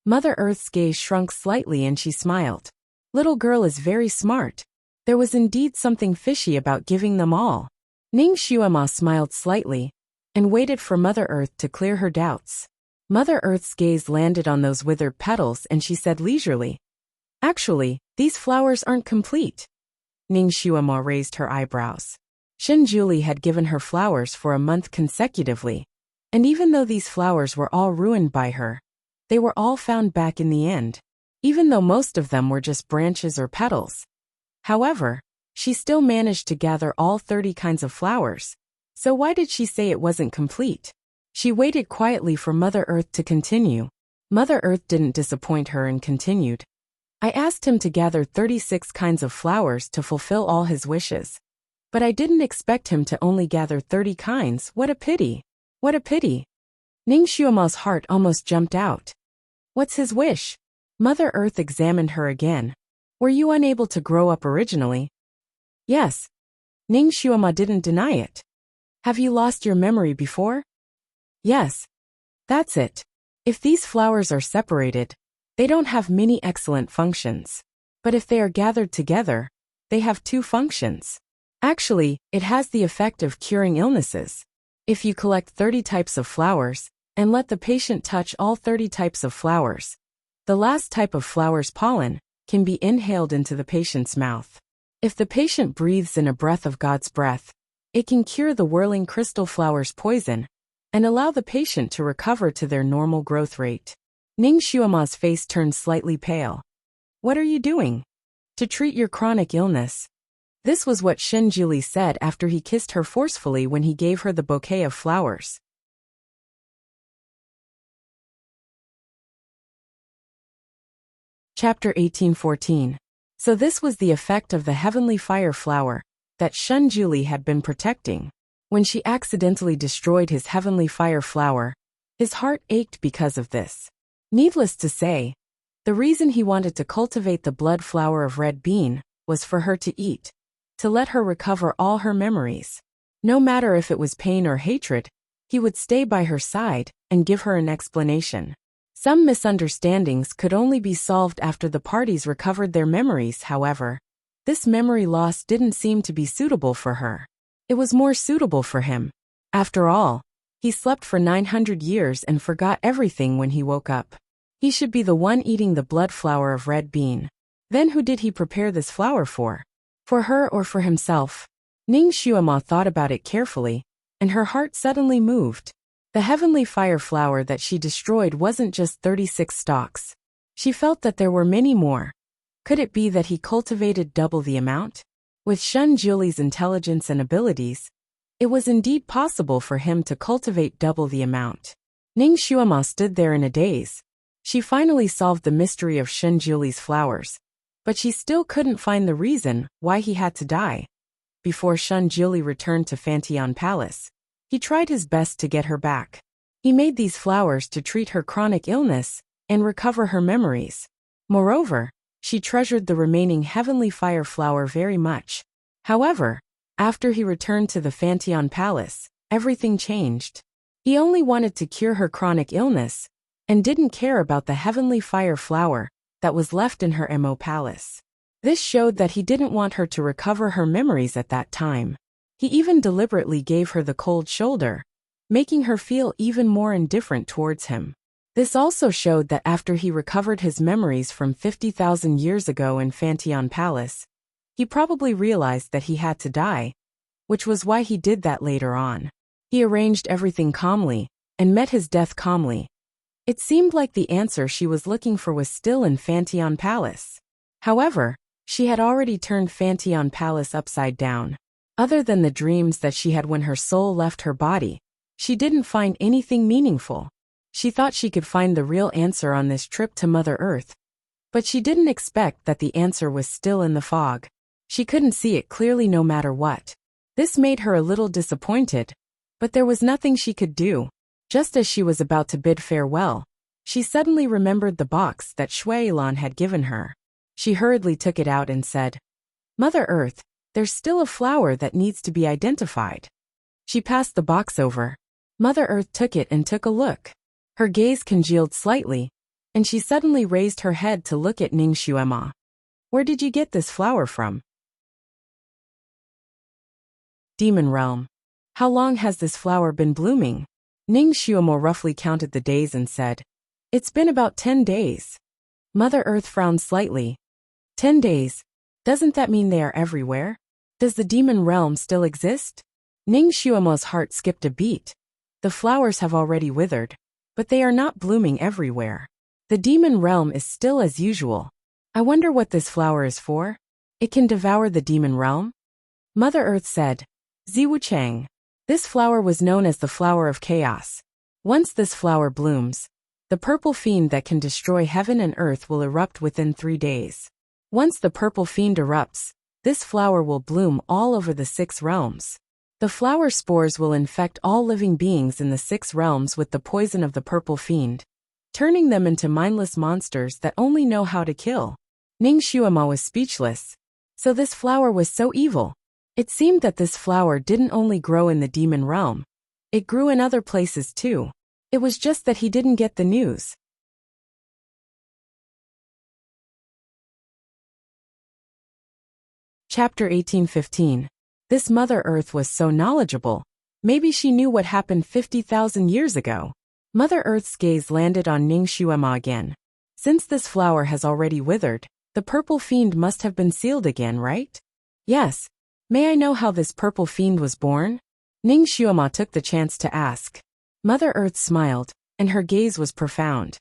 Mother Earth's gaze shrunk slightly and she smiled. Little girl is very smart. There was indeed something fishy about giving them all. Ning Xuema smiled slightly and waited for Mother Earth to clear her doubts. Mother Earth's gaze landed on those withered petals and she said leisurely, Actually, these flowers aren't complete. Ning Xuema raised her eyebrows. Shenjuli had given her flowers for a month consecutively, and even though these flowers were all ruined by her, they were all found back in the end. even though most of them were just branches or petals. However, she still managed to gather all 30 kinds of flowers. So why did she say it wasn't complete? She waited quietly for Mother Earth to continue. Mother Earth didn't disappoint her and continued. I asked him to gather 36 kinds of flowers to fulfill all his wishes. But I didn't expect him to only gather 30 kinds. What a pity. What a pity. Ning Xuema's heart almost jumped out. What's his wish? Mother Earth examined her again. Were you unable to grow up originally? Yes. Ning Xuema didn't deny it. Have you lost your memory before? Yes. That's it. If these flowers are separated, they don't have many excellent functions. But if they are gathered together, they have two functions. Actually, it has the effect of curing illnesses. If you collect 30 types of flowers, and let the patient touch all 30 types of flowers, the last type of flower's pollen can be inhaled into the patient's mouth. If the patient breathes in a breath of God's breath, it can cure the whirling crystal flower's poison and allow the patient to recover to their normal growth rate. Ning Xuema's face turned slightly pale. What are you doing? To treat your chronic illness. This was what Shen Juli said after he kissed her forcefully when he gave her the bouquet of flowers. Chapter 1814. So this was the effect of the heavenly fire flower that Shen Juli had been protecting. When she accidentally destroyed his heavenly fire flower, his heart ached because of this. Needless to say, the reason he wanted to cultivate the blood flower of red bean was for her to eat, to let her recover all her memories. No matter if it was pain or hatred, he would stay by her side and give her an explanation. Some misunderstandings could only be solved after the parties recovered their memories, however. This memory loss didn't seem to be suitable for her. It was more suitable for him. After all, he slept for 900 years and forgot everything when he woke up. He should be the one eating the blood flower of red bean. Then who did he prepare this flower for? For her or for himself? Ning Xuema thought about it carefully, and her heart suddenly moved. The heavenly fire flower that she destroyed wasn't just 36 stalks. She felt that there were many more. Could it be that he cultivated double the amount? With Shen Juli's intelligence and abilities, it was indeed possible for him to cultivate double the amount. Ning Xuema stood there in a daze. She finally solved the mystery of Shen Juli's flowers, but she still couldn't find the reason why he had to die. Before Shen Juli returned to Fantian Palace, he tried his best to get her back. He made these flowers to treat her chronic illness and recover her memories. Moreover, she treasured the remaining heavenly fire flower very much. However, after he returned to the Fantian Palace, everything changed. He only wanted to cure her chronic illness and didn't care about the heavenly fire flower that was left in her Mo Palace. This showed that he didn't want her to recover her memories at that time. He even deliberately gave her the cold shoulder, making her feel even more indifferent towards him. This also showed that after he recovered his memories from 50,000 years ago in Fantian Palace, he probably realized that he had to die, which was why he did that later on. He arranged everything calmly and met his death calmly. It seemed like the answer she was looking for was still in Fantian Palace. However, she had already turned Fantian Palace upside down. Other than the dreams that she had when her soul left her body, she didn't find anything meaningful. She thought she could find the real answer on this trip to Mother Earth, but she didn't expect that the answer was still in the fog. She couldn't see it clearly no matter what. This made her a little disappointed, but there was nothing she could do. Just as she was about to bid farewell, she suddenly remembered the box that Shuailan had given her. She hurriedly took it out and said, "Mother Earth, there's still a flower that needs to be identified." She passed the box over. Mother Earth took it and took a look. Her gaze congealed slightly, and she suddenly raised her head to look at Ning Xuema. "Where did you get this flower from?" Demon Realm. "How long has this flower been blooming?" Ning Xuema roughly counted the days and said, "It's been about 10 days. Mother Earth frowned slightly. 10 days? Doesn't that mean they are everywhere? Does the demon realm still exist? Ning Xuema's heart skipped a beat. The flowers have already withered, but they are not blooming everywhere. The demon realm is still as usual. I wonder what this flower is for? It can devour the demon realm? Mother Earth said. Ziwu Chang. This flower was known as the flower of chaos. Once this flower blooms, the purple fiend that can destroy heaven and earth will erupt within 3 days. Once the purple fiend erupts, this flower will bloom all over the 6 realms. The flower spores will infect all living beings in the 6 realms with the poison of the purple fiend, turning them into mindless monsters that only know how to kill. Ning Xuema was speechless. So this flower was so evil. It seemed that this flower didn't only grow in the demon realm. It grew in other places too. It was just that he didn't get the news. Chapter 1815. This Mother Earth was so knowledgeable. Maybe she knew what happened 50,000 years ago. Mother Earth's gaze landed on Ning Xuema again. Since this flower has already withered, the purple fiend must have been sealed again, right? Yes. May I know how this purple fiend was born? Ning Xuema took the chance to ask. Mother Earth smiled, and her gaze was profound.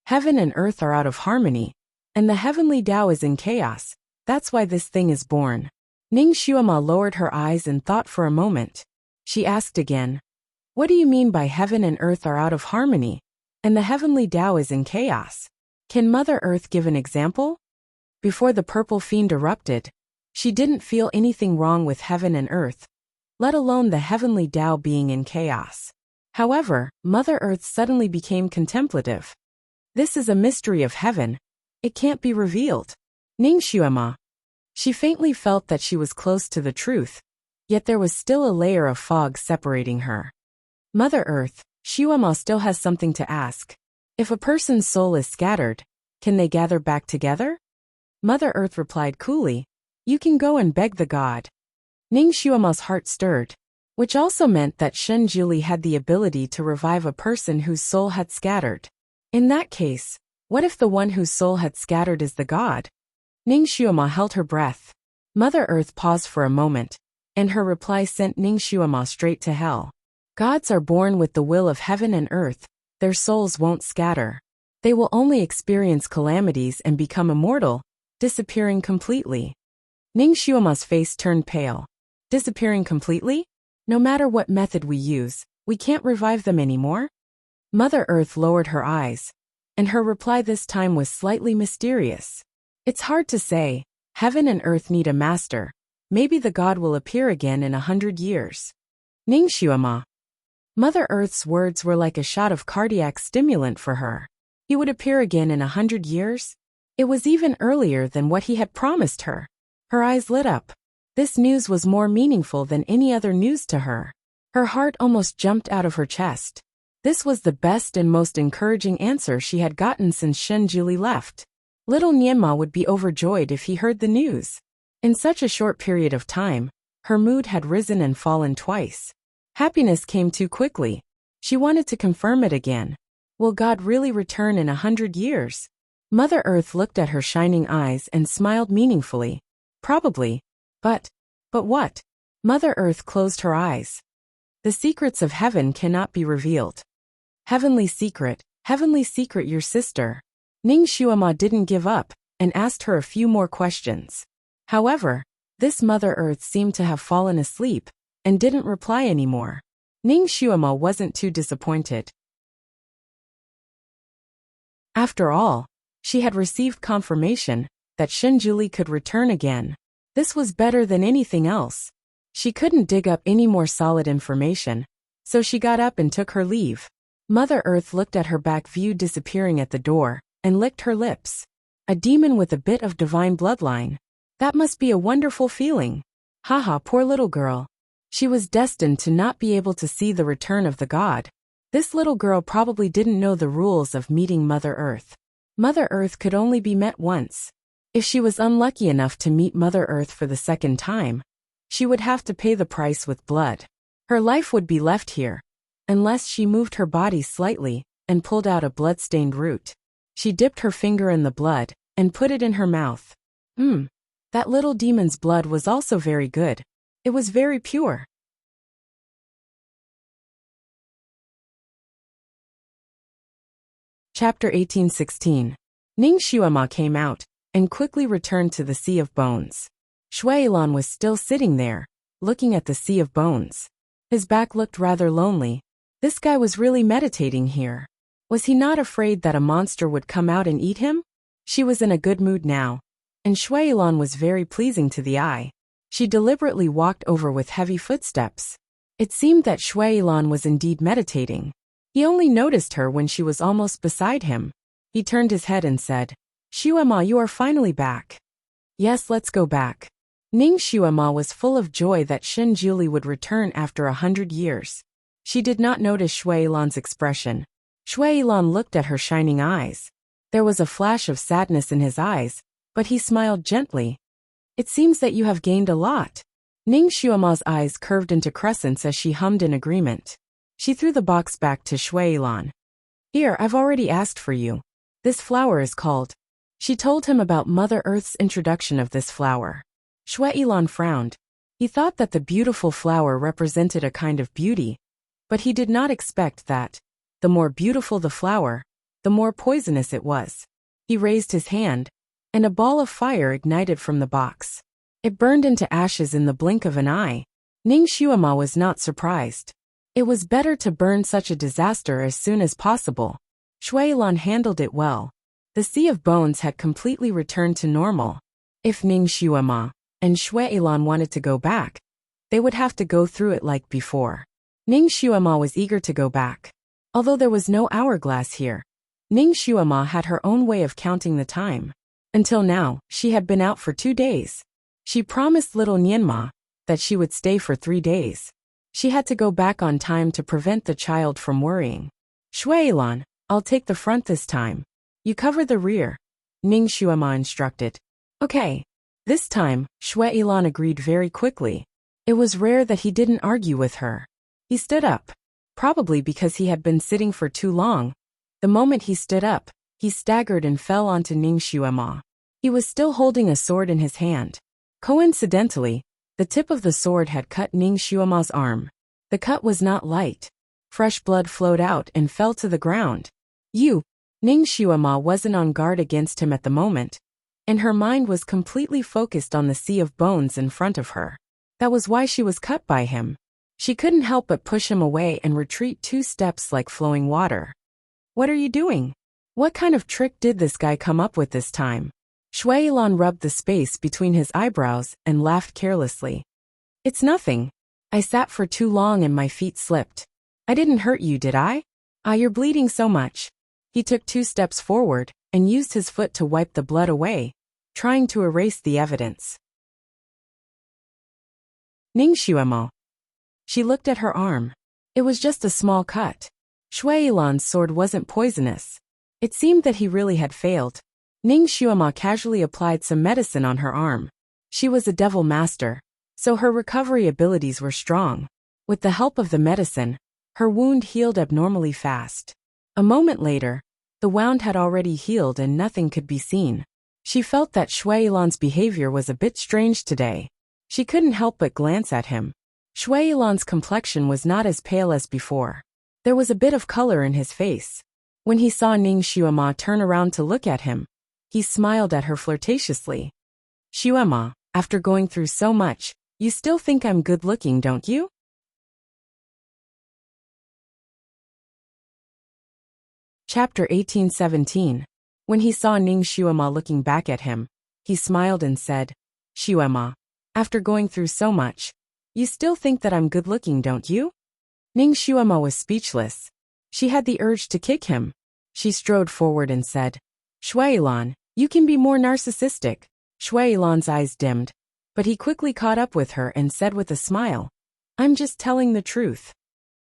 Heaven and earth are out of harmony, and the heavenly Tao is in chaos. That's why this thing is born. Ning Xuema lowered her eyes and thought for a moment. She asked again. What do you mean by heaven and earth are out of harmony, and the heavenly Tao is in chaos? Can Mother Earth give an example? Before the purple fiend erupted, she didn't feel anything wrong with heaven and earth, let alone the heavenly Tao being in chaos. However, Mother Earth suddenly became contemplative. This is a mystery of heaven. It can't be revealed. Ning Xuema. She faintly felt that she was close to the truth, yet there was still a layer of fog separating her. Mother Earth, Xuema still has something to ask. If a person's soul is scattered, can they gather back together? Mother Earth replied coolly. You can go and beg the god. Ning Xuema's heart stirred, which also meant that Shen Juli had the ability to revive a person whose soul had scattered. In that case, what if the one whose soul had scattered is the god? Ning Xuema held her breath. Mother Earth paused for a moment, and her reply sent Ning Xuema straight to hell. Gods are born with the will of heaven and earth. Their souls won't scatter. They will only experience calamities and become immortal, disappearing completely. Ning Xuema's face turned pale. Disappearing completely? No matter what method we use, we can't revive them anymore? Mother Earth lowered her eyes, and her reply this time was slightly mysterious. It's hard to say. Heaven and earth need a master. Maybe the god will appear again in 100 years. Ning Xuema. Mother Earth's words were like a shot of cardiac stimulant for her. He would appear again in 100 years? It was even earlier than what he had promised her. Her eyes lit up. This news was more meaningful than any other news to her. Her heart almost jumped out of her chest. This was the best and most encouraging answer she had gotten since Shen Juli left. Little Nianma would be overjoyed if he heard the news. In such a short period of time, her mood had risen and fallen twice. Happiness came too quickly. She wanted to confirm it again. Will God really return in 100 years? Mother Earth looked at her shining eyes and smiled meaningfully. Probably. But what? Mother Earth closed her eyes. The secrets of heaven cannot be revealed. Heavenly secret, your sister. Ning Xuema didn't give up, and asked her a few more questions. However, this Mother Earth seemed to have fallen asleep, and didn't reply anymore. Ning Xuema wasn't too disappointed. After all, she had received confirmation that Shen Juli could return again. This was better than anything else. She couldn't dig up any more solid information, so she got up and took her leave. Mother Earth looked at her back view disappearing at the door, and licked her lips. A demon with a bit of divine bloodline. That must be a wonderful feeling. Haha, poor little girl. She was destined to not be able to see the return of the god. This little girl probably didn't know the rules of meeting Mother Earth. Mother Earth could only be met once. If she was unlucky enough to meet Mother Earth for the second time, she would have to pay the price with blood. Her life would be left here, unless she moved her body slightly and pulled out a blood-stained root. She dipped her finger in the blood and put it in her mouth. That little demon's blood was also very good. It was very pure. Chapter 1816. Ning Xuema came out, and quickly returned to the Sea of Bones. Shui Yilan was still sitting there, looking at the Sea of Bones. His back looked rather lonely. This guy was really meditating here. Was he not afraid that a monster would come out and eat him? She was in a good mood now, and Shui Yilan was very pleasing to the eye. She deliberately walked over with heavy footsteps. It seemed that Shui Yilan was indeed meditating. He only noticed her when she was almost beside him. He turned his head and said, "Xuema, you are finally back." "Yes, let's go back." Ning Xuema was full of joy that Shen Juli would return after 100 years. She did not notice Shui Yilan's expression. Shui Yilan looked at her shining eyes. There was a flash of sadness in his eyes, but he smiled gently. "It seems that you have gained a lot." Ning Xuema's eyes curved into crescents as she hummed in agreement. She threw the box back to Shui Yilan. "Here, I've already asked for you. This flower is called." She told him about Mother Earth's introduction of this flower. Shui Yilan frowned. He thought that the beautiful flower represented a kind of beauty, but he did not expect that, the more beautiful the flower, the more poisonous it was. He raised his hand, and a ball of fire ignited from the box. It burned into ashes in the blink of an eye. Ning Xuema was not surprised. It was better to burn such a disaster as soon as possible. Shui Yilan handled it well. The Sea of Bones had completely returned to normal. If Ning Xuema and Shui Yilan wanted to go back, they would have to go through it like before. Ning Xuema was eager to go back. Although there was no hourglass here, Ning Xuema had her own way of counting the time. Until now, she had been out for 2 days. She promised little Nianma that she would stay for 3 days. She had to go back on time to prevent the child from worrying. "Shui Yilan, I'll take the front this time. You cover the rear," Ning Xuema instructed. "Okay." This time, Shui Yilan agreed very quickly. It was rare that he didn't argue with her. He stood up. Probably because he had been sitting for too long. The moment he stood up, he staggered and fell onto Ning Xuema. He was still holding a sword in his hand. Coincidentally, the tip of the sword had cut Ning Xuema's arm. The cut was not light. Fresh blood flowed out and fell to the ground. Ning Xuema wasn't on guard against him at the moment, and her mind was completely focused on the Sea of Bones in front of her. That was why she was cut by him. She couldn't help but push him away and retreat 2 steps like flowing water. "What are you doing? What kind of trick did this guy come up with this time?" Shui Yilan rubbed the space between his eyebrows and laughed carelessly. "It's nothing. I sat for too long and my feet slipped. I didn't hurt you, did I? You're bleeding so much." He took 2 steps forward and used his foot to wipe the blood away, trying to erase the evidence. Ning Xuema. She looked at her arm. It was just a small cut. Shui Yilan's sword wasn't poisonous. It seemed that he really had failed. Ning Xuema casually applied some medicine on her arm. She was a devil master, so her recovery abilities were strong. With the help of the medicine, her wound healed abnormally fast. A moment later, the wound had already healed and nothing could be seen. She felt that Shui Yilan's behavior was a bit strange today. She couldn't help but glance at him. Shui Yilan's complexion was not as pale as before. There was a bit of color in his face. When he saw Ning Xuema turn around to look at him, he smiled at her flirtatiously. "Xuema, after going through so much, you still think I'm good-looking, don't you?" Chapter 1817. When he saw Ning Xuema looking back at him, he smiled and said, "Xuema, after going through so much, you still think that I'm good-looking, don't you?" Ning Xuema was speechless. She had the urge to kick him. She strode forward and said, "Shui Yilan, you can be more narcissistic." Shui Yilan's eyes dimmed, but he quickly caught up with her and said with a smile, "I'm just telling the truth."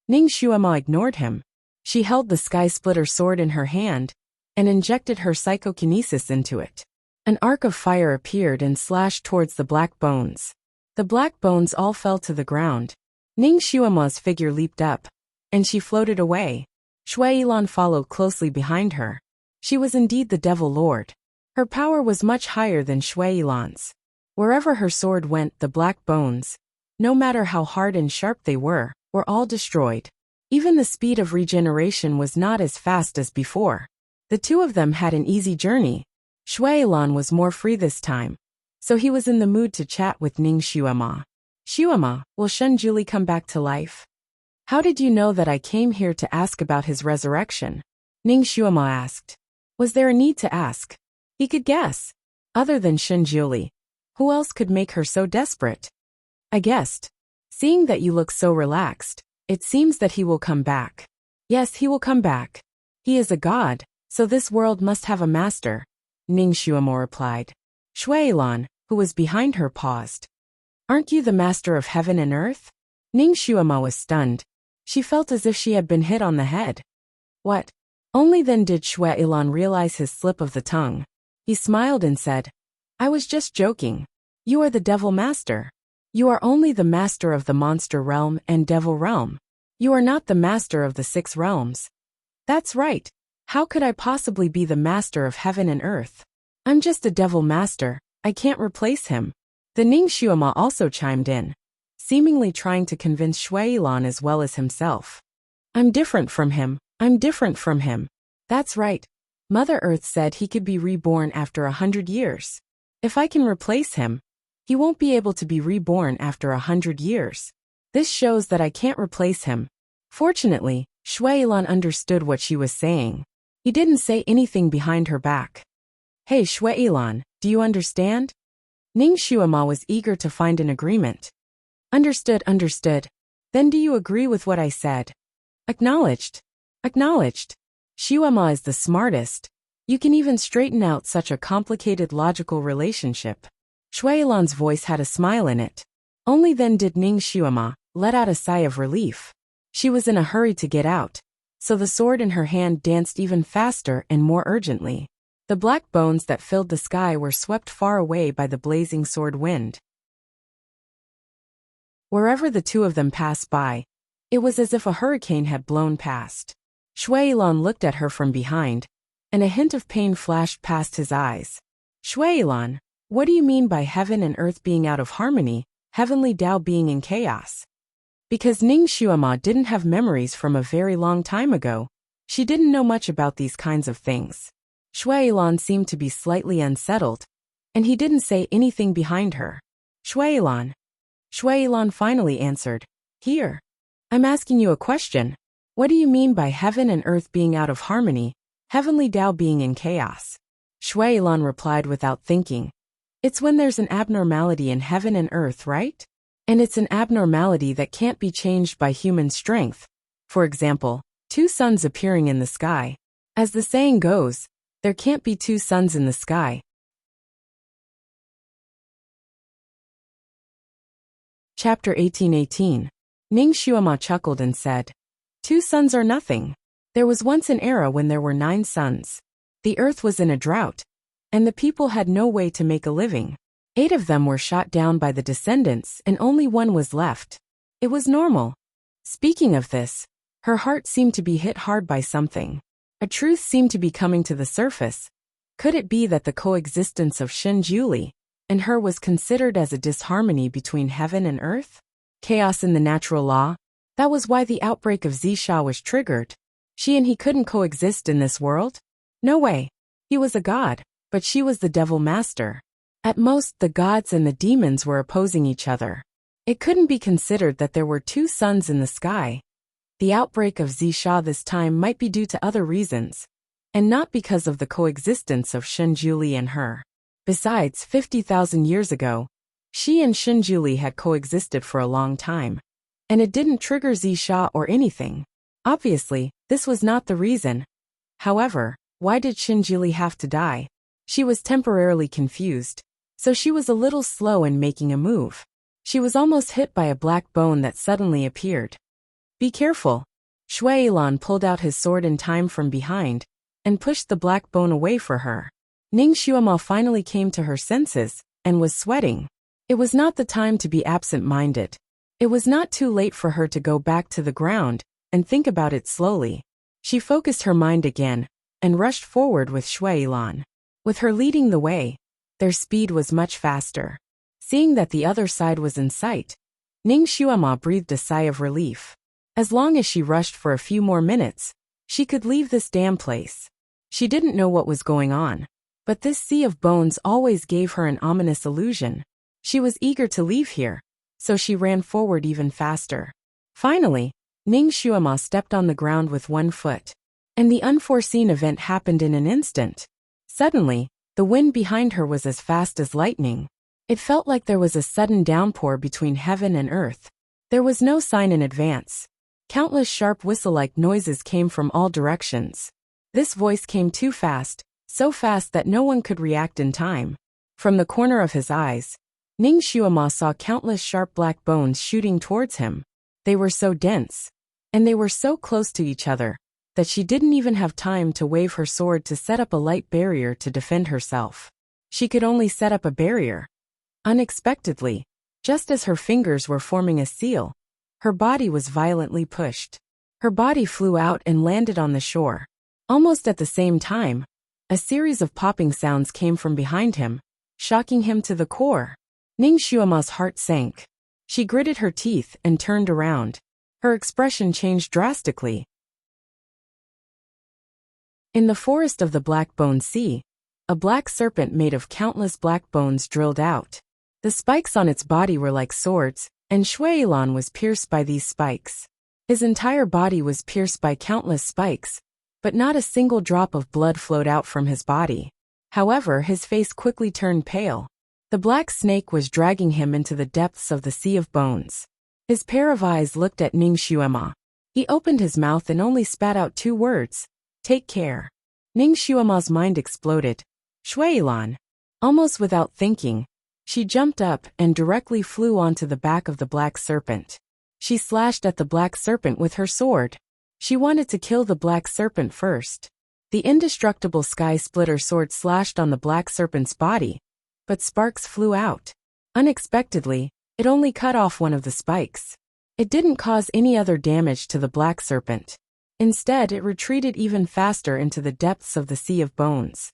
Ning Xuema ignored him. She held the Sky Splitter sword in her hand and injected her psychokinesis into it. An arc of fire appeared and slashed towards the black bones. The black bones all fell to the ground. Ning Xuema's figure leaped up, and she floated away. Shui Yilan followed closely behind her. She was indeed the Devil Lord. Her power was much higher than Shui Yilan's. Wherever her sword went, the black bones, no matter how hard and sharp they were all destroyed. Even the speed of regeneration was not as fast as before. The The two of them had an easy journey. Shuailan was more free this time, so he was in the mood to chat with Ning Xuema. Xuema, will Shunjuli come back to life? How did you know that I came here to ask about his resurrection? Ning Xuema asked. Was there a need to ask? He could guess. Other than Shunjuli, who else could make her so desperate? I guessed. Seeing that you look so relaxed, it seems that he will come back. Yes, he will come back. He is a god, so this world must have a master, Ning Xuema replied. Shuailan, who was behind her, paused. Aren't you the master of heaven and earth? Ning Xuema was stunned. She felt as if she had been hit on the head. What? Only then did Shuailan realize his slip of the tongue. He smiled and said, I was just joking. You are the devil master. You are only the master of the monster realm and devil realm. You are not the master of the 6 realms. That's right. How could I possibly be the master of heaven and earth? I'm just a devil master. I can't replace him. The Ning Xuema also chimed in, seemingly trying to convince Shuailan as well as himself. I'm different from him. I'm different from him. That's right. Mother Earth said he could be reborn after 100 years. If I can replace him, he won't be able to be reborn after 100 years. This shows that I can't replace him. Fortunately, Shuailan understood what she was saying. He didn't say anything behind her back. Hey Shuailan, do you understand? Ning Xuema was eager to find an agreement. Understood, understood. Then do you agree with what I said? Acknowledged. Acknowledged. Xuema is the smartest. You can even straighten out such a complicated logical relationship. Shuailan's voice had a smile in it. Only then did Ning Xuema let out a sigh of relief. She was in a hurry to get out, so the sword in her hand danced even faster and more urgently. The black bones that filled the sky were swept far away by the blazing sword wind. Wherever the two of them passed by, it was as if a hurricane had blown past. Shuailan looked at her from behind, and a hint of pain flashed past his eyes. Shuailan, what do you mean by heaven and earth being out of harmony, heavenly Tao being in chaos? Because Ning Xuema didn't have memories from a very long time ago, she didn't know much about these kinds of things. Shuailan seemed to be slightly unsettled, and he didn't say anything behind her. Shuailan. Shuailan finally answered, Here. I'm asking you a question. What do you mean by heaven and earth being out of harmony, heavenly Tao being in chaos? Shuailan replied without thinking. It's when there's an abnormality in heaven and earth, right? And it's an abnormality that can't be changed by human strength. For example, 2 suns appearing in the sky. As the saying goes, there can't be 2 suns in the sky. Chapter 1818. Ning Xuema chuckled and said, 2 suns are nothing. There was once an era when there were 9 suns. The earth was in a drought, and the people had no way to make a living. 8 of them were shot down by the descendants and only 1 was left. It was normal. Speaking of this, her heart seemed to be hit hard by something. A truth seemed to be coming to the surface. Could it be that the coexistence of Shunjuli and her was considered as a disharmony between heaven and earth? Chaos in the natural law? That was why the outbreak of Zisha was triggered. She and he couldn't coexist in this world? No way. He was a god, but she was the devil master. At most, the gods and the demons were opposing each other. It couldn't be considered that there were 2 suns in the sky. The outbreak of Zisha this time might be due to other reasons, and not because of the coexistence of Shunjuli and her. Besides, 50,000 years ago, she and Shunjuli had coexisted for a long time, and it didn't trigger Zisha or anything. Obviously, this was not the reason. However, why did Shunjuli have to die? She was temporarily confused, so she was a little slow in making a move. She was almost hit by a black bone that suddenly appeared. Be careful. Shuailan pulled out his sword in time from behind and pushed the black bone away for her. Ning Xuema finally came to her senses and was sweating. It was not the time to be absent-minded. It was not too late for her to go back to the ground and think about it slowly. She focused her mind again and rushed forward with Shuailan. With her leading the way, their speed was much faster. Seeing that the other side was in sight, Ning Xuema breathed a sigh of relief. As long as she rushed for a few more minutes, she could leave this damn place. She didn't know what was going on, but this sea of bones always gave her an ominous illusion. She was eager to leave here, so she ran forward even faster. Finally, Ning Xuema stepped on the ground with one foot. And the unforeseen event happened in an instant. Suddenly, the wind behind her was as fast as lightning. It felt like there was a sudden downpour between heaven and earth. There was no sign in advance. Countless sharp whistle-like noises came from all directions. This voice came too fast, so fast that no one could react in time. From the corner of his eyes, Ning Xuema saw countless sharp black bones shooting towards him. They were so dense, and they were so close to each other, that she didn't even have time to wave her sword to set up a light barrier to defend herself. She could only set up a barrier. Unexpectedly, just as her fingers were forming a seal, her body was violently pushed. Her body flew out and landed on the shore. Almost at the same time, a series of popping sounds came from behind him, shocking him to the core. Ning Xuema's heart sank. She gritted her teeth and turned around. Her expression changed drastically. In the forest of the Black Bone Sea, a black serpent made of countless black bones drilled out. The spikes on its body were like swords, and Shuailan was pierced by these spikes. His entire body was pierced by countless spikes, but not a single drop of blood flowed out from his body. However, his face quickly turned pale. The black snake was dragging him into the depths of the sea of bones. His pair of eyes looked at Ning Xuema. He opened his mouth and only spat out 2 words. Take care. Ning Xuema's mind exploded. Shuailan. Almost without thinking, she jumped up and directly flew onto the back of the black serpent. She slashed at the black serpent with her sword. She wanted to kill the black serpent first. The indestructible sky splitter sword slashed on the black serpent's body, but sparks flew out. Unexpectedly, it only cut off one of the spikes. It didn't cause any other damage to the black serpent. Instead, it retreated even faster into the depths of the sea of bones.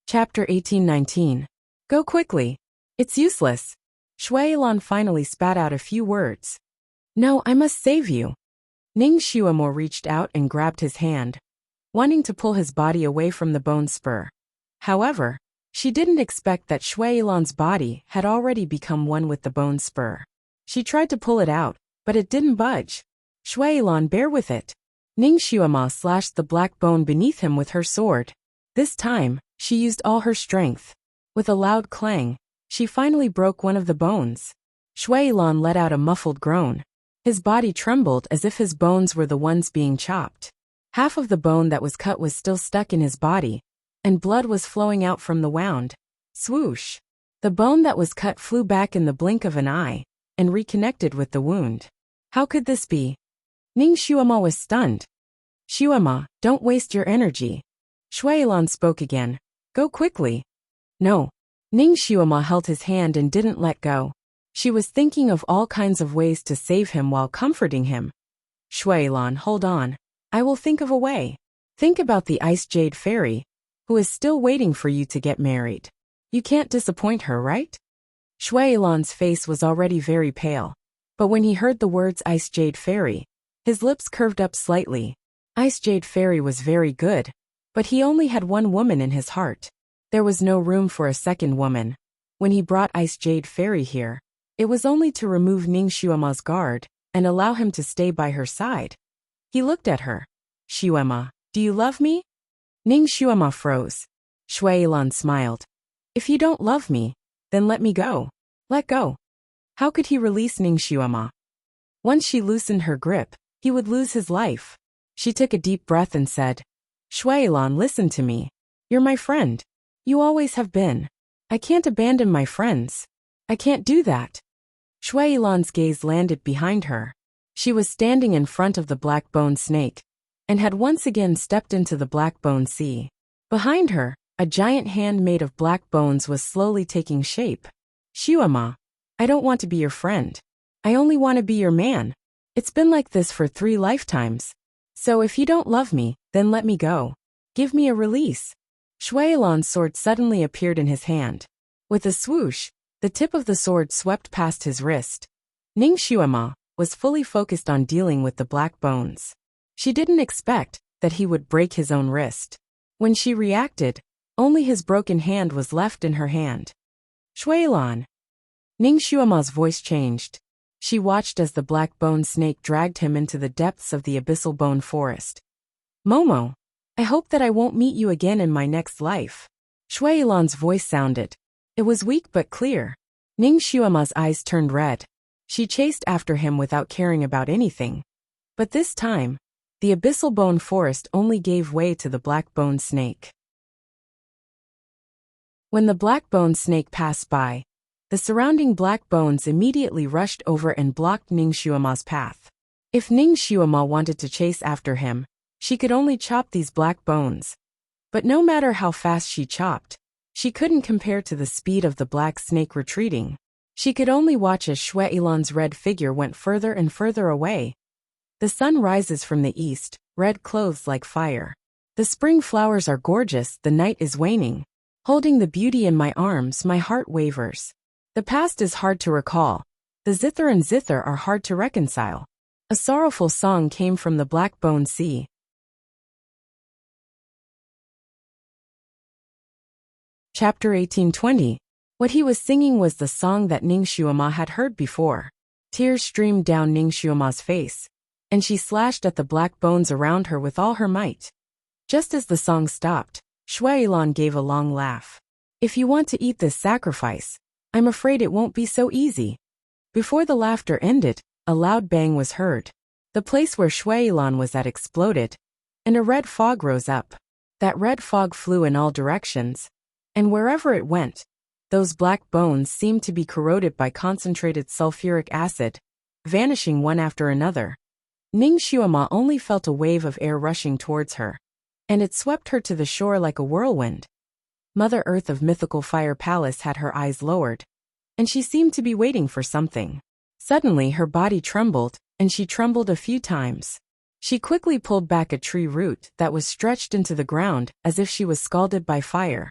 Chapter 1819. Go quickly. It's useless. Shuailan finally spat out a few words. No, I must save you. Ning Xuemo reached out and grabbed his hand, wanting to pull his body away from the bone spur. However, she didn't expect that Shuailan's body had already become one with the bone spur. She tried to pull it out, but it didn't budge. Shuailan, bear with it. Ning Xuema slashed the black bone beneath him with her sword. This time, she used all her strength. With a loud clang, she finally broke one of the bones. Shuailan let out a muffled groan. His body trembled as if his bones were the ones being chopped. Half of the bone that was cut was still stuck in his body, and blood was flowing out from the wound. Swoosh! The bone that was cut flew back in the blink of an eye, and reconnected with the wound. How could this be? Ning Xuema was stunned. Xuema, don't waste your energy. Shuailan spoke again. Go quickly. No. Ning Xuema held his hand and didn't let go. She was thinking of all kinds of ways to save him while comforting him. Shuailan, hold on. I will think of a way. Think about the Ice Jade Fairy, who is still waiting for you to get married. You can't disappoint her, right? Shuailan's face was already very pale, but when he heard the words Ice Jade Fairy, his lips curved up slightly. Ice Jade Fairy was very good, but he only had one woman in his heart. There was no room for a second woman. When he brought Ice Jade Fairy here, it was only to remove Ning Xuema's guard and allow him to stay by her side. He looked at her. Xuema, do you love me? Ning Xuema froze. Shuailan smiled. If you don't love me, then let me go. Let go. How could he release Ning Xuema? Once she loosened her grip, he would lose his life. She took a deep breath and said, Shuailan, listen to me. You're my friend. You always have been. I can't abandon my friends. I can't do that. Shuailan's gaze landed behind her. She was standing in front of the black bone snake, and had once again stepped into the black bone sea. Behind her, a giant hand made of black bones was slowly taking shape. Xuema, I don't want to be your friend. I only want to be your man. It's been like this for 3 lifetimes. So if you don't love me, then let me go. Give me a release. Shuailan's sword suddenly appeared in his hand. With a swoosh, the tip of the sword swept past his wrist. Ning Xuema, was fully focused on dealing with the black bones. She didn't expect that he would break his own wrist. When she reacted, only his broken hand was left in her hand. Shuilan. Ning Xuema's voice changed. She watched as the black bone snake dragged him into the depths of the abyssal bone forest. Momo, I hope that I won't meet you again in my next life. Shuilan's voice sounded. It was weak but clear. Ning Xuema's eyes turned red. She chased after him without caring about anything. But this time, the abyssal bone forest only gave way to the black bone snake. When the black bone snake passed by, the surrounding black bones immediately rushed over and blocked Ning Xuema's path. If Ning Xuema wanted to chase after him, she could only chop these black bones. But no matter how fast she chopped, she couldn't compare to the speed of the black snake retreating. She could only watch as Shuilan's red figure went further and further away. The sun rises from the east, red clothes like fire. The spring flowers are gorgeous, the night is waning. Holding the beauty in my arms, my heart wavers. The past is hard to recall. The zither and zither are hard to reconcile. A sorrowful song came from the black bone sea. Chapter 1820. What he was singing was the song that Ning Xuema had heard before. Tears streamed down Ning Xuema's face, and she slashed at the black bones around her with all her might. Just as the song stopped, Shuilan gave a long laugh. If you want to eat this sacrifice, I'm afraid it won't be so easy. Before the laughter ended, a loud bang was heard. The place where Shuilan was at exploded, and a red fog rose up. That red fog flew in all directions, and wherever it went, those black bones seemed to be corroded by concentrated sulfuric acid, vanishing one after another. Ning Xuema only felt a wave of air rushing towards her, and it swept her to the shore like a whirlwind. Mother Earth of Mythical Fire Palace had her eyes lowered, and she seemed to be waiting for something. Suddenly her body trembled, and she trembled a few times. She quickly pulled back a tree root that was stretched into the ground as if she was scalded by fire.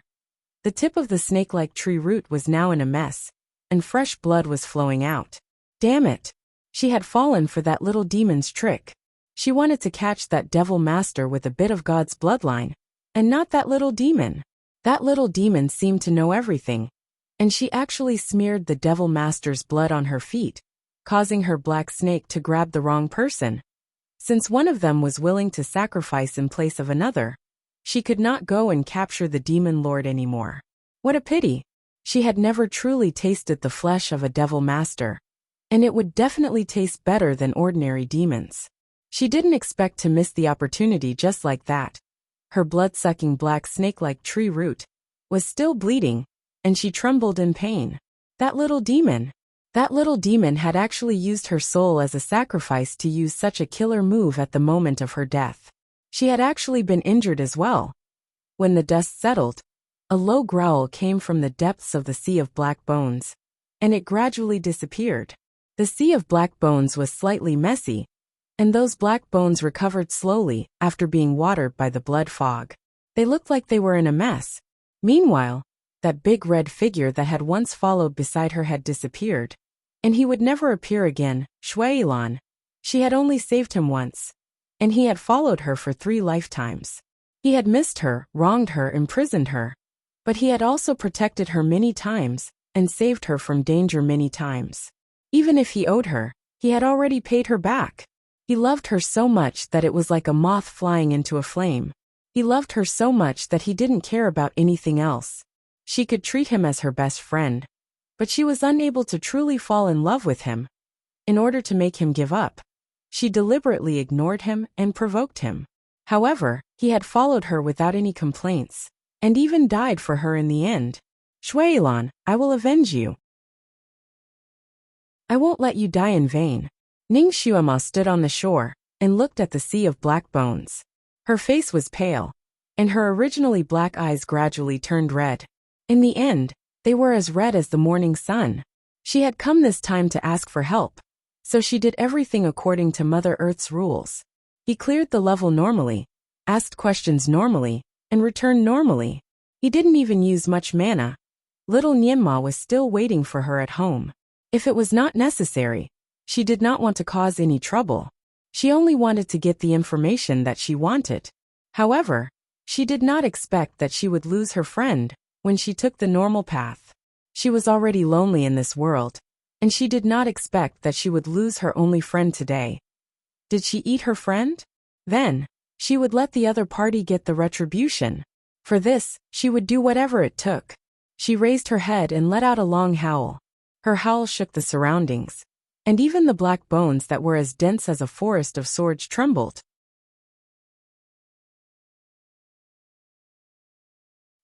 The tip of the snake-like tree root was now in a mess, and fresh blood was flowing out. Damn it! She had fallen for that little demon's trick. She wanted to catch that devil master with a bit of God's bloodline, and not that little demon. That little demon seemed to know everything, and she actually smeared the devil master's blood on her feet, causing her black snake to grab the wrong person. Since one of them was willing to sacrifice in place of another, she could not go and capture the demon lord anymore. What a pity! She had never truly tasted the flesh of a devil master, and it would definitely taste better than ordinary demons. She didn't expect to miss the opportunity just like that. Her blood-sucking black snake-like tree root was still bleeding, and she trembled in pain. That little demon had actually used her soul as a sacrifice to use such a killer move at the moment of her death. She had actually been injured as well. When the dust settled, a low growl came from the depths of the sea of black bones, and it gradually disappeared. The sea of black bones was slightly messy, and those black bones recovered slowly after being watered by the blood fog. They looked like they were in a mess. Meanwhile, that big red figure that had once followed beside her had disappeared, and he would never appear again. Shuilan. She had only saved him once, and he had followed her for 3 lifetimes. He had missed her, wronged her, imprisoned her, but he had also protected her many times and saved her from danger many times. Even if he owed her, he had already paid her back. He loved her so much that it was like a moth flying into a flame. He loved her so much that he didn't care about anything else. She could treat him as her best friend, but she was unable to truly fall in love with him. In order to make him give up, she deliberately ignored him and provoked him. However, he had followed her without any complaints, and even died for her in the end. Shuilan, I will avenge you. I won't let you die in vain. Ning Xuema stood on the shore and looked at the sea of black bones. Her face was pale, and her originally black eyes gradually turned red. In the end, they were as red as the morning sun. She had come this time to ask for help, so she did everything according to Mother Earth's rules. He cleared the level normally, asked questions normally, and returned normally. He didn't even use much mana. Little Nianma was still waiting for her at home. If it was not necessary, She did not want to cause any trouble. She only wanted to get the information that she wanted. However, she did not expect that she would lose her friend when she took the normal path. She was already lonely in this world, and she did not expect that she would lose her only friend today. Did she eat her friend? Then, she would let the other party get the retribution. For this, she would do whatever it took. She raised her head and let out a long howl. Her howl shook the surroundings, and even the black bones that were as dense as a forest of swords trembled.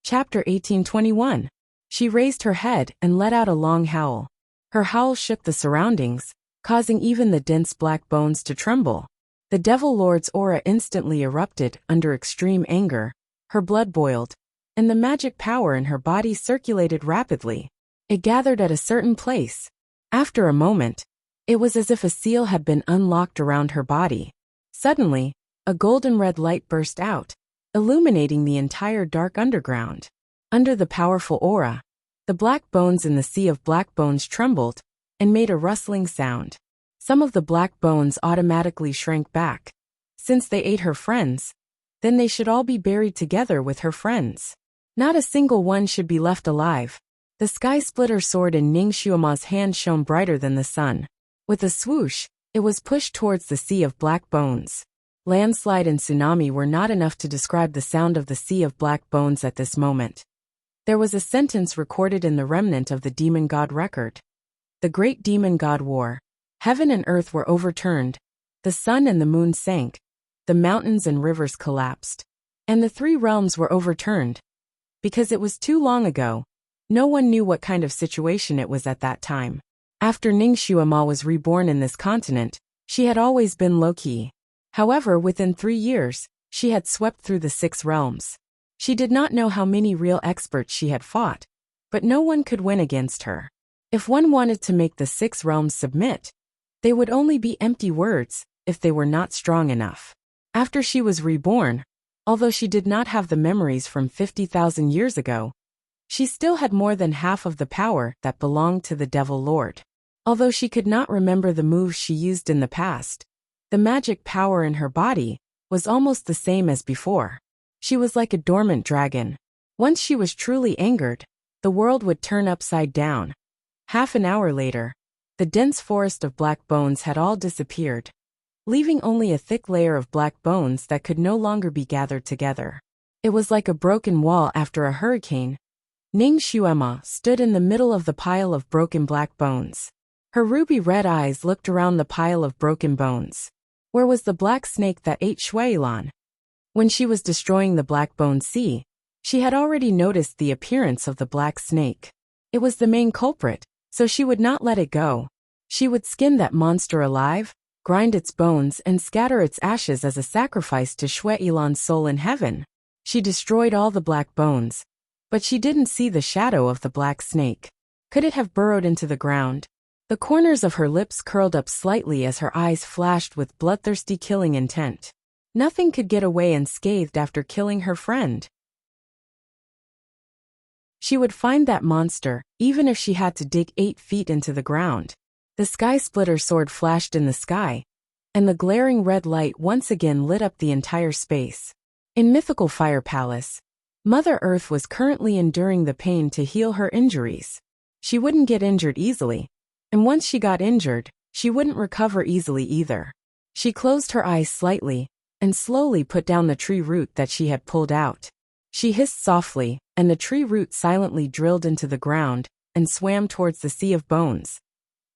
Chapter 1821. She raised her head and let out a long howl. Her howl shook the surroundings, causing even the dense black bones to tremble. The Devil Lord's aura instantly erupted under extreme anger. Her blood boiled, and the magic power in her body circulated rapidly. It gathered at a certain place. After a moment, it was as if a seal had been unlocked around her body. Suddenly, a golden red light burst out, illuminating the entire dark underground. Under the powerful aura, the black bones in the sea of black bones trembled and made a rustling sound. Some of the black bones automatically shrank back. Since they ate her friends, then they should all be buried together with her friends. Not a single one should be left alive. The sky splitter sword in Ning Xuema's hand shone brighter than the sun. With a swoosh, it was pushed towards the sea of black bones. Landslide and tsunami were not enough to describe the sound of the sea of black bones at this moment. There was a sentence recorded in the remnant of the demon god record. The great demon god war. Heaven and earth were overturned. The sun and the moon sank. The mountains and rivers collapsed. And the three realms were overturned. Because it was too long ago, no one knew what kind of situation it was at that time. After Ning Xuema was reborn in this continent, she had always been low-key. However, within 3 years, she had swept through the 6 realms. She did not know how many real experts she had fought, but no one could win against her. If one wanted to make the 6 realms submit, they would only be empty words if they were not strong enough. After she was reborn, although she did not have the memories from 50,000 years ago, she still had more than half of the power that belonged to the Devil Lord. Although she could not remember the moves she used in the past, the magic power in her body was almost the same as before. She was like a dormant dragon. Once she was truly angered, the world would turn upside down. Half an hour later, the dense forest of black bones had all disappeared, leaving only a thick layer of black bones that could no longer be gathered together. It was like a broken wall after a hurricane. Ning Xuema stood in the middle of the pile of broken black bones. Her ruby-red eyes looked around the pile of broken bones. Where was the black snake that ate Shuilan? When she was destroying the black bone sea, she had already noticed the appearance of the black snake. It was the main culprit, so she would not let it go. She would skin that monster alive, grind its bones and scatter its ashes as a sacrifice to Shuilan's soul in heaven. She destroyed all the black bones, but she didn't see the shadow of the black snake. Could it have burrowed into the ground? The corners of her lips curled up slightly as her eyes flashed with bloodthirsty killing intent. Nothing could get away unscathed after killing her friend. She would find that monster, even if she had to dig 8 feet into the ground. The sky splitter sword flashed in the sky, and the glaring red light once again lit up the entire space. In Mythical Fire Palace, Mother Earth was currently enduring the pain to heal her injuries. She wouldn't get injured easily, and once she got injured, she wouldn't recover easily either. She closed her eyes slightly, and slowly put down the tree root that she had pulled out. She hissed softly, and the tree root silently drilled into the ground and swam towards the sea of bones.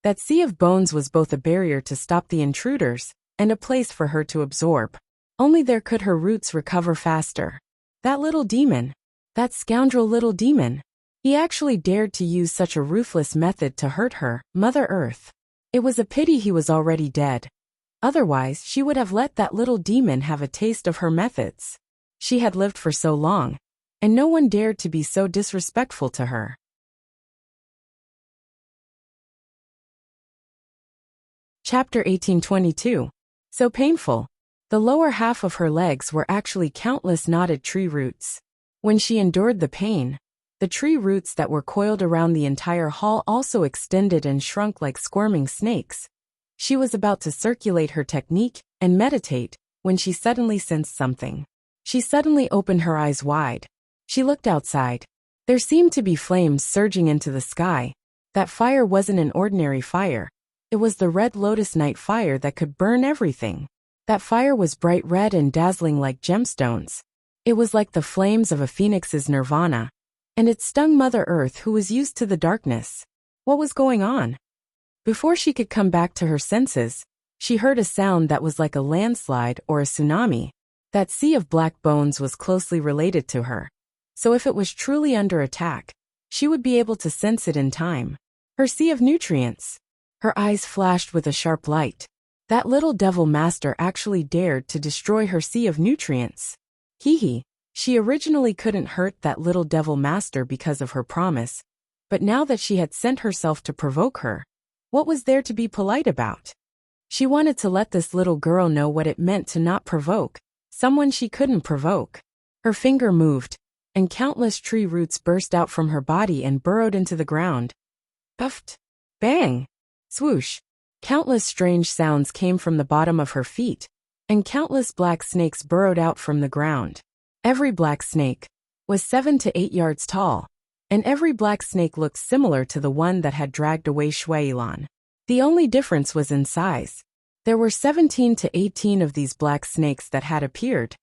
That sea of bones was both a barrier to stop the intruders and a place for her to absorb. Only there could her roots recover faster. That little demon, that scoundrel little demon, he actually dared to use such a ruthless method to hurt her, Mother Earth. It was a pity he was already dead. Otherwise, she would have let that little demon have a taste of her methods. She had lived for so long, and no one dared to be so disrespectful to her. Chapter 1822. So painful. The lower half of her legs were actually countless knotted tree roots. When she endured the pain, the tree roots that were coiled around the entire hall also extended and shrunk like squirming snakes. She was about to circulate her technique and meditate when she suddenly sensed something. She suddenly opened her eyes wide. She looked outside. There seemed to be flames surging into the sky. That fire wasn't an ordinary fire. It was the red lotus night fire that could burn everything. That fire was bright red and dazzling like gemstones. It was like the flames of a phoenix's nirvana. And it stung Mother Earth, who was used to the darkness. What was going on? Before she could come back to her senses, she heard a sound that was like a landslide or a tsunami. That sea of black bones was closely related to her. So if it was truly under attack, she would be able to sense it in time. Her sea of nutrients. Her eyes flashed with a sharp light. That little devil master actually dared to destroy her sea of nutrients. Hee. She originally couldn't hurt that little devil master because of her promise, but now that she had sent herself to provoke her, what was there to be polite about? She wanted to let this little girl know what it meant to not provoke someone she couldn't provoke. Her finger moved, and countless tree roots burst out from her body and burrowed into the ground. Puffed. Bang. Swoosh. Countless strange sounds came from the bottom of her feet, and countless black snakes burrowed out from the ground. Every black snake was 7 to 8 yards tall, and every black snake looked similar to the one that had dragged away Shuailan. The only difference was in size. There were 17 to 18 of these black snakes that had appeared,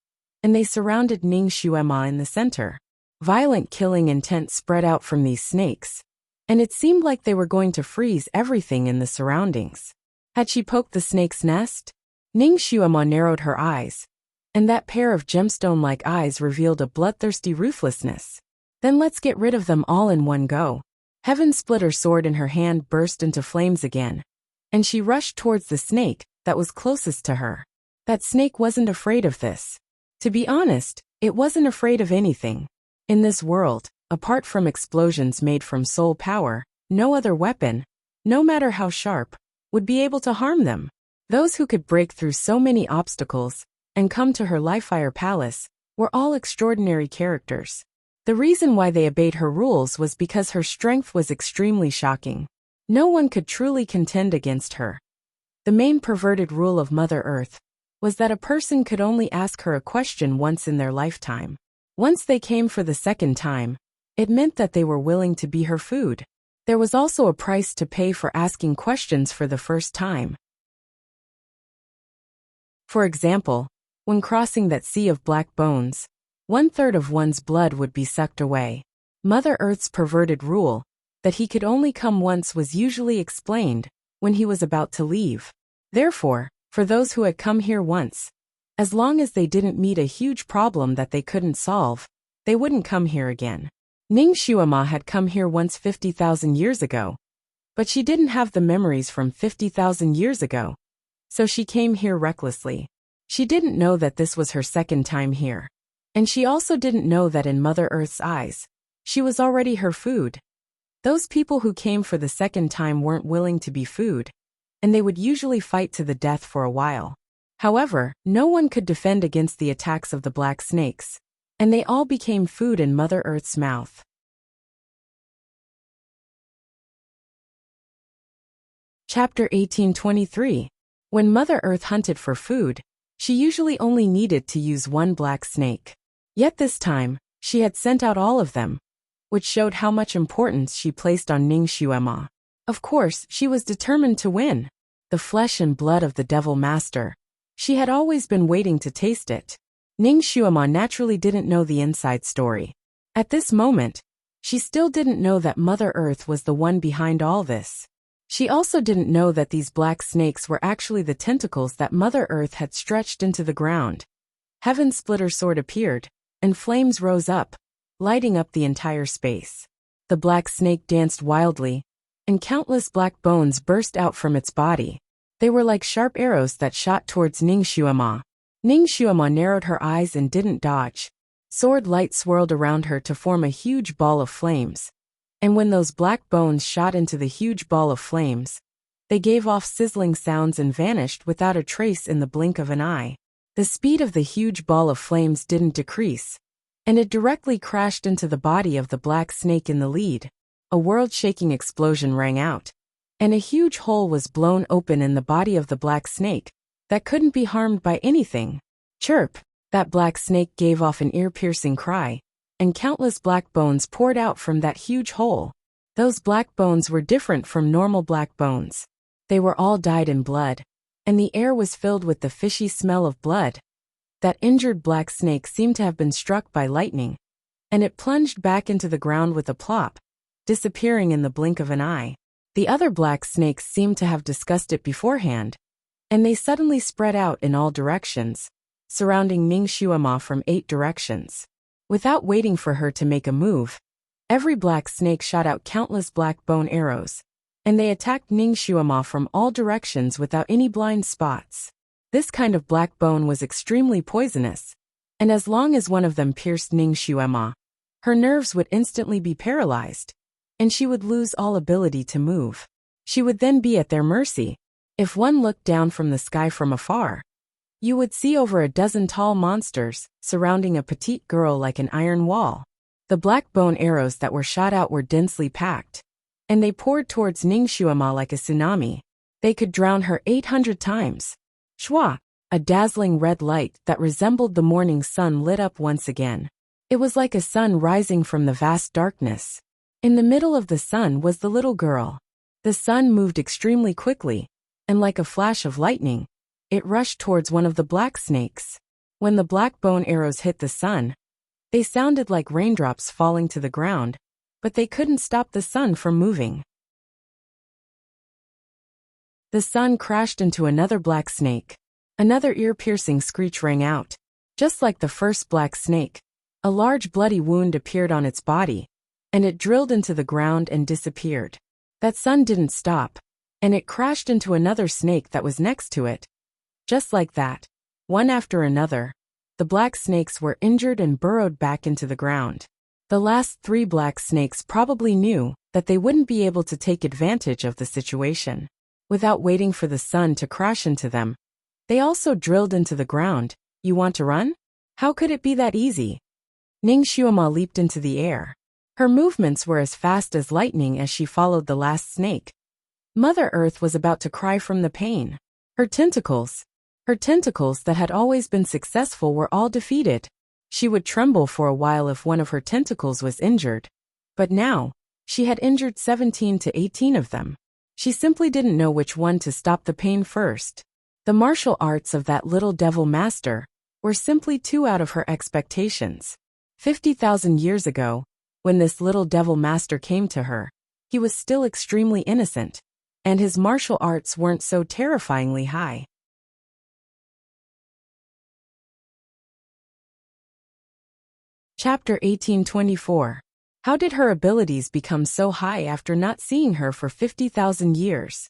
and they surrounded Ning Xuema in the center. Violent killing intent spread out from these snakes, and it seemed like they were going to freeze everything in the surroundings. Had she poked the snake's nest? Ning Xuema narrowed her eyes, and that pair of gemstone-like eyes revealed a bloodthirsty ruthlessness. Then let's get rid of them all in one go. Heaven Splitter sword in her hand burst into flames again, and she rushed towards the snake that was closest to her. That snake wasn't afraid of this. To be honest, it wasn't afraid of anything. In this world, apart from explosions made from soul power, no other weapon, no matter how sharp, would be able to harm them. Those who could break through so many obstacles and come to her Livefire Palace were all extraordinary characters. The reason why they obeyed her rules was because her strength was extremely shocking. No one could truly contend against her. The main perverted rule of Mother Earth was that a person could only ask her a question once in their lifetime. Once they came for the second time, it meant that they were willing to be her food. There was also a price to pay for asking questions for the first time. For example, when crossing that sea of black bones, 1/3 of one's blood would be sucked away. Mother Earth's perverted rule, that he could only come once, was usually explained when he was about to leave. Therefore, for those who had come here once, as long as they didn't meet a huge problem that they couldn't solve, they wouldn't come here again. Ning Xuema had come here once 50,000 years ago, but she didn't have the memories from 50,000 years ago, so she came here recklessly. She didn't know that this was her second time here. And she also didn't know that in Mother Earth's eyes, she was already her food. Those people who came for the second time weren't willing to be food, and they would usually fight to the death for a while. However, no one could defend against the attacks of the black snakes, and they all became food in Mother Earth's mouth. Chapter 1823. When Mother Earth hunted for food, she usually only needed to use one black snake. Yet this time, she had sent out all of them, which showed how much importance she placed on Ning Xuema. Of course, she was determined to win. The flesh and blood of the Devil Master. She had always been waiting to taste it. Ning Xuema naturally didn't know the inside story. At this moment, she still didn't know that Mother Earth was the one behind all this. She also didn't know that these black snakes were actually the tentacles that Mother Earth had stretched into the ground. Heaven Splitter sword appeared, and flames rose up, lighting up the entire space. The black snake danced wildly, and countless black bones burst out from its body. They were like sharp arrows that shot towards Ning Xuema. Ning Xuema narrowed her eyes and didn't dodge. Sword light swirled around her to form a huge ball of flames. And when those black bones shot into the huge ball of flames, they gave off sizzling sounds and vanished without a trace in the blink of an eye. The speed of the huge ball of flames didn't decrease, and it directly crashed into the body of the black snake in the lead. A world-shaking explosion rang out, and a huge hole was blown open in the body of the black snake that couldn't be harmed by anything. Chirp! That black snake gave off an ear-piercing cry, and countless black bones poured out from that huge hole. Those black bones were different from normal black bones. They were all dyed in blood, and the air was filled with the fishy smell of blood. That injured black snake seemed to have been struck by lightning, and it plunged back into the ground with a plop, disappearing in the blink of an eye. The other black snakes seemed to have discussed it beforehand, and they suddenly spread out in all directions, surrounding Ning Xuema from 8 directions. Without waiting for her to make a move, every black snake shot out countless black bone arrows, and they attacked Ning Xuema from all directions without any blind spots. This kind of black bone was extremely poisonous, and as long as one of them pierced Ning Xuema, her nerves would instantly be paralyzed, and she would lose all ability to move. She would then be at their mercy. If one looked down from the sky from afar, you would see over a dozen tall monsters surrounding a petite girl like an iron wall. The black bone arrows that were shot out were densely packed, and they poured towards Ning Xuema like a tsunami. They could drown her 800 times. Shwa! A dazzling red light that resembled the morning sun lit up once again. It was like a sun rising from the vast darkness. In the middle of the sun was the little girl. The sun moved extremely quickly, and like a flash of lightning, it rushed towards one of the black snakes. When the black bone arrows hit the sun, they sounded like raindrops falling to the ground, but they couldn't stop the sun from moving. The sun crashed into another black snake. Another ear-piercing screech rang out. Just like the first black snake, a large bloody wound appeared on its body, and it drilled into the ground and disappeared. That sun didn't stop, and it crashed into another snake that was next to it. Just like that, one after another, the black snakes were injured and burrowed back into the ground. The last 3 black snakes probably knew that they wouldn't be able to take advantage of the situation. Without waiting for the sun to crash into them, they also drilled into the ground. You want to run? How could it be that easy? Ning Xuema leaped into the air. Her movements were as fast as lightning as she followed the last snake. Mother Earth was about to cry from the pain. Her tentacles that had always been successful were all defeated. She would tremble for a while if one of her tentacles was injured. But now, she had injured 17 to 18 of them. She simply didn't know which one to stop the pain first. The martial arts of that little devil master were simply too out of her expectations. 50,000 years ago, when this little devil master came to her, he was still extremely innocent, and his martial arts weren't so terrifyingly high. Chapter 1824. How did her abilities become so high after not seeing her for 50,000 years?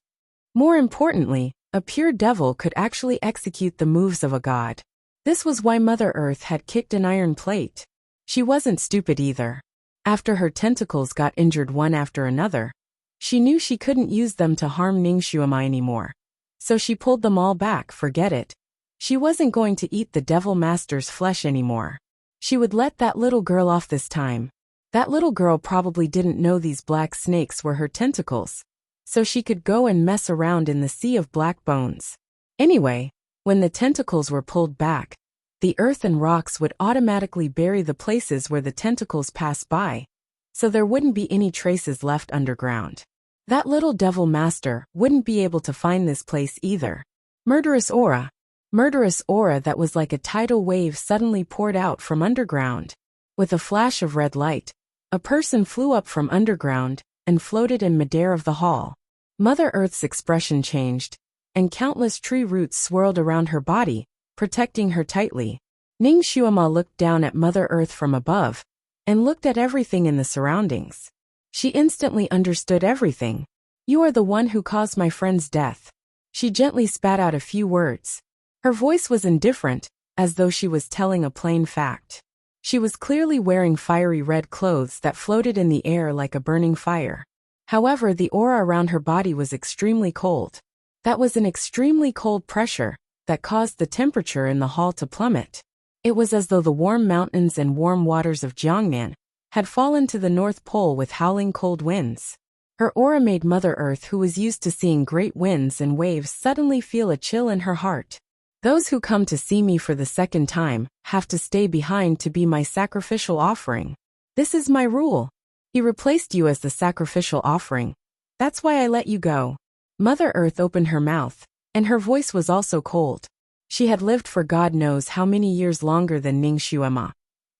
More importantly, a pure devil could actually execute the moves of a god. This was why Mother Earth had kicked an iron plate. She wasn't stupid either. After her tentacles got injured one after another, she knew she couldn't use them to harm Ning Xuema anymore. So she pulled them all back. Forget it. She wasn't going to eat the devil master's flesh anymore. She would let that little girl off this time. That little girl probably didn't know these black snakes were her tentacles, so she could go and mess around in the sea of black bones. Anyway, when the tentacles were pulled back, the earth and rocks would automatically bury the places where the tentacles passed by, so there wouldn't be any traces left underground. That little devil master wouldn't be able to find this place either. Murderous aura that was like a tidal wave suddenly poured out from underground. With a flash of red light, a person flew up from underground and floated in midair of the hall. Mother Earth's expression changed, and countless tree roots swirled around her body, protecting her tightly. Ning Xuema looked down at Mother Earth from above, and looked at everything in the surroundings. She instantly understood everything. You are the one who caused my friend's death. She gently spat out a few words. Her voice was indifferent, as though she was telling a plain fact. She was clearly wearing fiery red clothes that floated in the air like a burning fire. However, the aura around her body was extremely cold. That was an extremely cold pressure that caused the temperature in the hall to plummet. It was as though the warm mountains and warm waters of Jiangnan had fallen to the North Pole with howling cold winds. Her aura made Mother Earth, who was used to seeing great winds and waves, suddenly feel a chill in her heart. Those who come to see me for the second time have to stay behind to be my sacrificial offering. This is my rule. He replaced you as the sacrificial offering. That's why I let you go. Mother Earth opened her mouth, and her voice was also cold. She had lived for God knows how many years longer than Ning Xuema.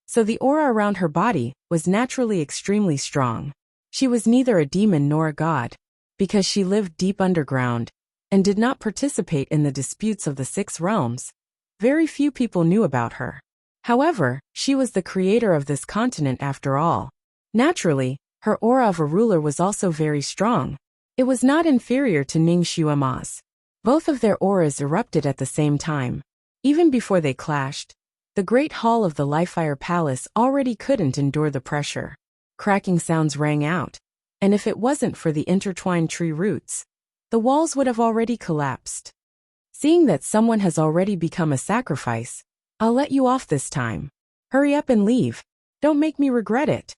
So the aura around her body was naturally extremely strong. She was neither a demon nor a god, because she lived deep underground and did not participate in the disputes of the 6 realms. Very few people knew about her. However, she was the creator of this continent after all. Naturally, her aura of a ruler was also very strong. It was not inferior to Ning Xuema's. Both of their auras erupted at the same time. Even before they clashed, the great hall of the Lifefire Palace already couldn't endure the pressure. Cracking sounds rang out, and if it wasn't for the intertwined tree roots, the walls would have already collapsed. Seeing that someone has already become a sacrifice, I'll let you off this time. Hurry up and leave. Don't make me regret it.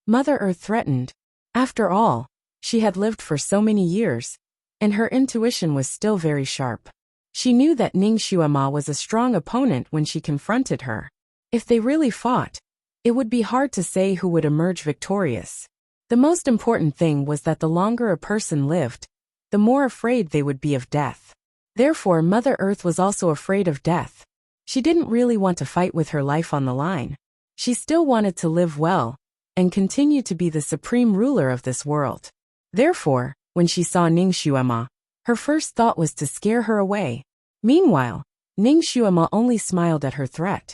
Mother Earth threatened. After all, she had lived for so many years, and her intuition was still very sharp. She knew that Ning Xuema was a strong opponent when she confronted her. If they really fought, it would be hard to say who would emerge victorious. The most important thing was that the longer a person lived, the more afraid they would be of death. Therefore, Mother Earth was also afraid of death. She didn't really want to fight with her life on the line. She still wanted to live well and continue to be the supreme ruler of this world. Therefore, when she saw Ning Xuema, her first thought was to scare her away. Meanwhile, Ning Xuema only smiled at her threat.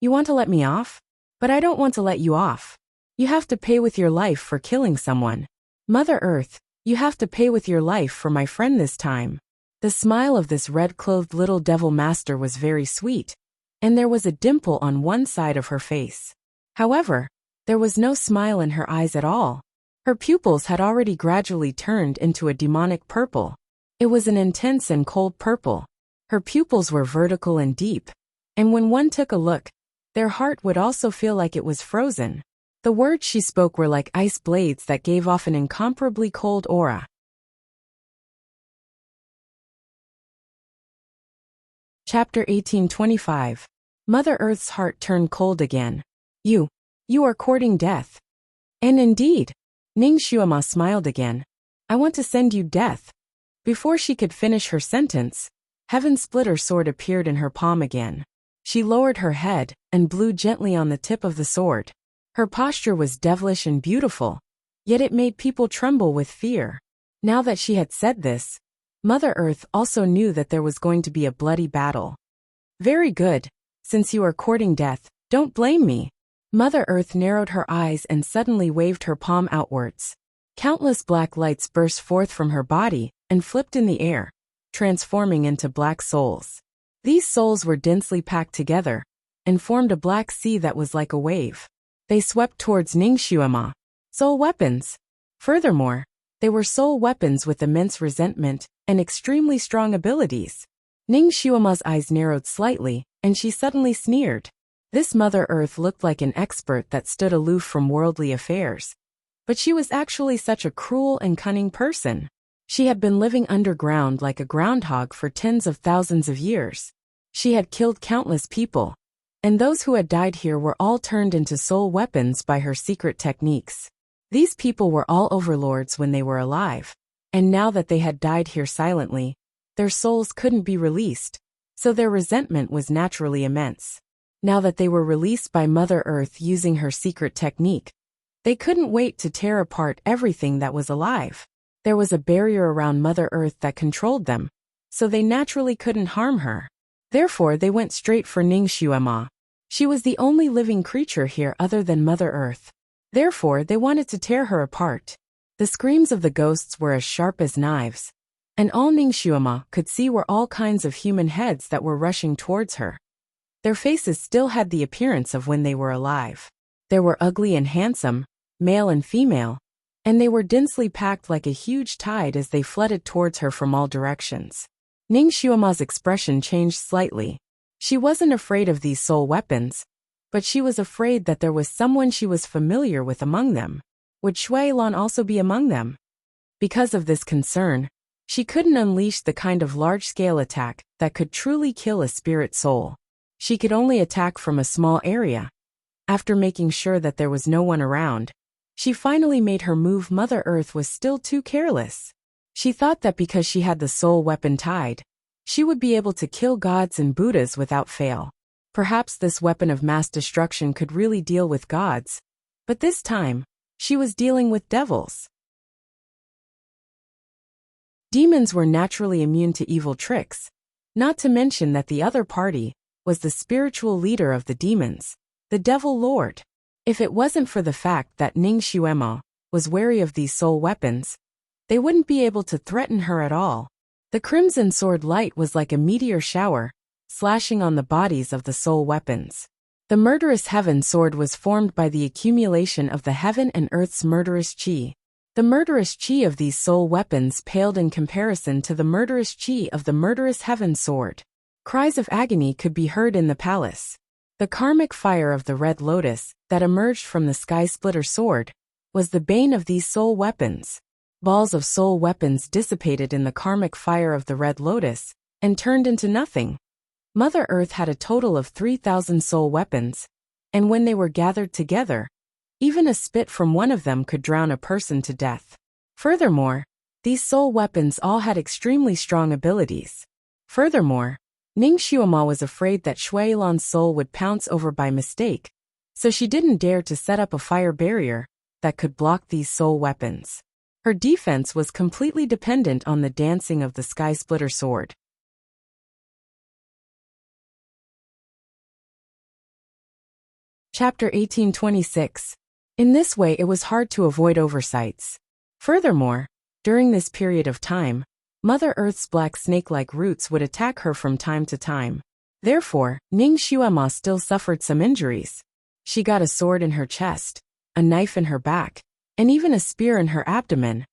You want to let me off? But I don't want to let you off. You have to pay with your life for killing someone. Mother Earth, you have to pay with your life for my friend this time. The smile of this red-clothed little devil master was very sweet, and there was a dimple on one side of her face. However, there was no smile in her eyes at all. Her pupils had already gradually turned into a demonic purple. It was an intense and cold purple. Her pupils were vertical and deep, and when one took a look, their heart would also feel like it was frozen. The words she spoke were like ice blades that gave off an incomparably cold aura. Chapter 1825. Mother Earth's heart turned cold again. You are courting death. And indeed, Ning Xuema smiled again. I want to send you death. Before she could finish her sentence, Heaven Splitter sword appeared in her palm again. She lowered her head and blew gently on the tip of the sword. Her posture was devilish and beautiful, yet it made people tremble with fear. Now that she had said this, Mother Earth also knew that there was going to be a bloody battle. Very good. Since you are courting death, don't blame me. Mother Earth narrowed her eyes and suddenly waved her palm outwards. Countless black lights burst forth from her body and flipped in the air, transforming into black souls. These souls were densely packed together and formed a black sea that was like a wave. They swept towards Ning Xuema. Soul weapons. Furthermore, they were soul weapons with immense resentment and extremely strong abilities. Ning Xuema's eyes narrowed slightly, and she suddenly sneered. This Mother Earth looked like an expert that stood aloof from worldly affairs. But she was actually such a cruel and cunning person. She had been living underground like a groundhog for tens of thousands of years. She had killed countless people, and those who had died here were all turned into soul weapons by her secret techniques. These people were all overlords when they were alive, and now that they had died here silently, their souls couldn't be released, so their resentment was naturally immense. Now that they were released by Mother Earth using her secret technique, they couldn't wait to tear apart everything that was alive. There was a barrier around Mother Earth that controlled them, so they naturally couldn't harm her. Therefore, they went straight for Ning Xuema. She was the only living creature here other than Mother Earth. Therefore, they wanted to tear her apart. The screams of the ghosts were as sharp as knives, and all Ning Xuema could see were all kinds of human heads that were rushing towards her. Their faces still had the appearance of when they were alive. They were ugly and handsome, male and female, and they were densely packed like a huge tide as they flooded towards her from all directions. Ning Xuema's expression changed slightly. She wasn't afraid of these soul weapons, but she was afraid that there was someone she was familiar with among them. Would Shui Lan also be among them? Because of this concern, she couldn't unleash the kind of large-scale attack that could truly kill a spirit soul. She could only attack from a small area. After making sure that there was no one around, she finally made her move. Mother Earth was still too careless. She thought that because she had the soul weapon tied, she would be able to kill gods and Buddhas without fail. Perhaps this weapon of mass destruction could really deal with gods, but this time, she was dealing with devils. Demons were naturally immune to evil tricks, not to mention that the other party was the spiritual leader of the demons, the Devil Lord. If it wasn't for the fact that Ning Xuema was wary of these soul weapons, they wouldn't be able to threaten her at all. The crimson sword light was like a meteor shower, slashing on the bodies of the soul weapons. The murderous heaven sword was formed by the accumulation of the heaven and earth's murderous chi. The murderous chi of these soul weapons paled in comparison to the murderous chi of the murderous heaven sword. Cries of agony could be heard in the palace. The karmic fire of the red lotus that emerged from the sky splitter sword was the bane of these soul weapons. Balls of soul weapons dissipated in the karmic fire of the red lotus and turned into nothing. Mother Earth had a total of 3,000 soul weapons, and when they were gathered together, even a spit from one of them could drown a person to death. Furthermore, these soul weapons all had extremely strong abilities. Furthermore, Ning Xuema was afraid that Shui Lan's soul would pounce over by mistake, so she didn't dare to set up a fire barrier that could block these soul weapons. Her defense was completely dependent on the dancing of the sky splitter sword. Chapter 1826. In this way it was hard to avoid oversights. Furthermore, during this period of time, Mother Earth's black snake-like roots would attack her from time to time. Therefore, Ning Xuema still suffered some injuries. She got a sword in her chest, a knife in her back, and even a spear in her abdomen.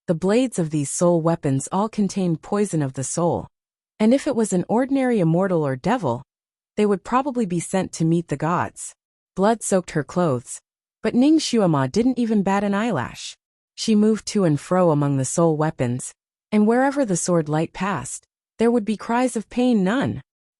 The blades of these soul weapons all contained poison of the soul, and if it was an ordinary immortal or devil, they would probably be sent to meet the gods. Blood soaked her clothes, but Ning Xuema didn't even bat an eyelash. She moved to and fro among the soul weapons, and wherever the sword light passed, there would be cries of pain.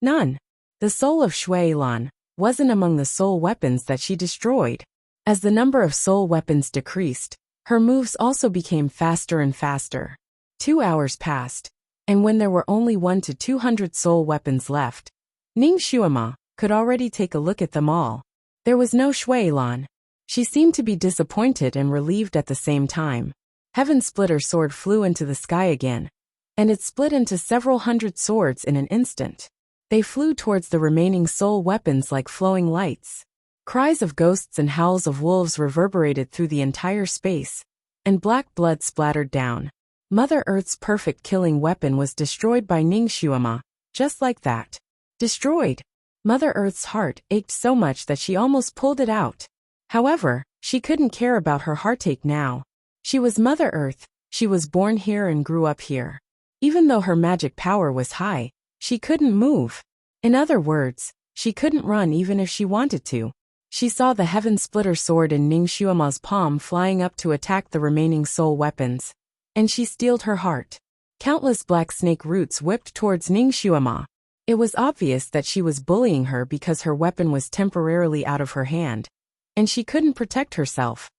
None. The soul of Shui Lan wasn't among the soul weapons that she destroyed. As the number of soul weapons decreased, her moves also became faster and faster. 2 hours passed, and when there were only 100 to 200 soul weapons left, Ning Xuema could already take a look at them all. There was no Shui Lan. She seemed to be disappointed and relieved at the same time. Heaven Splitter sword flew into the sky again, and it split into several hundred swords in an instant. They flew towards the remaining soul weapons like flowing lights. Cries of ghosts and howls of wolves reverberated through the entire space, and black blood splattered down. Mother Earth's perfect killing weapon was destroyed by Ning Xuema, just like that. Destroyed. Mother Earth's heart ached so much that she almost pulled it out. However, she couldn't care about her heartache now. She was Mother Earth, she was born here and grew up here. Even though her magic power was high, she couldn't move. In other words, she couldn't run even if she wanted to. She saw the Heaven Splitter sword in Ning Xuema's palm flying up to attack the remaining soul weapons, and she steeled her heart. Countless black snake roots whipped towards Ning Xuema. It was obvious that she was bullying her because her weapon was temporarily out of her hand, and she couldn't protect herself.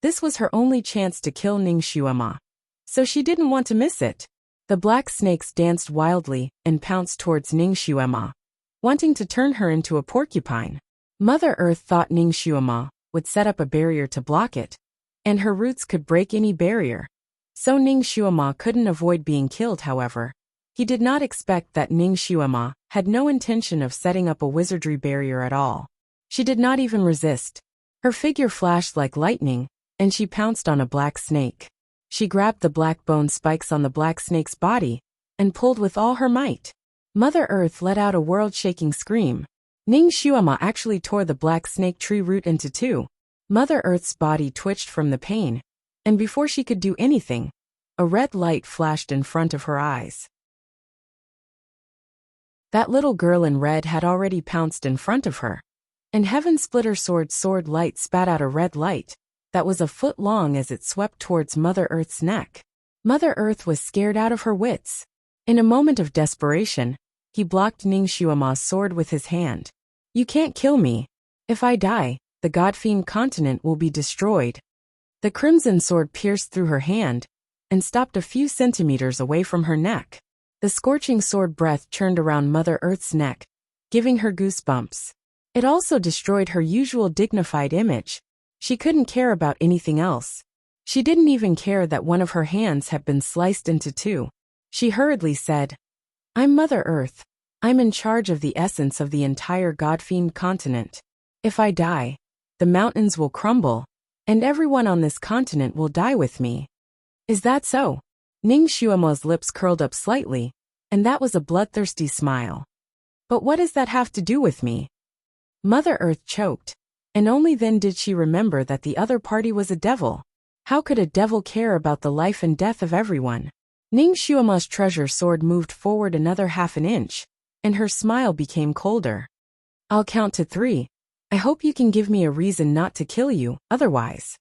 This was her only chance to kill Ning Xuema, so she didn't want to miss it. The black snakes danced wildly and pounced towards Ning Xuema, wanting to turn her into a porcupine. Mother Earth thought Ning Xuema would set up a barrier to block it, and her roots could break any barrier. So Ning Xuema couldn't avoid being killed. However, he did not expect that Ning Xuema had no intention of setting up a wizardry barrier at all. She did not even resist. Her figure flashed like lightning, and she pounced on a black snake. She grabbed the black bone spikes on the black snake's body and pulled with all her might. Mother Earth let out a world-shaking scream. Ning Xuema actually tore the black snake tree root into two. Mother Earth's body twitched from the pain, and before she could do anything, a red light flashed in front of her eyes. That little girl in red had already pounced in front of her, and Heaven Splitter sword light spat out a red light, that was a foot long as it swept towards Mother Earth's neck. Mother Earth was scared out of her wits. In a moment of desperation, he blocked Ning Xuema's sword with his hand. You can't kill me. If I die, the God-fiend continent will be destroyed. The crimson sword pierced through her hand and stopped a few centimeters away from her neck. The scorching sword breath churned around Mother Earth's neck, giving her goosebumps. It also destroyed her usual dignified image. She couldn't care about anything else. She didn't even care that one of her hands had been sliced into two. She hurriedly said, I'm Mother Earth. I'm in charge of the essence of the entire God-fiend continent. If I die, the mountains will crumble, and everyone on this continent will die with me. Is that so? Ning Xuema's lips curled up slightly, and that was a bloodthirsty smile. But what does that have to do with me? Mother Earth choked, and only then did she remember that the other party was a devil. How could a devil care about the life and death of everyone? Ning Xuema's treasure sword moved forward another half an inch, and her smile became colder. I'll count to 3. I hope you can give me a reason not to kill you, otherwise.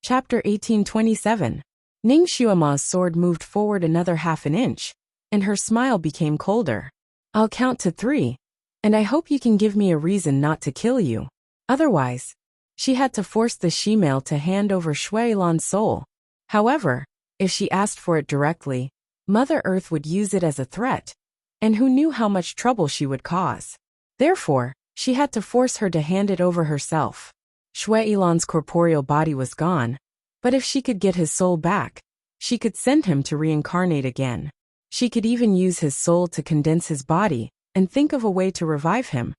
Chapter 1827. Ning Xuema's sword moved forward another half an inch, and her smile became colder. I'll count to 3, and I hope you can give me a reason not to kill you. Otherwise, she had to force the she-male to hand over Shui Lan's soul. However, if she asked for it directly, Mother Earth would use it as a threat, and who knew how much trouble she would cause. Therefore, she had to force her to hand it over herself. Shui Lan's corporeal body was gone, but if she could get his soul back, she could send him to reincarnate again. She could even use his soul to condense his body and think of a way to revive him.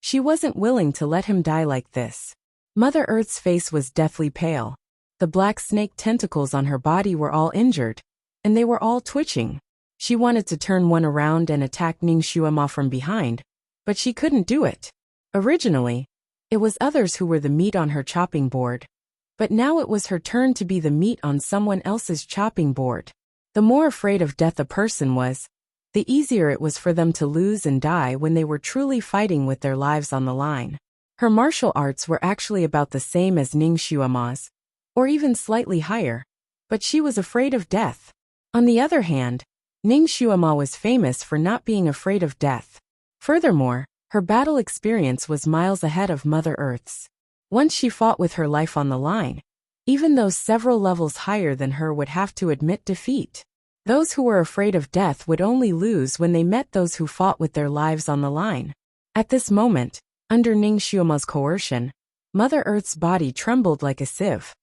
She wasn't willing to let him die like this. Mother Earth's face was deathly pale. The black snake tentacles on her body were all injured, and they were all twitching. She wanted to turn one around and attack Ning Xuema from behind, but she couldn't do it. Originally, it was others who were the meat on her chopping board, but now it was her turn to be the meat on someone else's chopping board. The more afraid of death a person was, the easier it was for them to lose and die when they were truly fighting with their lives on the line. Her martial arts were actually about the same as Ning Xuema's, or even slightly higher, but she was afraid of death. On the other hand, Ning Xuema was famous for not being afraid of death. Furthermore, her battle experience was miles ahead of Mother Earth's. Once she fought with her life on the line, even those several levels higher than her would have to admit defeat. Those who were afraid of death would only lose when they met those who fought with their lives on the line. At this moment, under Ning Xuema's coercion, Mother Earth's body trembled like a sieve.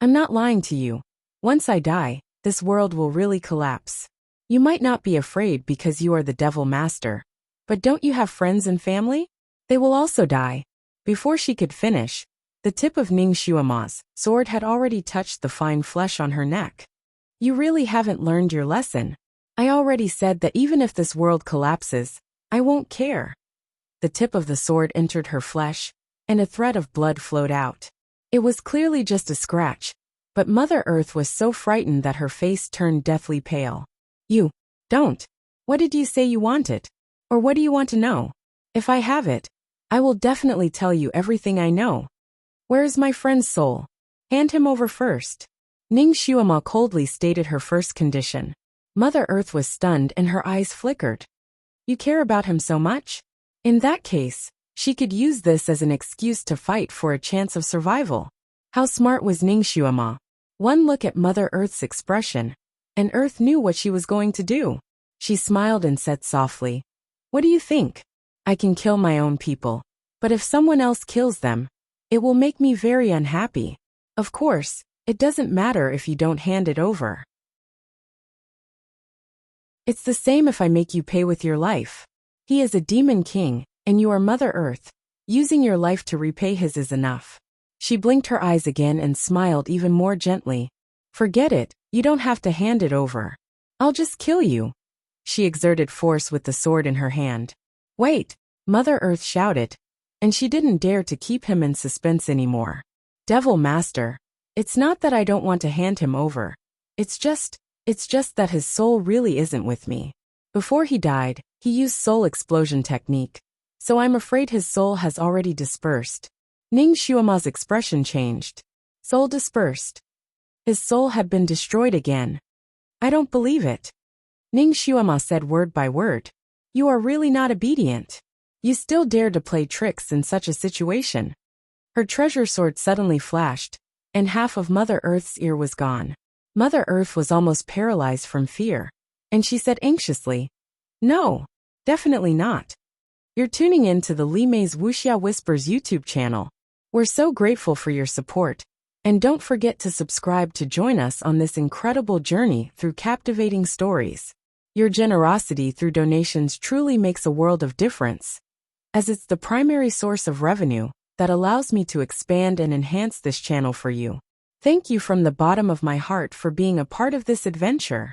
I'm not lying to you. Once I die, this world will really collapse. You might not be afraid because you are the Devil Master, but don't you have friends and family? They will also die. Before she could finish, the tip of Ning Xuema's sword had already touched the fine flesh on her neck. You really haven't learned your lesson. I already said that even if this world collapses, I won't care. The tip of the sword entered her flesh, and a thread of blood flowed out. It was clearly just a scratch, but Mother Earth was so frightened that her face turned deathly pale. You, don't. What did you say you wanted? Or what do you want to know? If I have it, I will definitely tell you everything I know. Where is my friend's soul? Hand him over first. Ning Xuema coldly stated her first condition. Mother Earth was stunned and her eyes flickered. You care about him so much? In that case, she could use this as an excuse to fight for a chance of survival. How smart was Ning Xuema? One look at Mother Earth's expression, and Earth knew what she was going to do. She smiled and said softly, What do you think? I can kill my own people, but if someone else kills them, it will make me very unhappy. Of course, it doesn't matter if you don't hand it over. It's the same if I make you pay with your life. He is a demon king, and you are Mother Earth. Using your life to repay his is enough. She blinked her eyes again and smiled even more gently. Forget it, you don't have to hand it over. I'll just kill you. She exerted force with the sword in her hand. Wait, Mother Earth shouted, and she didn't dare to keep him in suspense anymore. Devil Master, it's not that I don't want to hand him over. It's just that his soul really isn't with me. Before he died, He used soul explosion technique, so I'm afraid his soul has already dispersed. Ning Xuema's expression changed. Soul dispersed. His soul had been destroyed again. I don't believe it. Ning Xuema said word by word. You are really not obedient. You still dare to play tricks in such a situation. Her treasure sword suddenly flashed, and half of Mother Earth's ear was gone. Mother Earth was almost paralyzed from fear, and she said anxiously, No, definitely not. You're tuning in to the Li Mei's Wuxia Whispers YouTube channel. We're so grateful for your support, and don't forget to subscribe to join us on this incredible journey through captivating stories. Your generosity through donations truly makes a world of difference, as it's the primary source of revenue that allows me to expand and enhance this channel for you. Thank you from the bottom of my heart for being a part of this adventure.